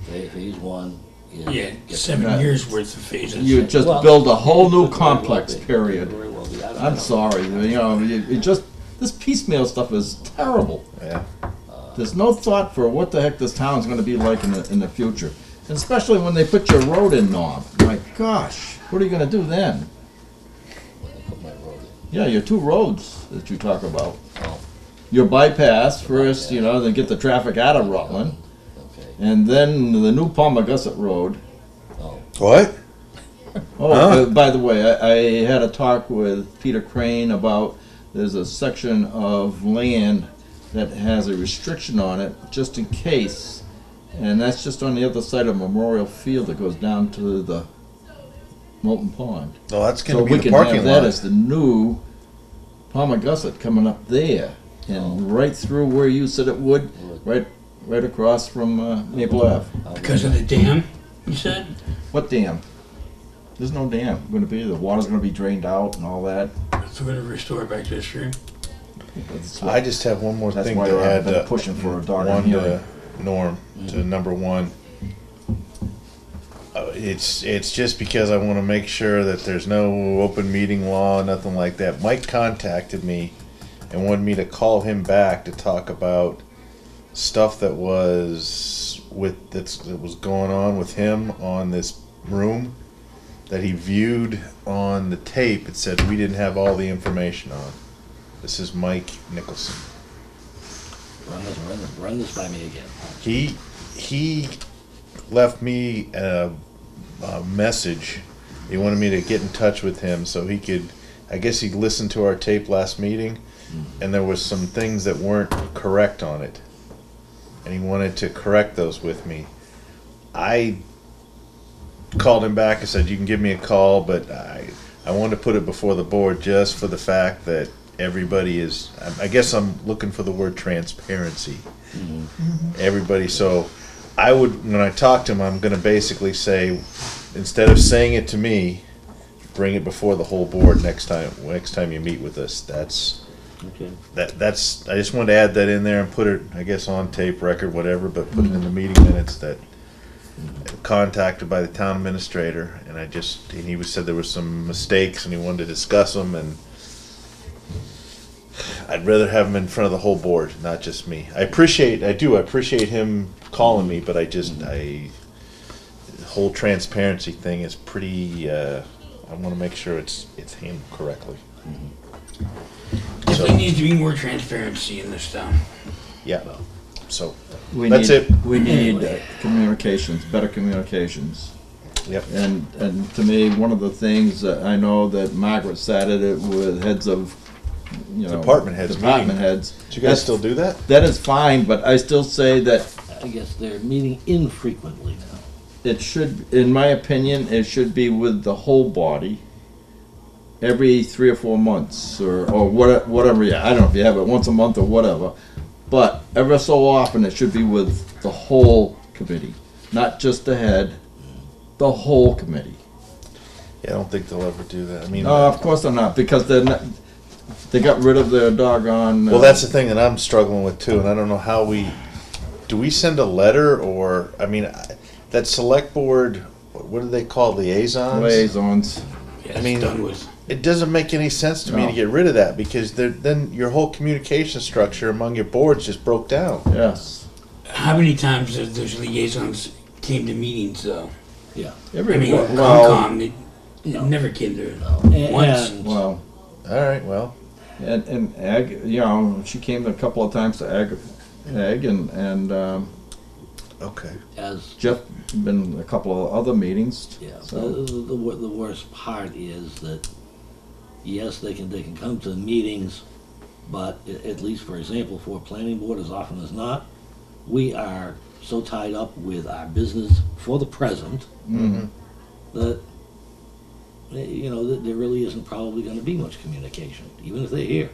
Phase one is. Yeah, get- 7 years worth of phases. You just Well, build a whole it new could very well complex, be. period. It could very well be. I don't I'm know. sorry, it just, this piecemeal stuff is terrible. Yeah. There's no thought for what the heck this town's gonna be like in the future. And especially when they put your road in, Norm. My gosh, what are you gonna do then? When they put my road in. Yeah, your two roads that you talk about. Oh, Your bypass first, then get the traffic out of Rutland. okay. And then the new Palmagussit Road. Oh, What? Oh, Huh? by the way, I had a talk with Peter Crane about, there's a section of land that has a restriction on it, just in case. And that's just on the other side of Memorial Field that goes down to the Molten Pond. Oh, that's So gonna we be the can have parking that lot. as the new Palmagussit coming up there. And right through where you said it would, right across from Maple Ave. Because of the dam, you said? What dam? There's no dam gonna be, the water's gonna be drained out and all that. So we're gonna restore it back to the stream? That's what- I just have one more That's thing why to I've add. been pushing for a doggone one hearing. to Norm, to number one. It's just because I want to make sure that there's no open meeting law, nothing like that. Mike contacted me and wanted me to call him back to talk about stuff that was that was going on with him on this room that he viewed on the tape. It said we didn't have all the information on. This is Mike Nicholson. run this by me again. He left me a message. He wanted me to get in touch with him so he could, I guess he listened to our tape last meeting, and there was some things that weren't correct on it, and he wanted to correct those with me. I called him back and said, you can give me a call, but I wanted to put it before the board just for the fact that everybody is, I guess I'm looking for the word transparency. Everybody, so I would, when I talk to him, I'm going to basically say, instead of saying it to me, bring it before the whole board next time you meet with us. That's Okay. that's. I just wanted to add that in there and put it, I guess, on tape, record, whatever, but put it in the meeting minutes that contacted by the town administrator, and he said there was some mistakes and he wanted to discuss them, and I'd rather have him in front of the whole board, not just me. I appreciate him calling me, but the whole transparency thing is pretty, I want to make sure it's handled correctly. Definitely needs to be more transparency in this town. Yeah, so, We that's need, it. We need communications, better communications. Yep. And to me, one of the things that I know that Margaret sat at it with heads of, Department heads meeting. heads. Do you guys still do that? That is fine, but I still say that I guess they're meeting infrequently now. it should, in my opinion, it should be with the whole body every 3 or 4 months or whatever. I don't know if you have it once a month or whatever, but ever so often it should be with the whole committee, not just the head, the whole committee. Yeah, I don't think they'll ever do that. I mean, No, of course they're not, because they got rid of their doggone. well, that's the thing that I'm struggling with too, and I don't know how do we send a letter or, I mean, that select board, what do they call liaisons. Yeah, I mean, it's done with. it doesn't make any sense to me No. to get rid of that because then your whole communication structure among your boards just broke down. Yes. How many times have those liaisons came to meetings though? Yeah. I mean, well, Comcom, it never came to And- once. and- well, All right, well, and Ag, she came a couple of times to Ag and okay. as Jeff been a couple of other meetings. Yeah, So the worst part is that, yes, they can come to the meetings, but at least, for example, for planning board, as often as not, we are so tied up with our business for the present that, that there really isn't probably gonna be much communication, even if they're here.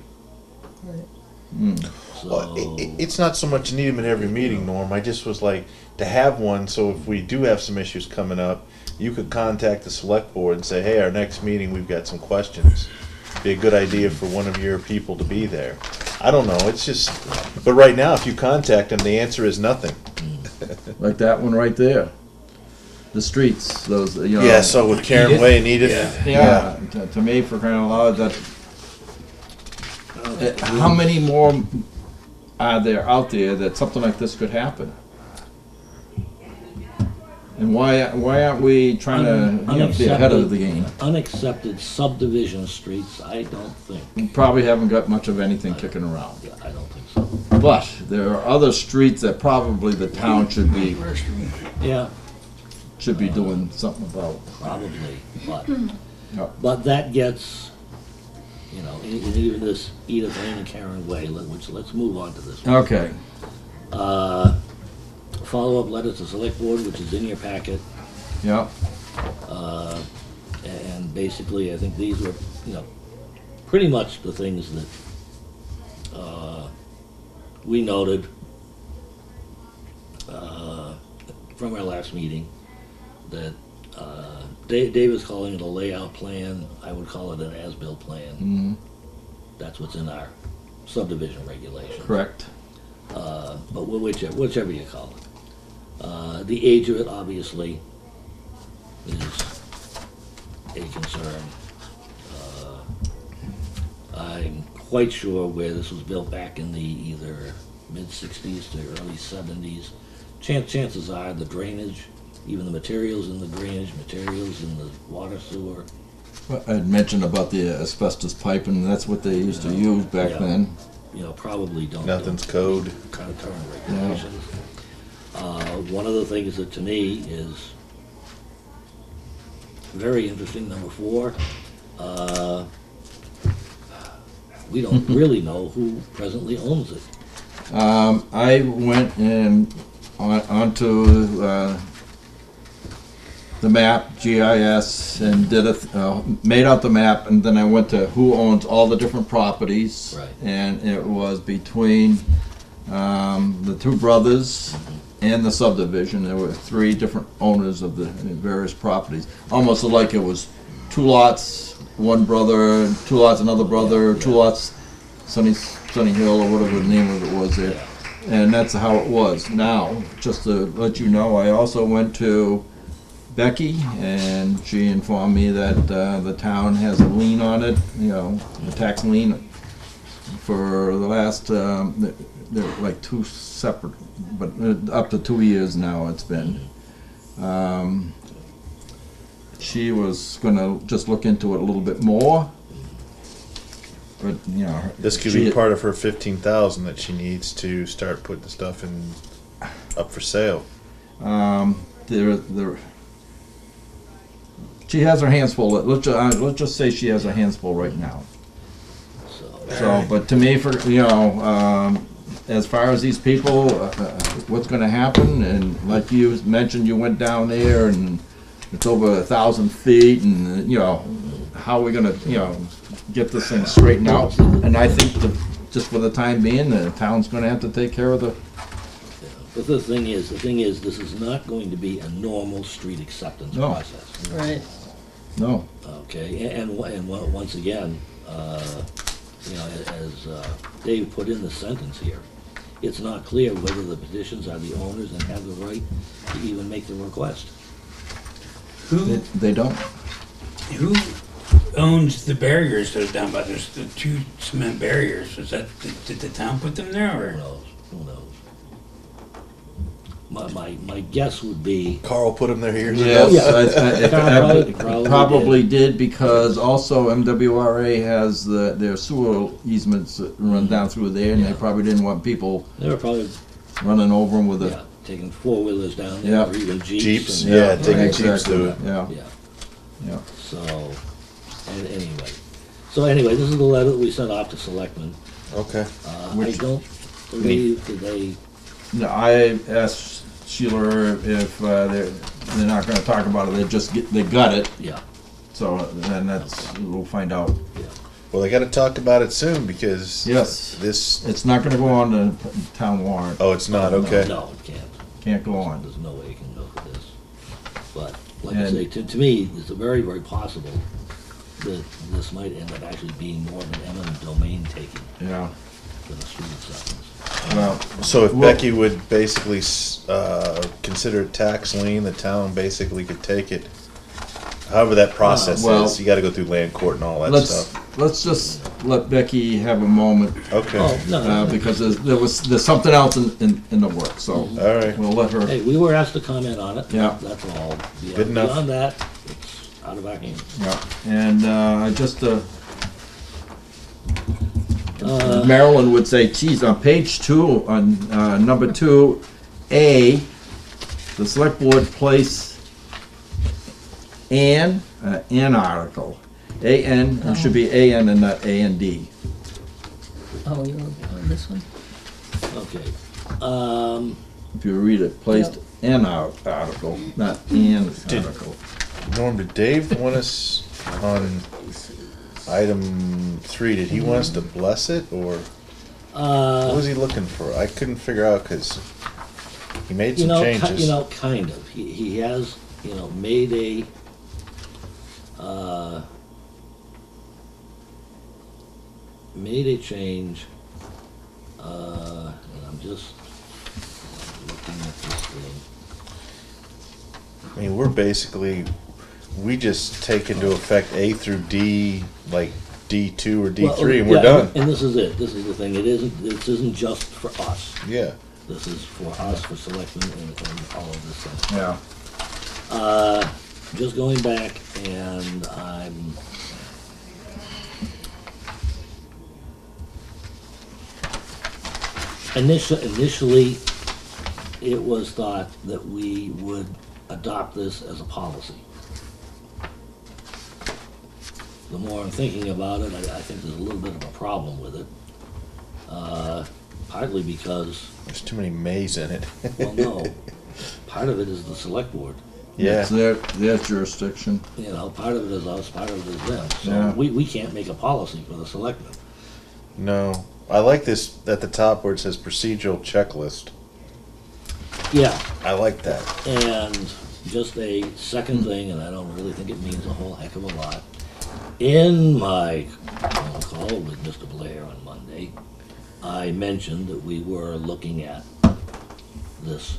Well, So, it's not so much need them at every meeting, Norm. I just was like, to have one, so if we do have some issues coming up, you could contact the select board and say, hey, our next meeting, we've got some questions. be a good idea for one of your people to be there. I don't know, it's just, but right now, if you contact them, the answer is nothing. Like that one right there. The streets, those, you know. Yeah, so with Karen Edith? Way and Edith. Yeah, to me, for crying out loud, that, how many more are there out there that something like this could happen? And why aren't we trying to be ahead of the game? Unaccepted subdivision streets, I don't think. We probably haven't got much of anything kicking around. Yeah, I don't think so. But there are other streets that probably the town should be Yeah, doing something about. probably, Yeah. but that gets, you know, in even this Edith Lane and Karen Way, let's move on to this one. Okay. Follow-up letter to select board, which is in your packet. Yeah. And basically, I think these were, you know, pretty much the things that we noted from our last meeting, that Dave is calling it a layout plan. I would call it an as-built plan. Mhm. That's what's in our subdivision regulations. Correct. But whichever you call it. The age of it, obviously, is a concern. I'm quite sure where this was built back in the either mid-60s to early 70s. Chances are the drainage, even the materials in the drainage, materials in the water sewer. Well, I'd mentioned about the asbestos pipe, and that's what they used to use back Yeah. then. You know, probably don't. Nothing's code. Kind of current regulations. One of the things that to me is very interesting, number 4, we don't really know who presently owns it. I went and onto the map, GIS, and did made out the map, and then I went to who owns all the different properties. Right. And it was between the two brothers and the subdivision. There were 3 different owners of the various properties. Almost like it was 2 lots, one brother, 2 lots, another brother, 2 lots, Sunny Hill, or whatever the name of it was there. And that's how it was. Now, just to let you know, I also went to Becky, and she informed me that the town has a lien on it, you know, a tax lien for the last, they're like 2 separate, but up to 2 years now it's been. She was gonna just look into it a little bit more, but, you know. This could be part of her 15,000 that she needs to start putting the stuff in, up for sale. She has her hands full. Let's just say she has her hands full right now. So, but to me, for, you know, as far as these people, what's going to happen, and like you mentioned, you went down there and it's over 1,000 feet, and you know, how are we going to, you know, get this thing straightened out? And I think just for the time being, the town's going to have to take care of the. But the thing is, this is not going to be a normal street acceptance No. process. Right. No. Okay, and once again, you know, as Dave put in the sentence here, it's not clear whether the petitions are the owners and have the right to even make the request. They don't. Who owns the barriers that are down by, there's the 2 cement barriers, did the town put them there, Who or? knows? Who knows? My guess would be, Carl put them there years ago. Yes, Probably probably did, because also MWRA has their sewer easements that run down through there, and they probably didn't want people they were probably, running over them with yeah, taking 4-wheelers down Yeah. there, or even Jeeps. Jeeps, and- yeah, taking Jeeps exactly. to it. Yeah, Yeah. yeah. So, anyway, this is the letter that we sent off to selectmen. Okay. I Which- don't believe that they, No, I asked Sheila if they're not going to talk about it. They got it. yeah, So then we'll find out. Well, they got to talk about it soon because Yes. this. It's not going to go on the town warrant. Oh, it's not okay. no, it can't. Can't go on. There's no way it can go for this. But, like I And- say, to me, it's very, very possible that this might end up actually being more of an eminent domain taking Yeah. than a street acceptance. Well, So if well, Becky would basically consider it tax lien, the town basically could take it. However that process Well, is, you got to go through land court and all that let's stuff. let's just let Becky have a moment Okay. Oh, no, because there's something else in the works. So All right. we'll let her. hey, we were asked to comment on it. Yeah. That's all. Good enough. Beyond that, it's out of our hands. Yeah. And I just Marilyn would say, geez, on page 2, on number 2A, the select board place an article. A-N, it should be A-N and not A-N-D. Oh, you're on this one? Okay. If you read it, placed an article, not an article. Norm, did Dave want us on item 3? Did he want us to bless it, or what was he looking for? I couldn't figure out because he made some changes. Kind of. He has, made a change, and I'm just looking at this thing. I mean, we just take into effect A through D, like D2 or D3, and we're done. And this is it. This is the thing. This isn't just for us. Yeah. This is for us, for selectmen, and all of this stuff. Yeah. Just going back, and I'm initially it was thought that we would adopt this as a policy. The more I'm thinking about it, I think there's a little bit of a problem with it. Partly because, There's too many mays in it. well, no, part of it is the select board. Yeah. It's their jurisdiction. Part of it is us, part of it is them. So Yeah. we can't make a policy for the selectmen. No. I like this at the top where it says procedural checklist. Yeah, I like that. and just a second thing, and I don't really think it means a whole heck of a lot. In my phone call with Mr. Blair on Monday, I mentioned that we were looking at this,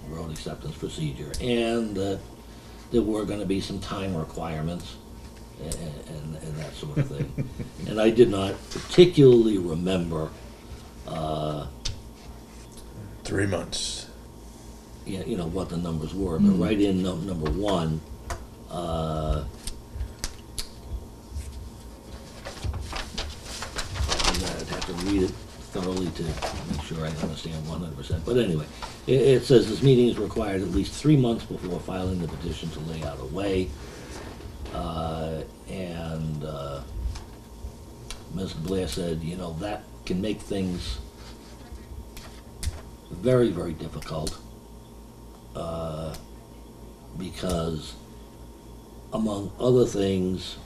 road acceptance procedure, and that there were gonna be some time requirements and that sort of thing. And I did not particularly remember, 3 months. what the numbers were, but right in number 1, I'd have to read it thoroughly to make sure I understand 100%. But anyway, it says this meeting is required at least 3 months before filing the petition to lay out a way. And Mr. Blair said, that can make things very, very difficult, because, among other things,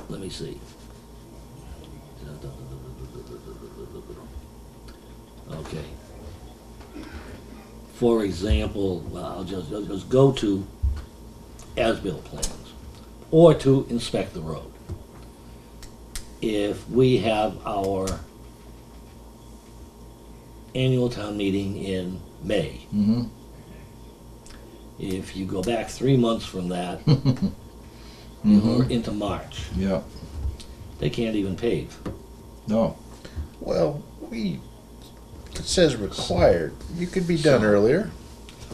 let me see. Okay. For example, I'll just go to as-built plans, or to inspect the road. If we have our annual town meeting in May, Mm-hmm. if you go back 3 months from that, Mm-hmm. or into March, Yeah. they can't even pave. No. Well, it says required. You could be done earlier.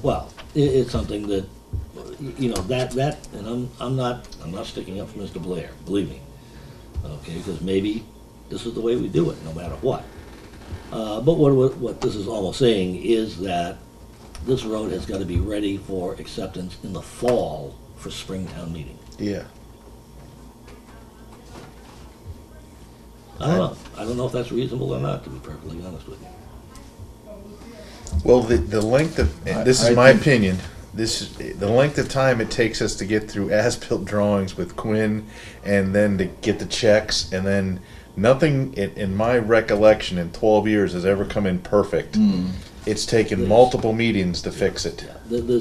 Well, it's something that, and I'm not sticking up for Mr. Blair, believe me. Okay, because maybe this is the way we do it, no matter what. But what this is almost saying is that this road has got to be ready for acceptance in the fall for Springtown meeting. Yeah. I don't know if that's reasonable or not, to be perfectly honest with you. Well, the length of, and this is I my think- opinion, this is the length of time it takes us to get through as-built drawings with Quinn, and then to get the checks, and then nothing in my recollection in 12 years has ever come in perfect. It's taken multiple meetings to fix it. Yeah,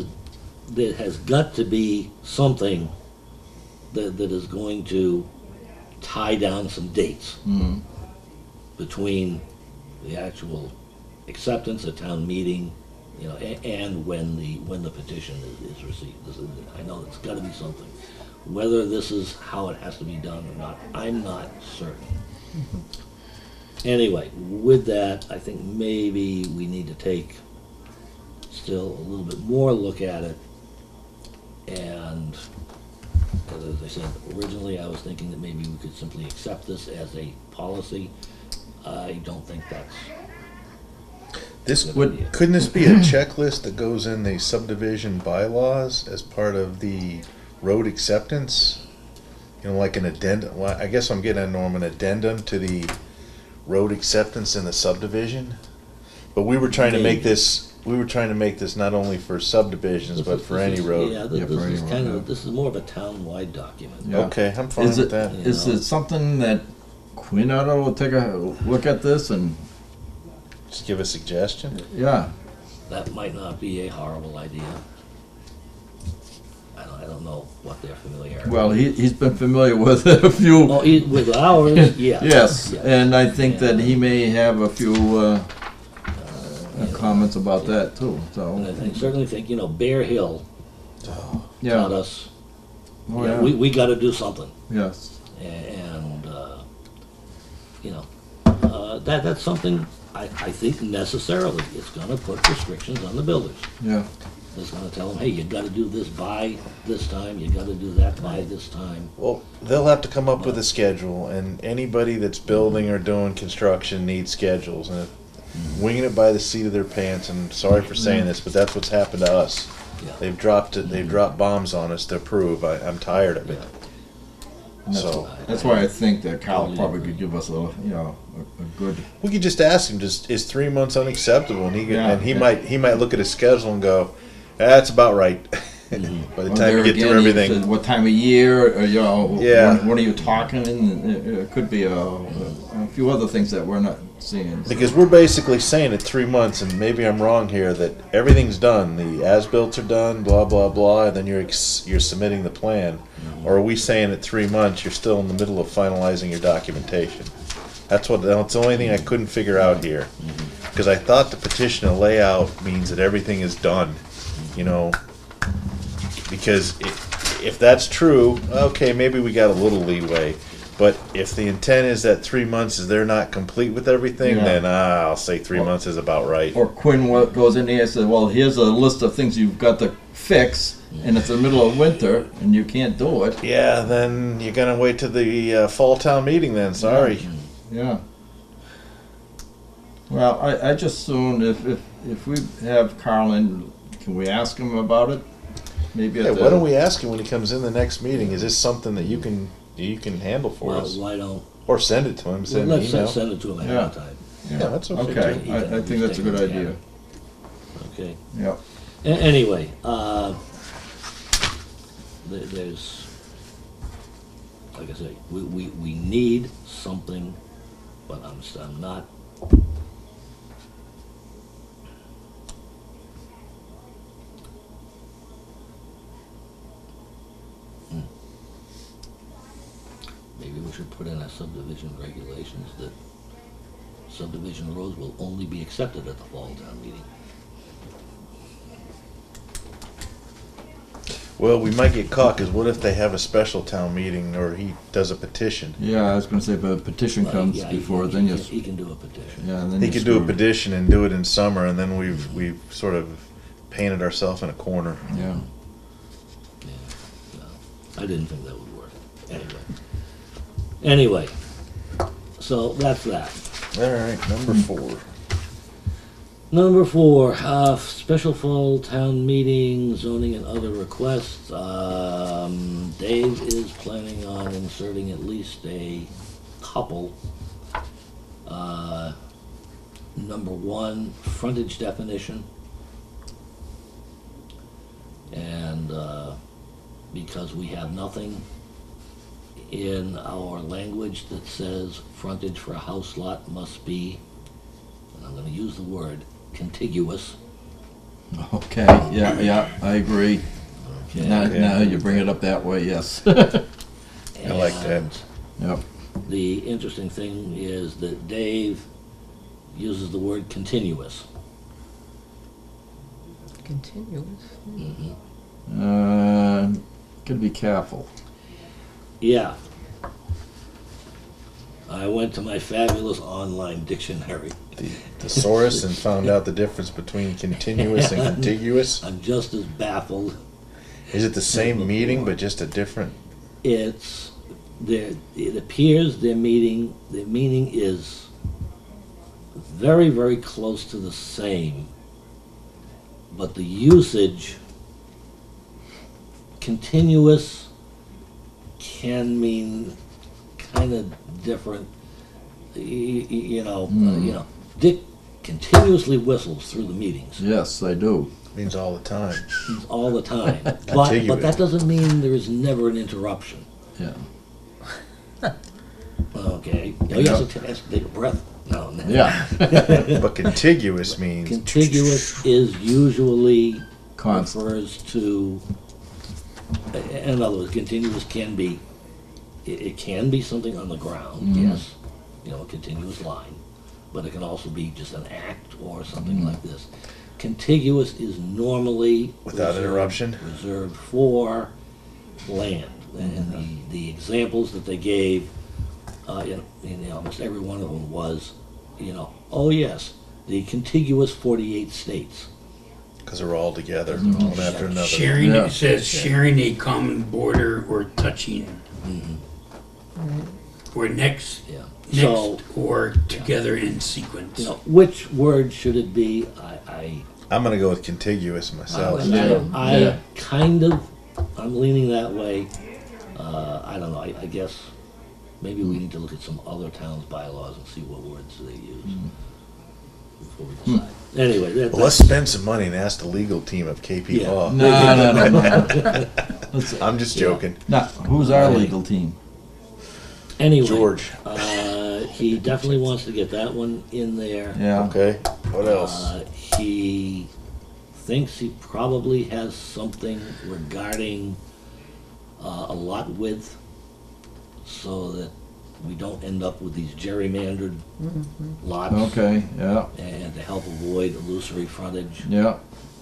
there has got to be something that is going to tie down some dates between the actual acceptance at town meeting, you know, and when the petition is received. I know it's got to be something. Whether this is how it has to be done or not, I'm not certain. Anyway, with that, I think maybe we need to take still a little bit more look at it. And as I said, originally I was thinking that maybe we could simply accept this as a policy. I don't think that's This Good would idea. couldn't this be a checklist that goes in the subdivision bylaws as part of the road acceptance? You know, like an addendum. Well, I guess I'm getting a Norm, an addendum to the road acceptance in the subdivision. But we were trying to make this. We were trying to make this not only for subdivisions but for any road. Yeah, Yeah, this for any is road, kind yeah. of, this is more of a town-wide document. Yeah. Okay, I'm fine Is with it, that. is You know. it something that Quinn ought to take a look at this and, Just give a suggestion. yeah, That might not be a horrible idea. I don't know what their familiarity. well, he's been familiar with a few. Oh, with ours, yeah. Yes, and I think that he may have a few comments about that too, And I so, certainly think, you know, Bear Hill taught yeah, us, oh, you know, yeah, we gotta do something. yes, And, you know, that's something I think necessarily is gonna put restrictions on the builders. yeah, It's gonna tell them, hey, you gotta do this by this time, you gotta do that by this time. Well, they'll have to come up with a schedule, and anybody that's building or doing construction needs schedules. And winging it by the seat of their pants, and sorry for saying this, but that's what's happened to us. Yeah. They've dropped it. They've dropped bombs on us to approve. I'm tired of it. and So that's why I think that Kyle probably could give us a, you know, a good, we could just ask him. Just is 3 months unacceptable? And he could, Yeah. and he might look at his schedule and go, "That's about right." By the well, time there you get again, through he everything, said what time of year, or, you know, Yeah. when are you talking, and it could be a few other things that we're not seeing. so. because we're basically saying at 3 months, and maybe I'm wrong here, that everything's done. The as-built are done, blah blah blah, and then you're submitting the plan. Or are we saying at 3 months you're still in the middle of finalizing your documentation? That's the only thing I couldn't figure out here, because I thought the petition of layout means that everything is done, you know. Because if that's true, okay, maybe we got a little leeway. But if the intent is that 3 months is they're not complete with everything, Yeah. then I'll say 3 months is about right. Or Quinn goes in here and says, well, here's a list of things you've got to fix, and it's the middle of winter, and you can't do it. Yeah, then you're gonna wait to the fall town meeting. Then sorry. Yeah. Well, I just soon, if we have Carl in, can we ask him about it? Maybe Yeah, at why don't the, we ask him when he comes in the next meeting? Is this something that you can handle for Well, us, why don't, or send it to him? Send an let's email. send it to them ahead of time. Yeah, that's okay. okay, He can I think just that's a take good look at idea. it. Okay. Yep. Anyway, there's, like I say, we need something, but I'm not. Maybe we should put in our subdivision regulations that subdivision roads will only be accepted at the fall town meeting. Well, we might get caught, because what if they have a special town meeting, or he does a petition? Yeah, I was gonna say, but a petition comes Yeah, before, he then can- you, He can do a petition. yeah, and then He you could do a screw. petition and do it in summer, and then we've sort of painted ourselves in a corner. Yeah. Yeah, no, I didn't think that would work. Anyway, so that's that. All right, number 4. Number 4, special fall town meeting, zoning and other requests. Dave is planning on inserting at least a couple. Number 1, frontage definition. And because we have nothing in our language that says frontage for a house lot must be, and I'm gonna use the word, contiguous. Okay, yeah, I agree. Okay. Now you bring it up that way, yes. I like that. And Yep. the interesting thing is that Dave uses the word continuous. Continuous. Could be careful. Yeah. I went to my fabulous online dictionary. The thesaurus and found out the difference between continuous and contiguous. I'm just as baffled. Is it the same meaning but just a different? It appears their meaning is very, very close to the same, but the usage, continuous, can mean kind of different. Dick continuously whistles through the meetings. Yes, I do. Means all the time. All the time. But that doesn't mean there is never an interruption. Yeah. Okay. He has to take a breath. No. Yeah. But contiguous means. Contiguous is usually Constant. refers to. In other words, continuous can be. It can be something on the ground. Yes. A continuous line, but it can also be just an act or something like this. Contiguous is normally Without interruption? reserved for land, and the examples that they gave in almost every one of them was, oh yes, the contiguous 48 states. Because they're all together, one after another. Sharing, Yeah. it says sharing a common border or touching. Or next, Yeah. next So, or together in sequence. which word should it be? I'm going to go with contiguous myself. I'm leaning that way. I don't know. I guess maybe we need to look at some other towns' bylaws and see what words they use before we decide. Anyway, Well, let's spend some money and ask the legal team of KP Yeah. Law. No. I'm just joking. Now, who's our legal team? anyway, George. He definitely wants to get that one in there. Yeah. Okay. What else? He thinks he probably has something regarding a lot width, so that we don't end up with these gerrymandered lots. Okay, yeah, And to help avoid illusory frontage. yeah.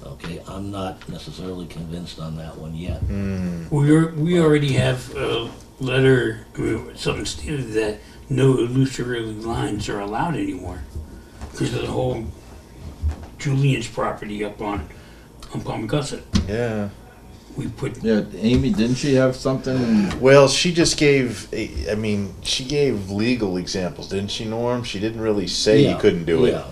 Okay, I'm not necessarily convinced on that one yet. We already have a letter, something stated that no illusory lines are allowed anymore because of the whole Julian's property up on Palmagussit. Yeah. We put Yeah, Amy, didn't she have something? Well, she just gave, she gave legal examples, didn't she, Norm? She didn't really say you couldn't do it.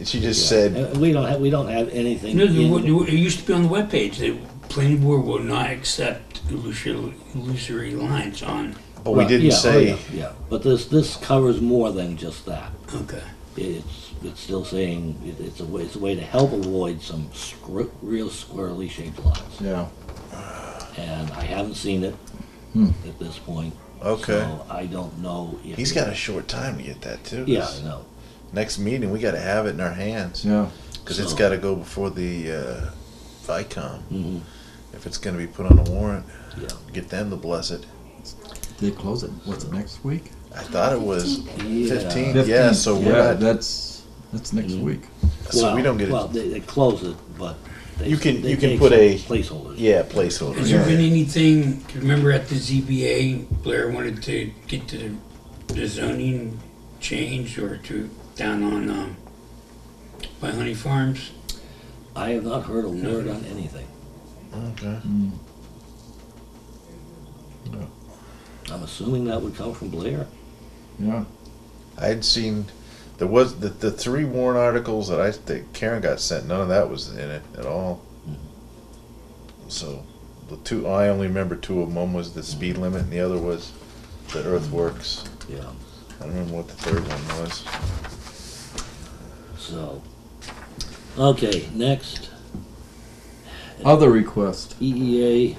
She just said, We don't have anything. No, in- it used to be on the webpage. The planning board will not accept illusory lines on. but we didn't say. Yeah, but this covers more than just that. Okay. It's still saying it's a way to help avoid some real squarely shaped lots. Yeah. And I haven't seen it at this point. Okay. So I don't know if He's got a short time to get that too. Yeah, I know. Next meeting, we got to have it in our hands Yeah. because it's So- got to go before the VICOM. Mhm. If it's going to be put on a warrant, Yeah. get them to bless it. They close it, what's it, next week? I thought it was 15th. 15th, Yeah, so we're yeah, not. that's next week. So we don't get it. Well, they close it, but they You can take put some a placeholders. Yeah, placeholder. Has there been anything, remember at the ZBA, Blair wanted to get to the zoning change or to down on, by Honey Farms? I have not heard a word on anything. Okay. I'm assuming that would come from Blair. Yeah. I had seen there was the 3 warrant articles that Karen got sent. None of that was in it at all. So the 2 I only remember 2 of them. One was the speed limit, and the other was the earthworks. Yeah. I don't remember what the third one was. So, okay, next. Other request. EEA,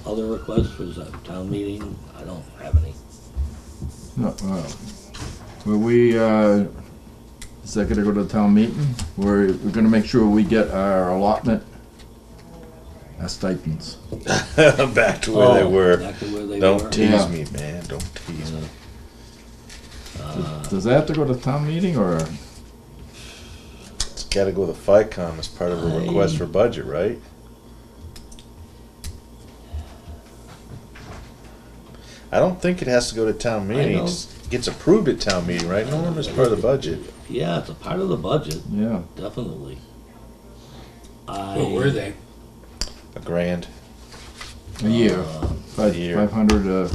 other requests for the town meeting, I don't have any. No, well, we, is that gonna go to the town meeting? We're gonna make sure we get our allotment stipends. Back to where they were. Back to where they Don't were. tease Yeah. me, man. Don't tease me. Does that have to go to town meeting, or? It's got to go to FICOM as part of a request for budget, right? I don't think it has to go to town meeting. know. It just gets approved at town meeting, right, Norm, as part of the budget? Yeah, it's a part of the budget, Yeah. definitely. What were they? $1,000. A year. A year. 500,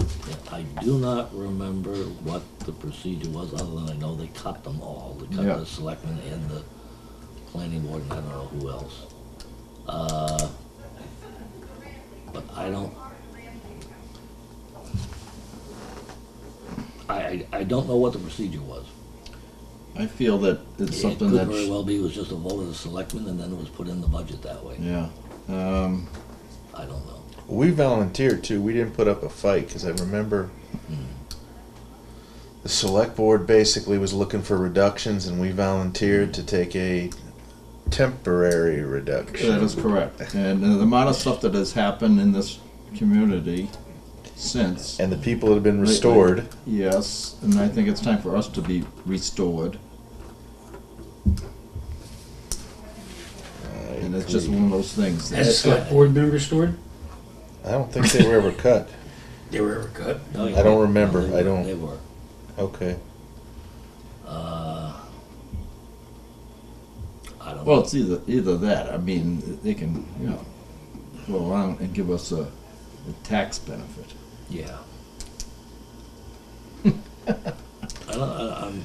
I do not remember what the procedure was, other than I know they cut them all. They cut Yeah. the selectmen and the planning board, and I don't know who else. But I don't. I don't know what the procedure was. I feel that it's something It that. could very well be it was just a vote of the selectmen, and then it was put in the budget that way. Yeah. I don't know. We volunteered too. We didn't put up a fight because I remember the select board basically was looking for reductions, and we volunteered to take a temporary reduction. That is correct. And the amount of stuff that has happened in this community since. And the people that have been restored. Yes, and I think it's time for us to be restored. And it's just one of those things. As select board member stored? I don't think they were ever cut. They were ever cut? No, I don't remember. no, I don't. They were. Okay. I don't Well, know. it's either that. I mean, they can, go around and give us a tax benefit. Yeah. I'm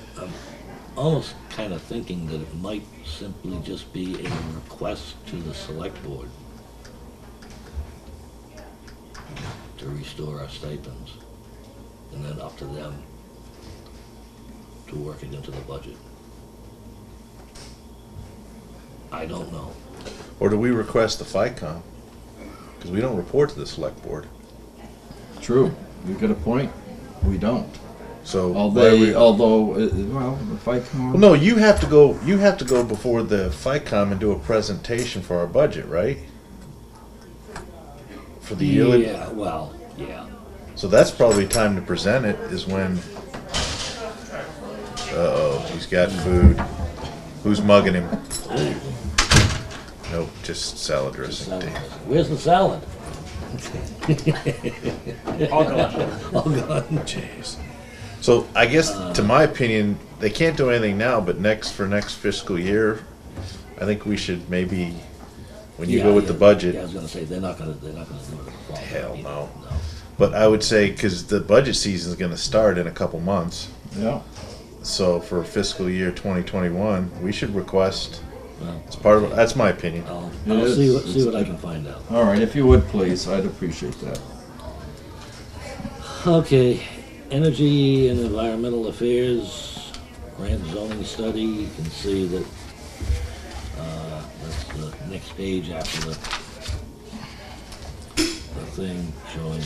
almost kind of thinking that it might simply just be a request to the select board to restore our stipends, and then up to them to work it into the budget. I don't know. Or do we request the FICOM? Because we don't report to the select board. True. You got a point. We don't. So Although, if I come. Well, no, you have to go. You have to go before the FICOM and do a presentation for our budget, right? For the yearly. Yeah, well, yeah. So that's probably time to present it. Is when. Uh-oh, he's got food. Who's mugging him? Nope, just salad dressing. Salad. Damn. Where's the salad? All gone. All gone. Jeez. So I guess, to my opinion, they can't do anything now. But next fiscal year, I think we should maybe, when you go with the budget. Yeah, I was gonna say they're not gonna do it. Hell no. But I would say, because the budget season is going to start in a couple months. Yeah. So for fiscal year 2021, we should request. Well, It's part of. That's my opinion. I'll It see is. what I can find out. All right, if you would please, I'd appreciate that. Okay, energy and environmental affairs, grant zoning study. You can see that that's the next page after the thing showing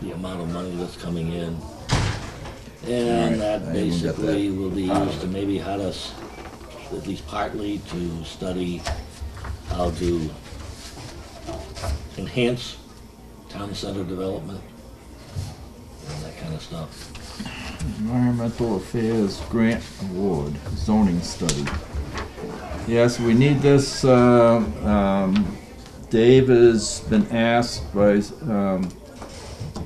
the amount of money that's coming in. And that I even got basically that will be out of used to it. maybe how to, at least partly, to study how to enhance town center development and that kind of stuff. Environmental Affairs Grant Award, zoning study. Yes, we need this. Dave has been asked by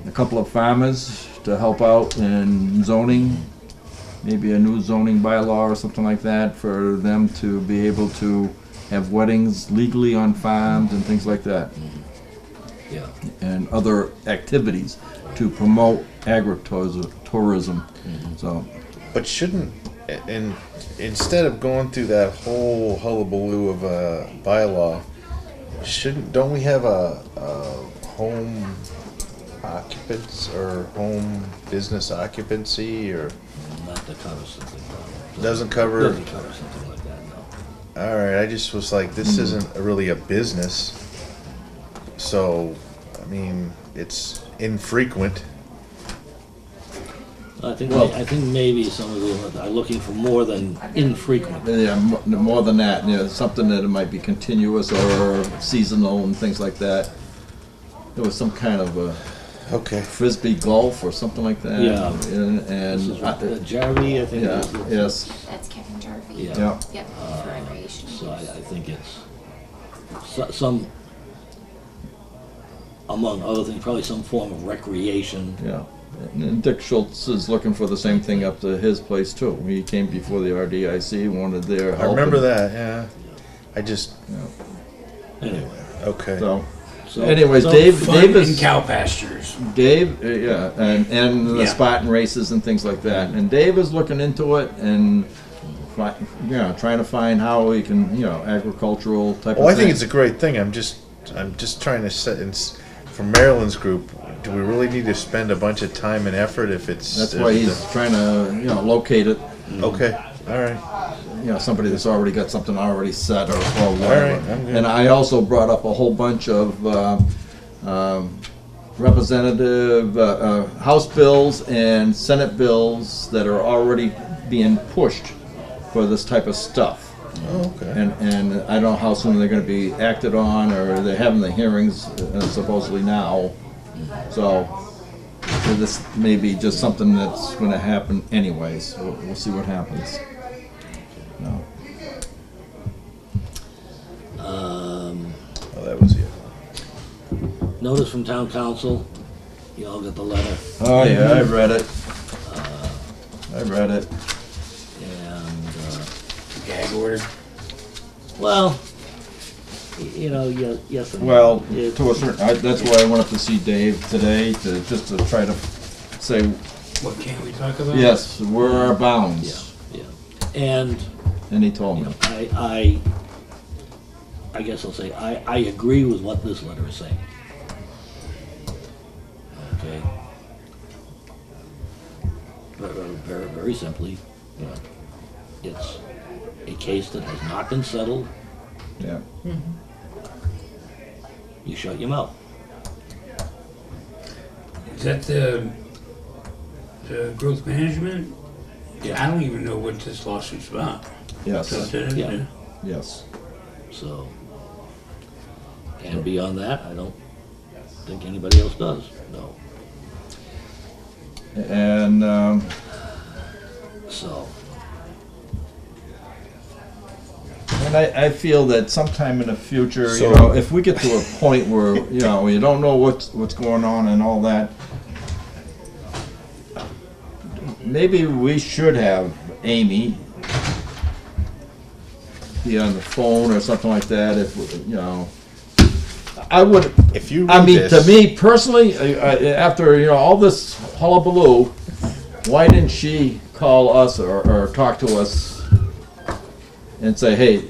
a couple of farmers to help out in zoning, maybe a new zoning bylaw or something like that for them to be able to have weddings legally on farms and things like that. Yeah. And other activities to promote agritourism. So, But shouldn't, and instead of going through that whole hullabaloo of a bylaw, don't we have a home occupants or home business occupancy or Not to cover something. doesn't cover? Doesn't cover something like that, no. All right, I just was like, this isn't really a business, so I mean it's infrequent. I think maybe some of them are looking for more than infrequent. Yeah, more than that, you know, something that it might be continuous or seasonal and things like that. There was some kind of a Okay. frisbee golf or something like that. Yeah. And This is what, Jarvie, I think. yeah, is the- yes, That's Kevin Jarvie. Yeah. yeah. Yep, for recreation. So I think it's some, among other things, probably some form of recreation. Yeah, and Dick Schultz is looking for the same thing up to his place too. He came before the RDIC, wanted their help. I remember and- that, yeah. I just, Anyway. okay. So, anyways, so Dave Fun in is, cow pastures. Dave, yeah, and the Yeah. Spartan races and things like that. And Dave is looking into it and, trying to find how we can, agricultural type of Well, I thing. think it's a great thing. I'm just trying to set, for Maryland's group, do we really need to spend a bunch of time and effort if it's... That's why he's trying to, locate it. Okay, all right. Somebody that's already got something already set or whatever. All right, I'm good. And I also brought up a whole bunch of representative House bills and Senate bills that are already being pushed for this type of stuff. Oh, okay. And I don't know how soon they're going to be acted on, or they're having the hearings supposedly now. So this may be just something that's going to happen anyways. We'll see what happens. No. Oh, that was it. Notice from town council, you all got the letter, Oh yeah, I read it. I read it. and, Gag order. well, yes and no. Well, It- to a certain, that's why I wanted to see Dave today, just to try to say, What can't we talk about? yes, where are our bounds? Yeah. And, And he told me. I guess I'll say, I agree with what this letter is saying. Okay? Very, very simply, it's a case that has not been settled, Yeah. you shut your mouth. Is that the growth management? I don't even know what this lawsuit's about. Yes. So, Yeah. Yes. So, and beyond that, I don't think anybody else does, no. And So, I feel that sometime in the future, So- if we get to a point where you don't know what's going on and all that, maybe we should have Amy be on the phone or something like that. If I would. If you I read mean, this, to me personally, after all this hullabaloo, why didn't she call us or talk to us and say, "Hey,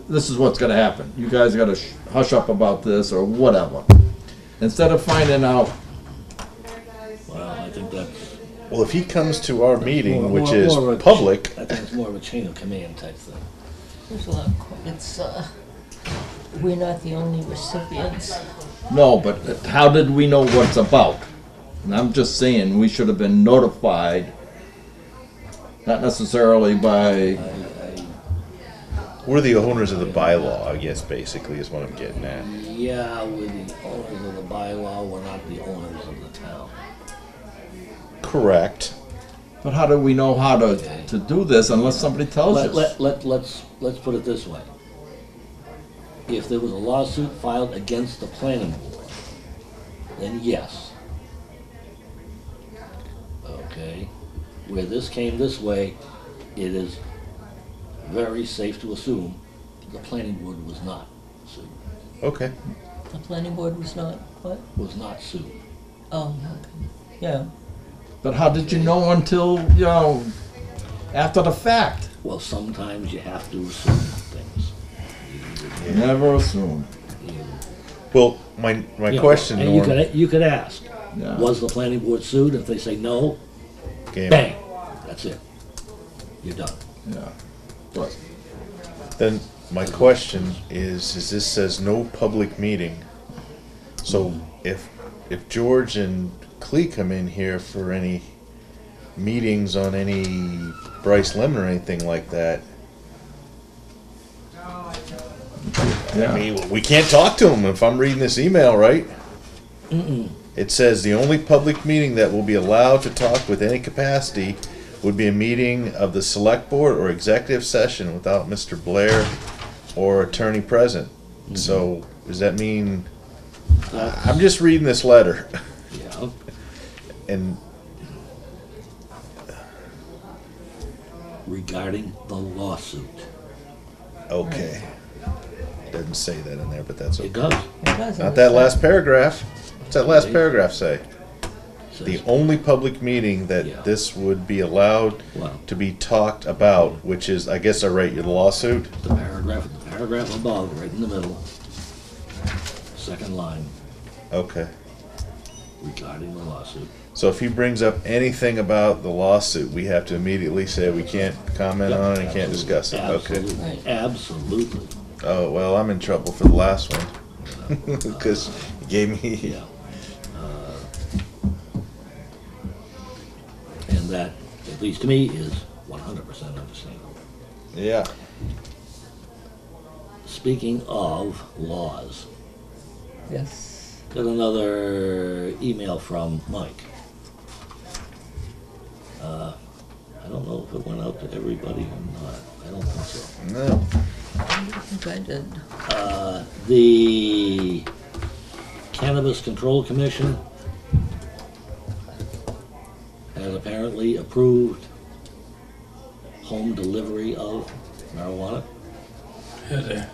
this is what's going to happen. You guys got to hush up about this or whatever," instead of finding out. well, I think that's well, if he comes to our meeting, more- which more- is more of a- public, I think it's more of a chain of command type thing. There's a lot, it's, we're not the only recipients. No, but how did we know what it's about? And I'm just saying we should have been notified, not necessarily by. we're the owners of the bylaw, I guess, basically, is what I'm getting at. Yeah, we're the owners of the bylaw, we're not the owners of the town. Correct. But how do we know how to do this unless somebody tells us? Let's put it this way. If there was a lawsuit filed against the planning board, then yes. Okay, where this came this way, it is very safe to assume the planning board was not sued, Okay. The planning board was not, what? was not sued. Oh, okay. Yeah. But how did you know until, after the fact? Well, sometimes you have to assume things. Never assume. Well, my You know, question, and Norm, you could ask, Yeah. was the planning board sued? If they say no, game. bang, that's it. You're done. Yeah. But Then my question is this says no public meeting. So if George and Clee come in here for any meetings on any Brice Lemon or anything like that. Yeah. I mean, we can't talk to him if I'm reading this email right. It says the only public meeting that will be allowed to talk with any capacity would be a meeting of the select board or executive session without Mr. Blair or attorney present. So does that mean, I'm just reading this letter Yeah. and Regarding the lawsuit. okay. Doesn't say that in there, but that's It okay. does. It does, Not that last paragraph. What's that last Okay. paragraph say? The Says- only public meeting Yeah. that this would be allowed Well, to be talked about, which is, I guess I write you the lawsuit. the paragraph above, right in the middle, second line, Okay. regarding the lawsuit. So if he brings up anything about the lawsuit, we have to immediately say we can't comment on it and can't discuss it. Okay. Absolutely, absolutely. Oh, well, I'm in trouble for the last one. Because he gave me, Yeah. And that, at least to me, is 100% understandable. yeah. Speaking of laws, Yes. got another email from Mike. I don't know if it went out to everybody or not. I don't think so. No. I think I did. The Cannabis Control Commission has apparently approved home delivery of marijuana. Yeah,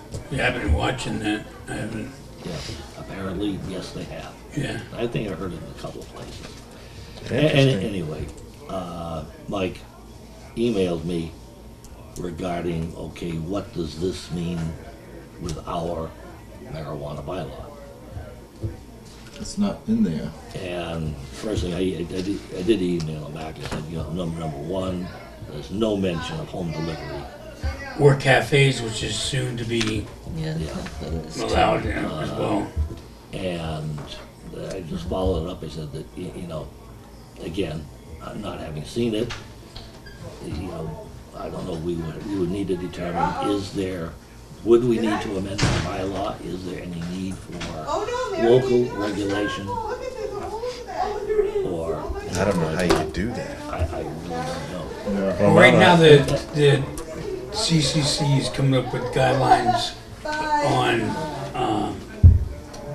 I've been watching that. I haven't, Yeah, apparently, yes, they have. yeah. I think I heard it in a couple of places. Interesting. Anyway, Mike emailed me regarding, okay, what does this mean with our marijuana bylaw? It's not in there. And first thing, I did email him back. I said, you know, number one, there's no mention of home delivery. Or cafes, which is soon to be Yeah. Yeah. that is- allowed as well. And I just followed it up. I said that, you know, again, not having seen it, you know, I don't know, we would need to determine, would we need to amend the bylaw? Is there any need for local regulation? Or, I don't know how you could do that. I really don't know. Yeah. Well, right now, the CCC is coming up with guidelines on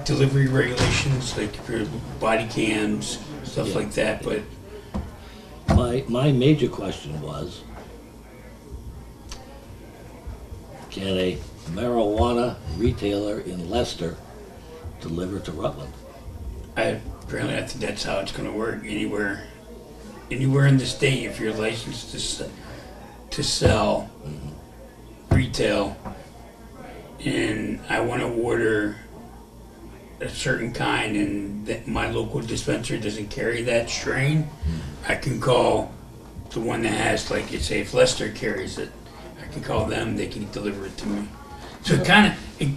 delivery regulations, like for body cams, stuff Yeah. like that, but My major question was, can a marijuana retailer in Leicester deliver to Rutland? apparently I think that's how it's gonna work anywhere in the state, if you're licensed to sell retail, and I wanna order a certain kind and that my local dispensary doesn't carry that strain, I can call the one that has, like, say if Leicester carries it, I can call them, they can deliver it to me. So it kinda, it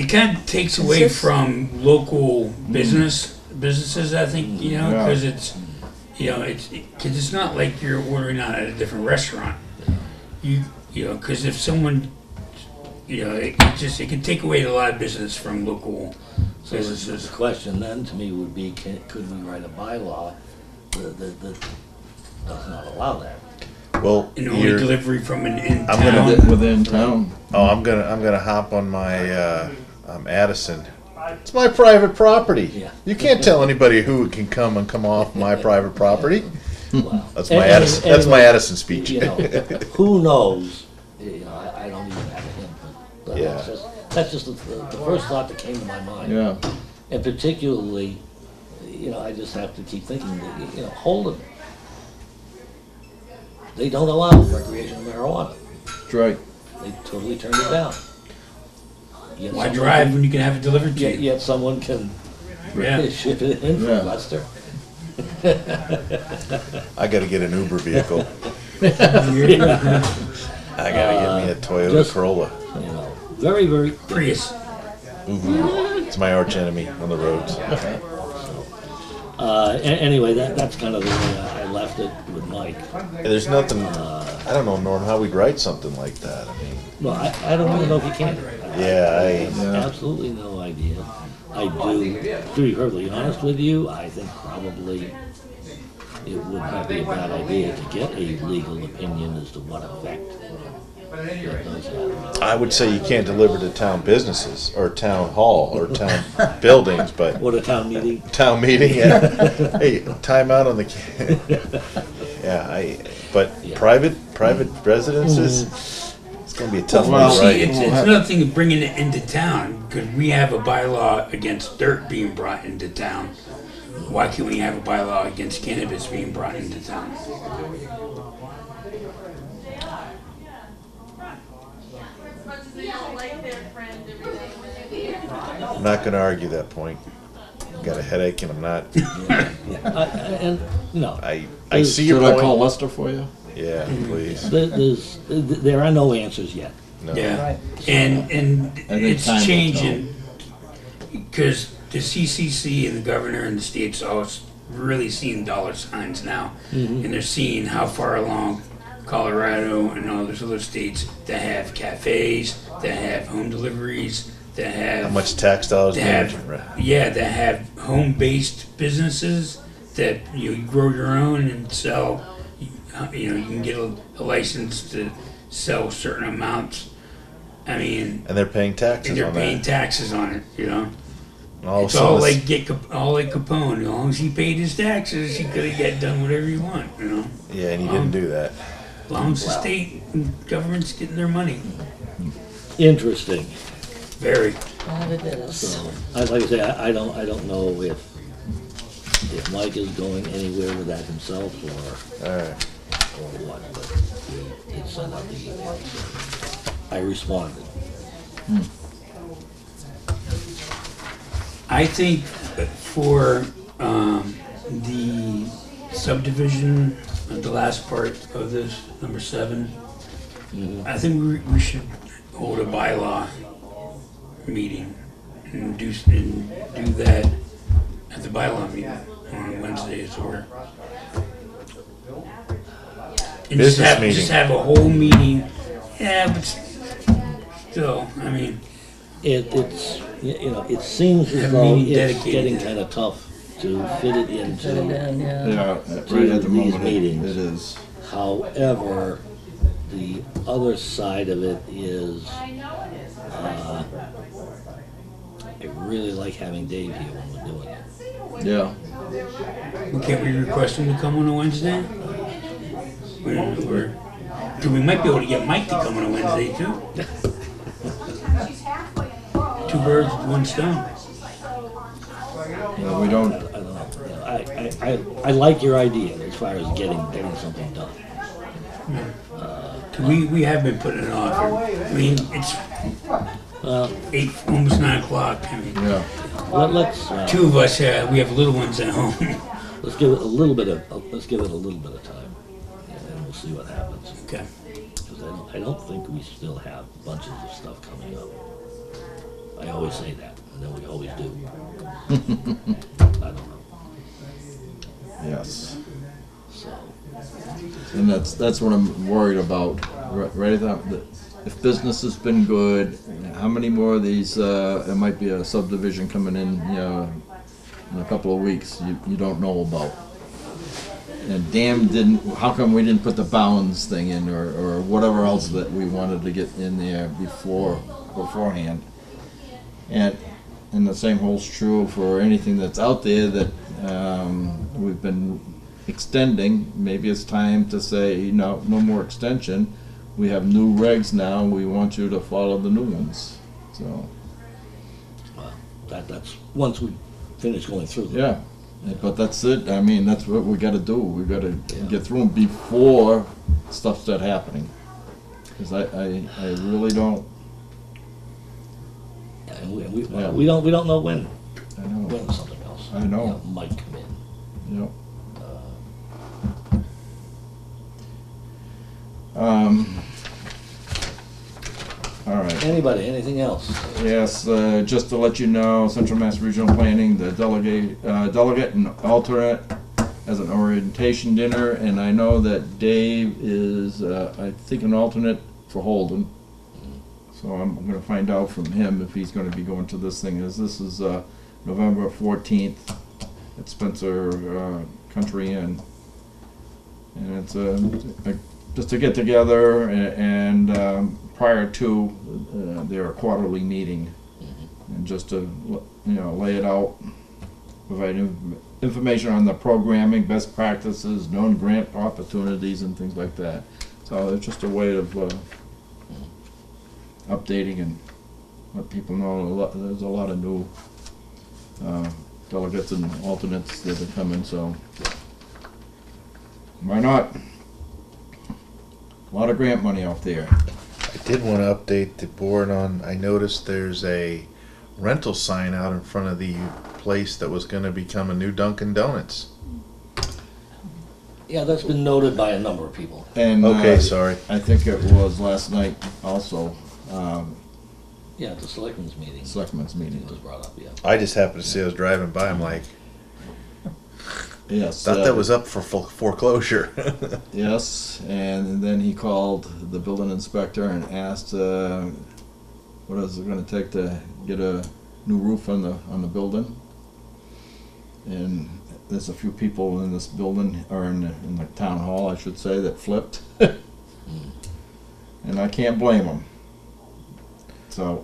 kind of takes away this- from local businesses, I think, you know, Yeah. because it's, you know, because it's not like you're ordering out at a different restaurant. You know, because if someone, you know, it can take away a lot of business from local So the businesses. question then to me would be, could we write a bylaw that does not allow that? Well, And only delivery from an in I'm gonna- town. Within town. I'm gonna hop on my Addison. It's my private property. Yeah. You can't tell anybody who can come off my private property. Well, That's my Addison. That's my Addison speech. You know, who knows? You know, I don't even have a hint, but Yeah. that's just the first thought that came to my mind. Yeah. And particularly, you know, I just have to keep thinking that, you know, Holden, they don't allow recreational marijuana. That's right. They totally turned it down. Yet Why someone drive can- when you can have it delivered to Yet, you? yet someone can Yeah. ship it in Yeah. from Leicester. I gotta get an Uber vehicle. I gotta get me a Toyota just- Corolla. You know, very, very. Prius. It's my arch enemy on the roads. Anyway, that's kind of the way I left it with Mike. There's nothing, I don't know, Norm, how we'd write something like that. I mean, Well, I don't even know if you can. yeah, I have absolutely no idea. I do, to be perfectly honest with you, I think probably it would not be a bad idea to get a legal opinion as to what effect that does have. I would say you can't deliver to town businesses or town hall or town buildings, but What, a town meeting? town meeting, yeah. Hey, time out on the, yeah, but Yeah. private residences, it's gonna be a tough one Well, to see, write. it's another thing of bringing it into town, because we have a bylaw against dirt being brought into town. Why can't we have a bylaw against cannabis being brought into town? I'm not gonna argue that point. Got a headache and I'm not, And, no, I see your Should I call point. Lester for you? Yeah, please. there are no answers yet. No. Yeah, and think it's time will changing, because the CCC and the governor and the state's all really seeing dollar signs now, and they're seeing how far along Colorado and all those other states that have cafes, that have home deliveries, that have How much tax dollars that damage? have that have home-based businesses that you grow your own and sell. You know, you can get a license to sell certain amounts. I mean, And they're paying taxes and they're on paying that. taxes on it. You know, And all of a it's all sudden, like all like Capone. As long as he paid his taxes, he could have get done whatever he want. You know, yeah, and you didn't do that. as long as the state and government's getting their money. Interesting. Very. That it is. So, like I say, I don't know if Mike is going anywhere with that himself All right. or what, but he did send out the email, so I responded. I think for the subdivision, the last part of this, number 7, I think we should hold a bylaw meeting and do that at the bylaw meeting on Wednesdays or. And Business meeting. just have a whole meeting. Yeah, but still, I mean. It's it seems as Have though meeting it's dedicated getting to kind of tough to fit it Put it into. in, yeah. Yeah, right at the these moment meetings. it is. However, the other side of it is, I really like having Dave here when we're doing it. Yeah. Can't we request him to come on a Wednesday? We might be able to get Mike to come on a Wednesday too. 2 birds with 1 stone. Yeah, we don't. I don't know. I like your idea as far as getting something done. We have been putting it off. I mean, it's 8, almost 9 o'clock. I mean, Yeah. Let's 2 of us, we have little ones at home. let's give it a little bit of time, and we'll see what happens. Okay. Because I don't think we still have bunches of stuff coming up. I always say that, and then we always do. I don't know. Yes. So, And that's what I'm worried about. Right now, if business has been good, how many more of these? There might be a subdivision coming in, in a couple of weeks. You don't know about. And how come we didn't put the bounds thing in, or whatever else that we wanted to get in there beforehand? And the same holds true for anything that's out there that we've been extending. Maybe it's time to say, no more extension. We have new regs now. We want you to follow the new ones. So well, that's once we finish going through them. yeah, but that's it. I mean, that's what we got to do. We got to get through them before stuff starts happening. Because I really don't. And we don't know when I know. something else I know. might come in. Yep. All right. Anybody, anything else? Yes, just to let you know, Central Mass Regional Planning, the delegate and alternate has an orientation dinner, and I know that Dave is, I think, an alternate for Holden. So I'm gonna find out from him if he's gonna be going to this thing. This is November 14th at Spencer Country Inn. And it's just to get together and prior to their quarterly meeting, and just to lay it out, provide information on the programming, best practices, known grant opportunities, and things like that. So it's just a way of updating and let people know there's a lot of new delegates and alternates that are coming. So why not? A lot of grant money out there. I did want to update the board on, I noticed there's a rental sign out in front of the place that was going to become a new Dunkin' Donuts. Yeah, that's been noted by a number of people. And Okay, sorry. I think it was last night also. Yeah, at the selectmen's meeting. Selectmen's meeting. It was brought up, yeah. I just happened to see, I was driving by, I'm like, Yes. thought that was up for foreclosure. Yes, and then he called the building inspector and asked, what is it gonna take to get a new roof on the building? And there's a few people in this building, or in the town hall, I should say, that flipped. And I can't blame them. So,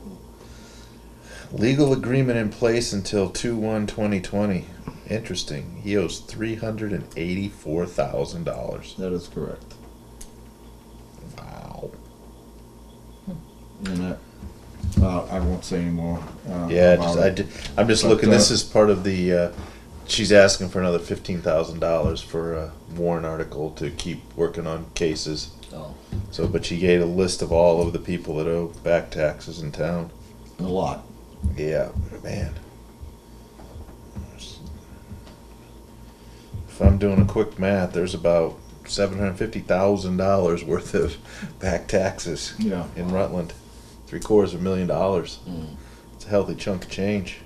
Legal agreement in place until 2/1/2020. Interesting. He owes $384,000. that is correct. Wow. And I won't say anymore. Yeah, about it. I'm just But, looking. This is part of the. She's asking for another $15,000 for a warrant article to keep working on cases. Oh, So, but she gave a list of all of the people that owe back taxes in town. A lot. Yeah, man. If I'm doing a quick math, there's about $750,000 worth of back taxes Yeah. in Rutland. $750,000. mm. It's a healthy chunk of change.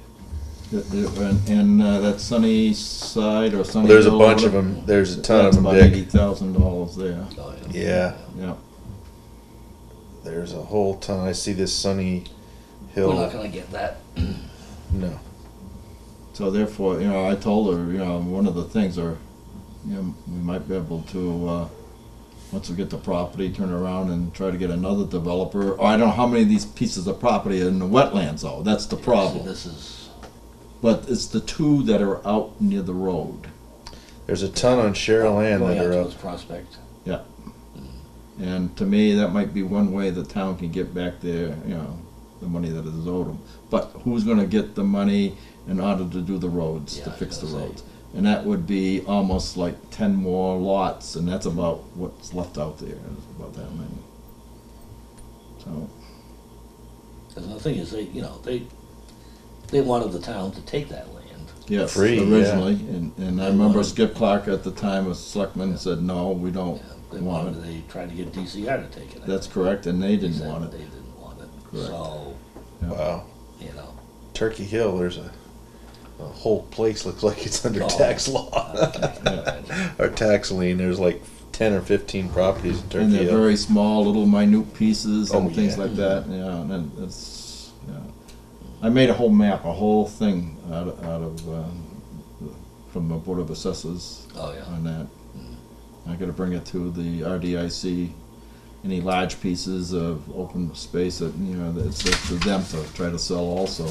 And that Sunny Side or Sunny Well, there's a Hill, bunch of whatever, them. There's a ton of them, about Dick. $80,000 there. Oh, Yeah, Yeah. there's a whole ton. I see this Sunny We're Hill. not gonna get that. No. So therefore, I told her, one of the things are, we might be able to, once we get the property, turn around and try to get another developer. Or I don't know how many of these pieces of property are in the wetlands though. That's the problem. This is, But it's the two that are out near the road. There's a ton on Cheryl Ann going that out are up. towards Prospect. Yeah. And to me, that might be one way the town can get back their, the money that is owed them. But who's gonna get the money in order to do the roads, Yeah, to I was fix the gonna say. roads? And that would be almost like 10 more lots, and that's about what's left out there, it's about that many. So, Because the thing is, they wanted the town to take that land. yes, Free, yeah. originally, and I They remember wanted- Skip Clark at the time was selectman said, no, we don't Yeah, they want wanted, it. they tried to get DCR to take it. I That's think. correct, and they They didn't said want They it. didn't want it. Correct. So, Yeah. Wow. Turkey Turkey Hill, there's a whole place looks like it's under Oh. tax law. Or tax lien. There's like 10 or 15 properties in And Turkey they're Hill. very small, little minute pieces and Oh, things yeah. like that, and then it's, I made a whole map, a whole thing out of from the Board of Assessors Oh, yeah. on that. I gotta bring it to the RDIC, any large pieces of open space that, that it's up to them to try to sell also.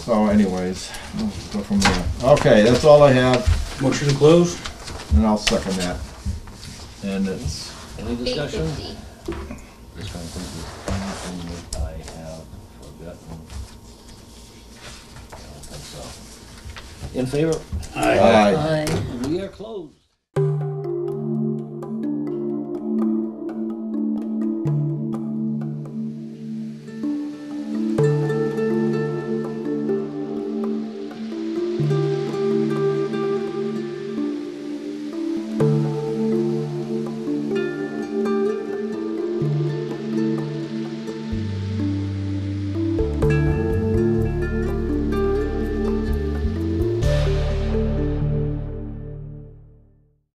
So anyways, we'll go from there. Okay, that's all I have, Motion to close? and I'll second that. And it's, Any discussion? 8:50. Just trying to think of anything that I have forgotten. I don't think so. In favor? Aye. Aye. Aye.